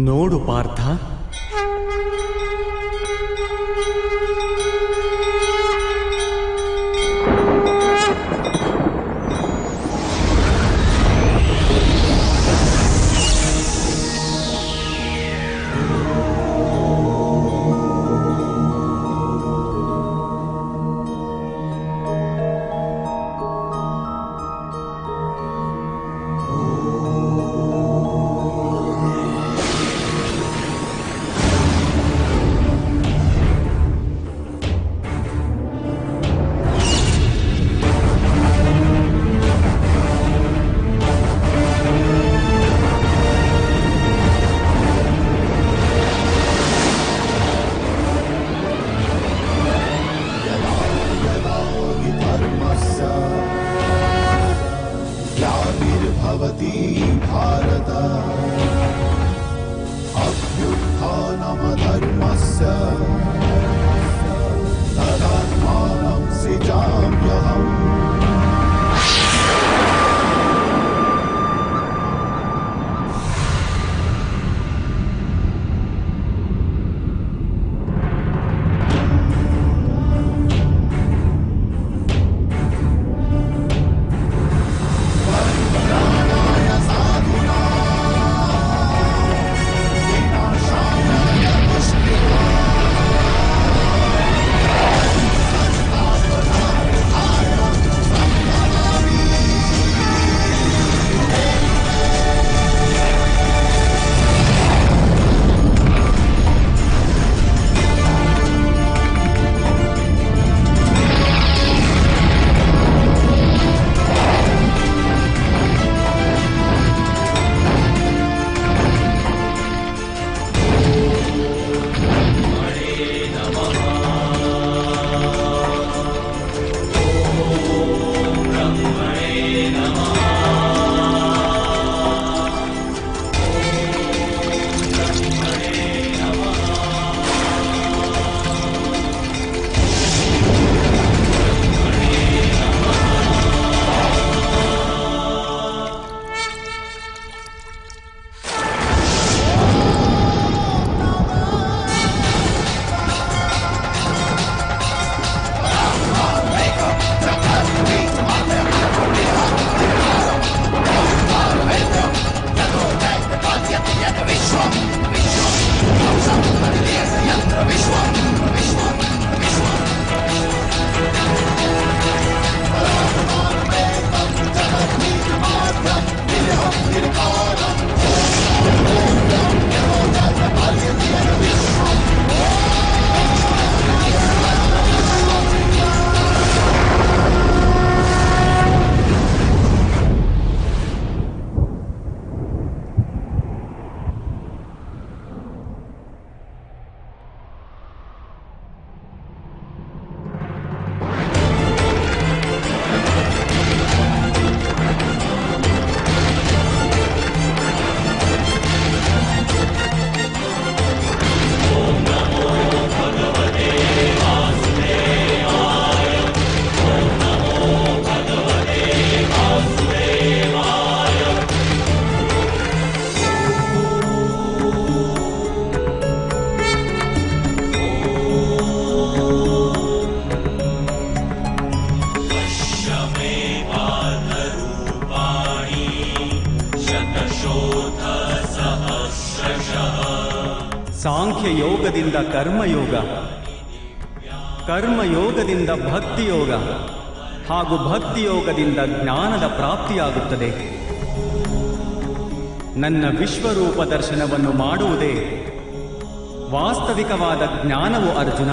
ನೋಡು ಪಾರ್ಥ, ಸಾಂಖ್ಯ ಯೋಗದಿಂದ ಕರ್ಮಯೋಗ, ಕರ್ಮಯೋಗದಿಂದ ಭಕ್ತಿಯೋಗ ಹಾಗೂ ಭಕ್ತಿಯೋಗದಿಂದ ಜ್ಞಾನದ ಪ್ರಾಪ್ತಿಯಾಗುತ್ತದೆ. ನನ್ನ ವಿಶ್ವರೂಪ ದರ್ಶನವನ್ನು ಮಾಡುವುದೇ ವಾಸ್ತವಿಕವಾದ ಜ್ಞಾನವು ಅರ್ಜುನ.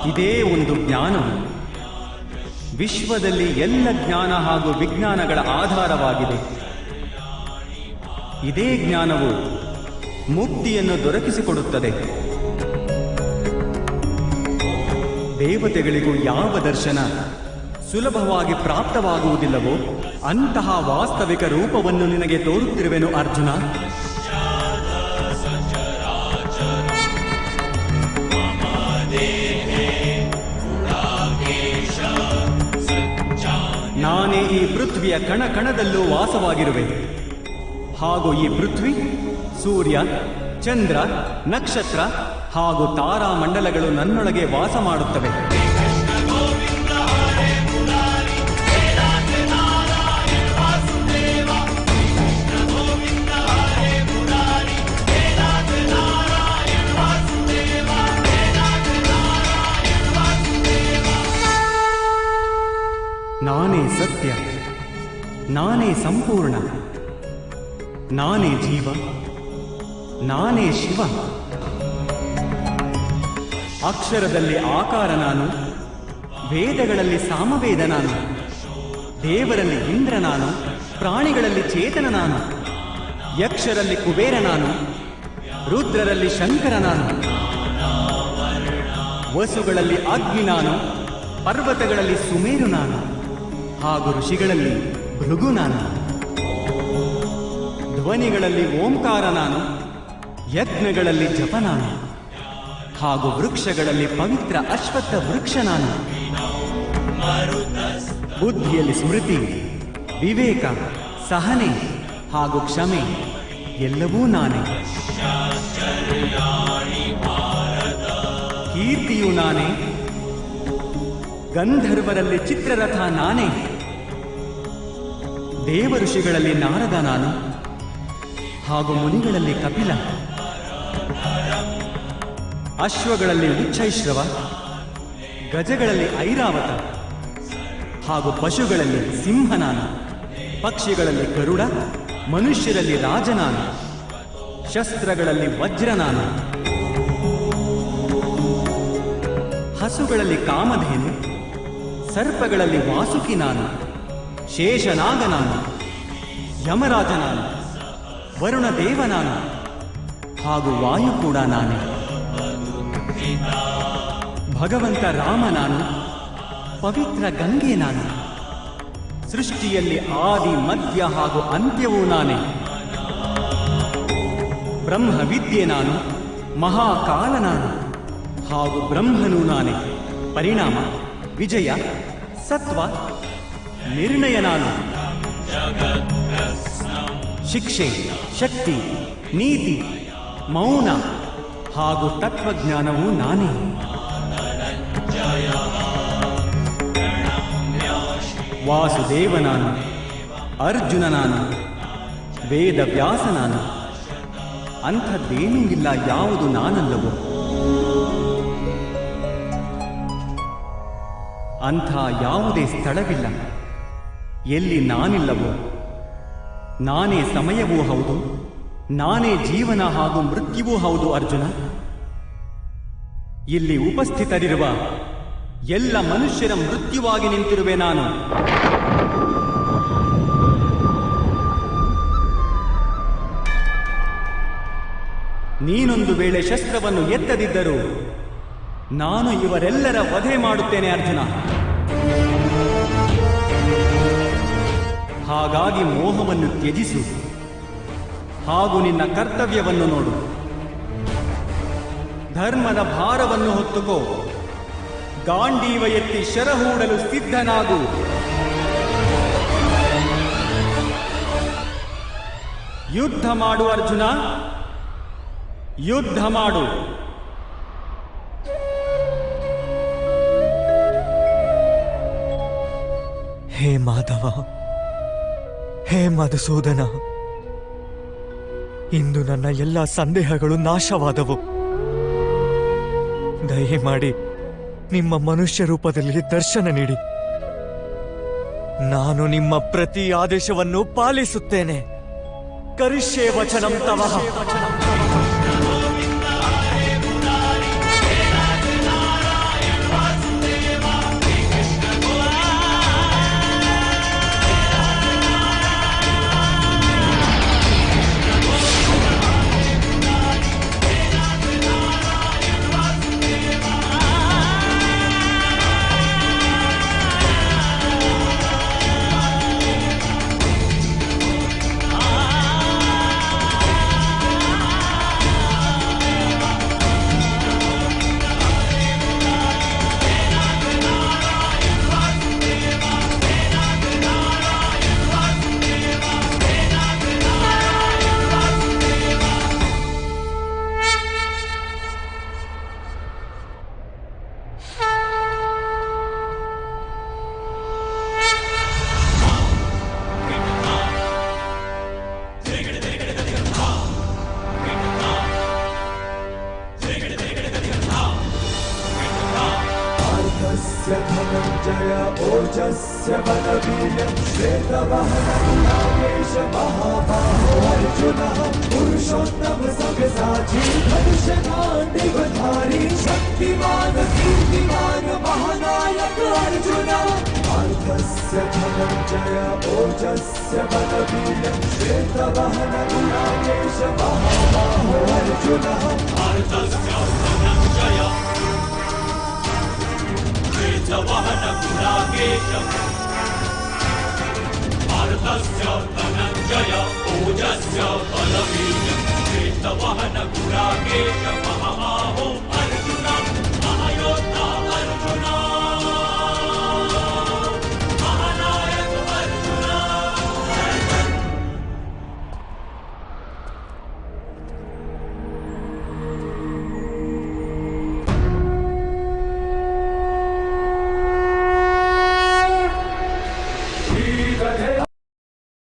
ಇದೇ ಒಂದು ಜ್ಞಾನವು ವಿಶ್ವದಲ್ಲಿ ಎಲ್ಲ ಜ್ಞಾನ ಹಾಗೂ ವಿಜ್ಞಾನಗಳ ಆಧಾರವಾಗಿದೆ. ಇದೇ ಜ್ಞಾನವು ಮುಕ್ತಿಯನ್ನು ದೊರಕಿಸಿಕೊಡುತ್ತದೆ. ದೇವತೆಗಳಿಗೂ ಯಾವ ದರ್ಶನ ಸುಲಭವಾಗಿ ಪ್ರಾಪ್ತವಾಗುವುದಿಲ್ಲವೋ ಅಂತಹ ವಾಸ್ತವಿಕ ರೂಪವನ್ನು ನಿನಗೆ ತೋರುತ್ತಿರುವೆನು ಅರ್ಜುನ. ನಾನೇ ಈ ಪೃಥ್ವಿಯ ಕಣ ಕಣದಲ್ಲೂ ವಾಸವಾಗಿರುವೆ. ಹಾಗೂ ಈ ಪೃಥ್ವಿ, ಸೂರ್ಯ, ಚಂದ್ರ, ನಕ್ಷತ್ರ ಹಾಗೂ ತಾರಾಮಂಡಲಗಳು ನನ್ನೊಳಗೆ ವಾಸ ಮಾಡುತ್ತವೆ. ನಾನೇ ಸತ್ಯ, ನಾನೇ ಸಂಪೂರ್ಣ, ನಾನೇ ಜೀವ, ನಾನೇ ಶಿವ. ಅಕ್ಷರದಲ್ಲಿ ಆಕಾರ ನಾನು, ವೇದಗಳಲ್ಲಿ ಸಾಮವೇದ ನಾನು, ದೇವರಲ್ಲಿ ಇಂದ್ರ ನಾನು, ಪ್ರಾಣಿಗಳಲ್ಲಿ ಚೇತನ ನಾನು, ಯಕ್ಷರಲ್ಲಿ ಕುಬೇರ ನಾನು, ರುದ್ರರಲ್ಲಿ ಶಂಕರ ನಾನು, ವಸುಗಳಲ್ಲಿ ಅಗ್ನಿ ನಾನು, ಪರ್ವತಗಳಲ್ಲಿ ಸುಮೇರು ನಾನು, ಹಾಗೂ ಋಷಿಗಳಲ್ಲಿ ಭೃಗು ನಾನು, ಧ್ವನಿಗಳಲ್ಲಿ ಓಂಕಾರ ನಾನು, ಯಜ್ಞಗಳಲ್ಲಿ ಜಪ ನಾನು, ಹಾಗೂ ವೃಕ್ಷಗಳಲ್ಲಿ ಪವಿತ್ರ ಅಶ್ವತ್ಥ ವೃಕ್ಷ ನಾನು. ಬುದ್ಧಿಯಲ್ಲಿ ಸ್ಮೃತಿ, ವಿವೇಕ, ಸಹನೆ ಹಾಗೂ ಕ್ಷಮೆ ಎಲ್ಲವೂ ನಾನೇ. ಕೀರ್ತಿಯು ನಾನೇ, ಗಂಧರ್ವರಲ್ಲಿ ಚಿತ್ರರಥ ನಾನೇ, ದೇವ ಋಷಿಗಳಲ್ಲಿ ನಾರದ ನಾನು, ಹಾಗೂ ಮುನಿಗಳಲ್ಲಿ ಕಪಿಲ, ಅಶ್ವಗಳಲ್ಲಿ ಉಚ್ಚೈಶ್ರವ, ಗಜಗಳಲ್ಲಿ ಐರಾವತ, ಹಾಗೂ ಪಶುಗಳಲ್ಲಿ ಸಿಂಹ ನಾನು, ಪಕ್ಷಿಗಳಲ್ಲಿ ಗರುಡ, ಮನುಷ್ಯರಲ್ಲಿ ರಾಜ ನಾನು, ಶಸ್ತ್ರಗಳಲ್ಲಿ ವಜ್ರ ನಾನು, ಹಸುಗಳಲ್ಲಿ ಕಾಮಧೇನು, ಸರ್ಪಗಳಲ್ಲಿ ವಾಸುಕಿ ನಾನು, ಶೇಷನಾಗ ನಾನು, ಯಮರಾಜ ನಾನು, ವರುಣ ದೇವ ನಾನು, ಹಾಗೂ ವಾಯು ಕೂಡ ನಾನೇ. ಭಗವಂತ ರಾಮ ನಾನು, ಪವಿತ್ರ ಗಂಗೆ ನಾನು, ಸೃಷ್ಟಿಯಲ್ಲಿ ಆದಿ ಮಧ್ಯ ಹಾಗೂ ಅಂತ್ಯವೂ ನಾನೇ. ಬ್ರಹ್ಮ ವಿದ್ಯೆ ನಾನು, ಮಹಾಕಾಲ ನಾನು, ಹಾಗೂ ಬ್ರಹ್ಮನೂ ನಾನೇ. ಪರಿಣಾಮ, ವಿಜಯ, ಸತ್ವ, ನಿರ್ಣಯ ನಾನು. ಶಿಕ್ಷೆ, ಶಕ್ತಿ, ನೀತಿ, ಮೌನ ಹಾಗೂ ತತ್ವಜ್ಞಾನವೂ ನಾನೇ. ವಾಸುದೇವ ನಾನು, ಅರ್ಜುನ ನಾನು, ವೇದ ವ್ಯಾಸ ನಾನು. ಅಂಥದ್ದೇನೂ ಇಲ್ಲ ಯಾವುದು ನಾನಲ್ಲವೋ. ಅಂಥ ಯಾವುದೇ ಸ್ಥಳವಿಲ್ಲ ಎಲ್ಲಿ ನಾನಿಲ್ಲವೋ. ನಾನೇ ಸಮಯವೂ ಹೌದು, ನಾನೇ ಜೀವನ ಹಾಗೂ ಮೃತ್ಯುವೂ ಹೌದು ಅರ್ಜುನ. ಇಲ್ಲಿ ಉಪಸ್ಥಿತರಿರುವ ಎಲ್ಲ ಮನುಷ್ಯರ ಮೃತ್ಯುವಾಗಿ ನಿಂತಿರುವೆ ನಾನು. ನೀನೊಂದು ವೇಳೆ ಶಸ್ತ್ರವನ್ನು ಎತ್ತದಿದ್ದರೂ ನಾನು ಇವರೆಲ್ಲರ ವಧೆ ಮಾಡುತ್ತೇನೆ ಅರ್ಜುನ. ಹಾಗಾಗಿ ಮೋಹವನ್ನು ತ್ಯಜಿಸು ಹಾಗೂ ನಿನ್ನ ಕರ್ತವ್ಯವನ್ನು ನೋಡು. ಧರ್ಮದ ಭಾರವನ್ನು ಹೊತ್ತುಕೋ, ಗಾಂಡೀವ ಎತ್ತಿ ಶರಹೂಡಲು ಸಿದ್ಧನಾಗು. ಯುದ್ಧ ಮಾಡು ಅರ್ಜುನ, ಯುದ್ಧ ಮಾಡು. ಹೇ ಮಾಧವ, ಹೇ ಮಧುಸೂದನ, ಇಂದು ನನ್ನ ಎಲ್ಲ ಸಂದೇಹಗಳು ನಾಶವಾದವು. ದಯಮಾಡಿ ನಿಮ್ಮ ಮನುಷ್ಯ ರೂಪದಲ್ಲಿ ದರ್ಶನ ನೀಡಿ. ನಾನು ನಿಮ್ಮ ಪ್ರತಿ ಆದೇಶವನ್ನು ಪಾಲಿಸುತ್ತೇನೆ. ಕರಿಷ್ಯೆ ವಚನಂ ತವಃ. धनञ्जय ओजस्य बलवीर्यं श्वेतवाहनगुणाकेश महाबाहो अर्जुनः पुरुषोत्तम सव्यसाची धनुषगाण्डिवधारी शक्तिमान कीर्तिमान महानायक अर्जुनः पार्थस्य धनञ्जय ओजस्य बलवीर्यं श्वेतवाहनगुणाकेश महाबाहो अर्जुनः पार्थस्य धनञ्जय श्वेतवाहनगुणाकेशम् भारतस्य धनञ्जय ओजस्य बलवीर्यं श्वेतवाहनगुणाकेश महाबाहो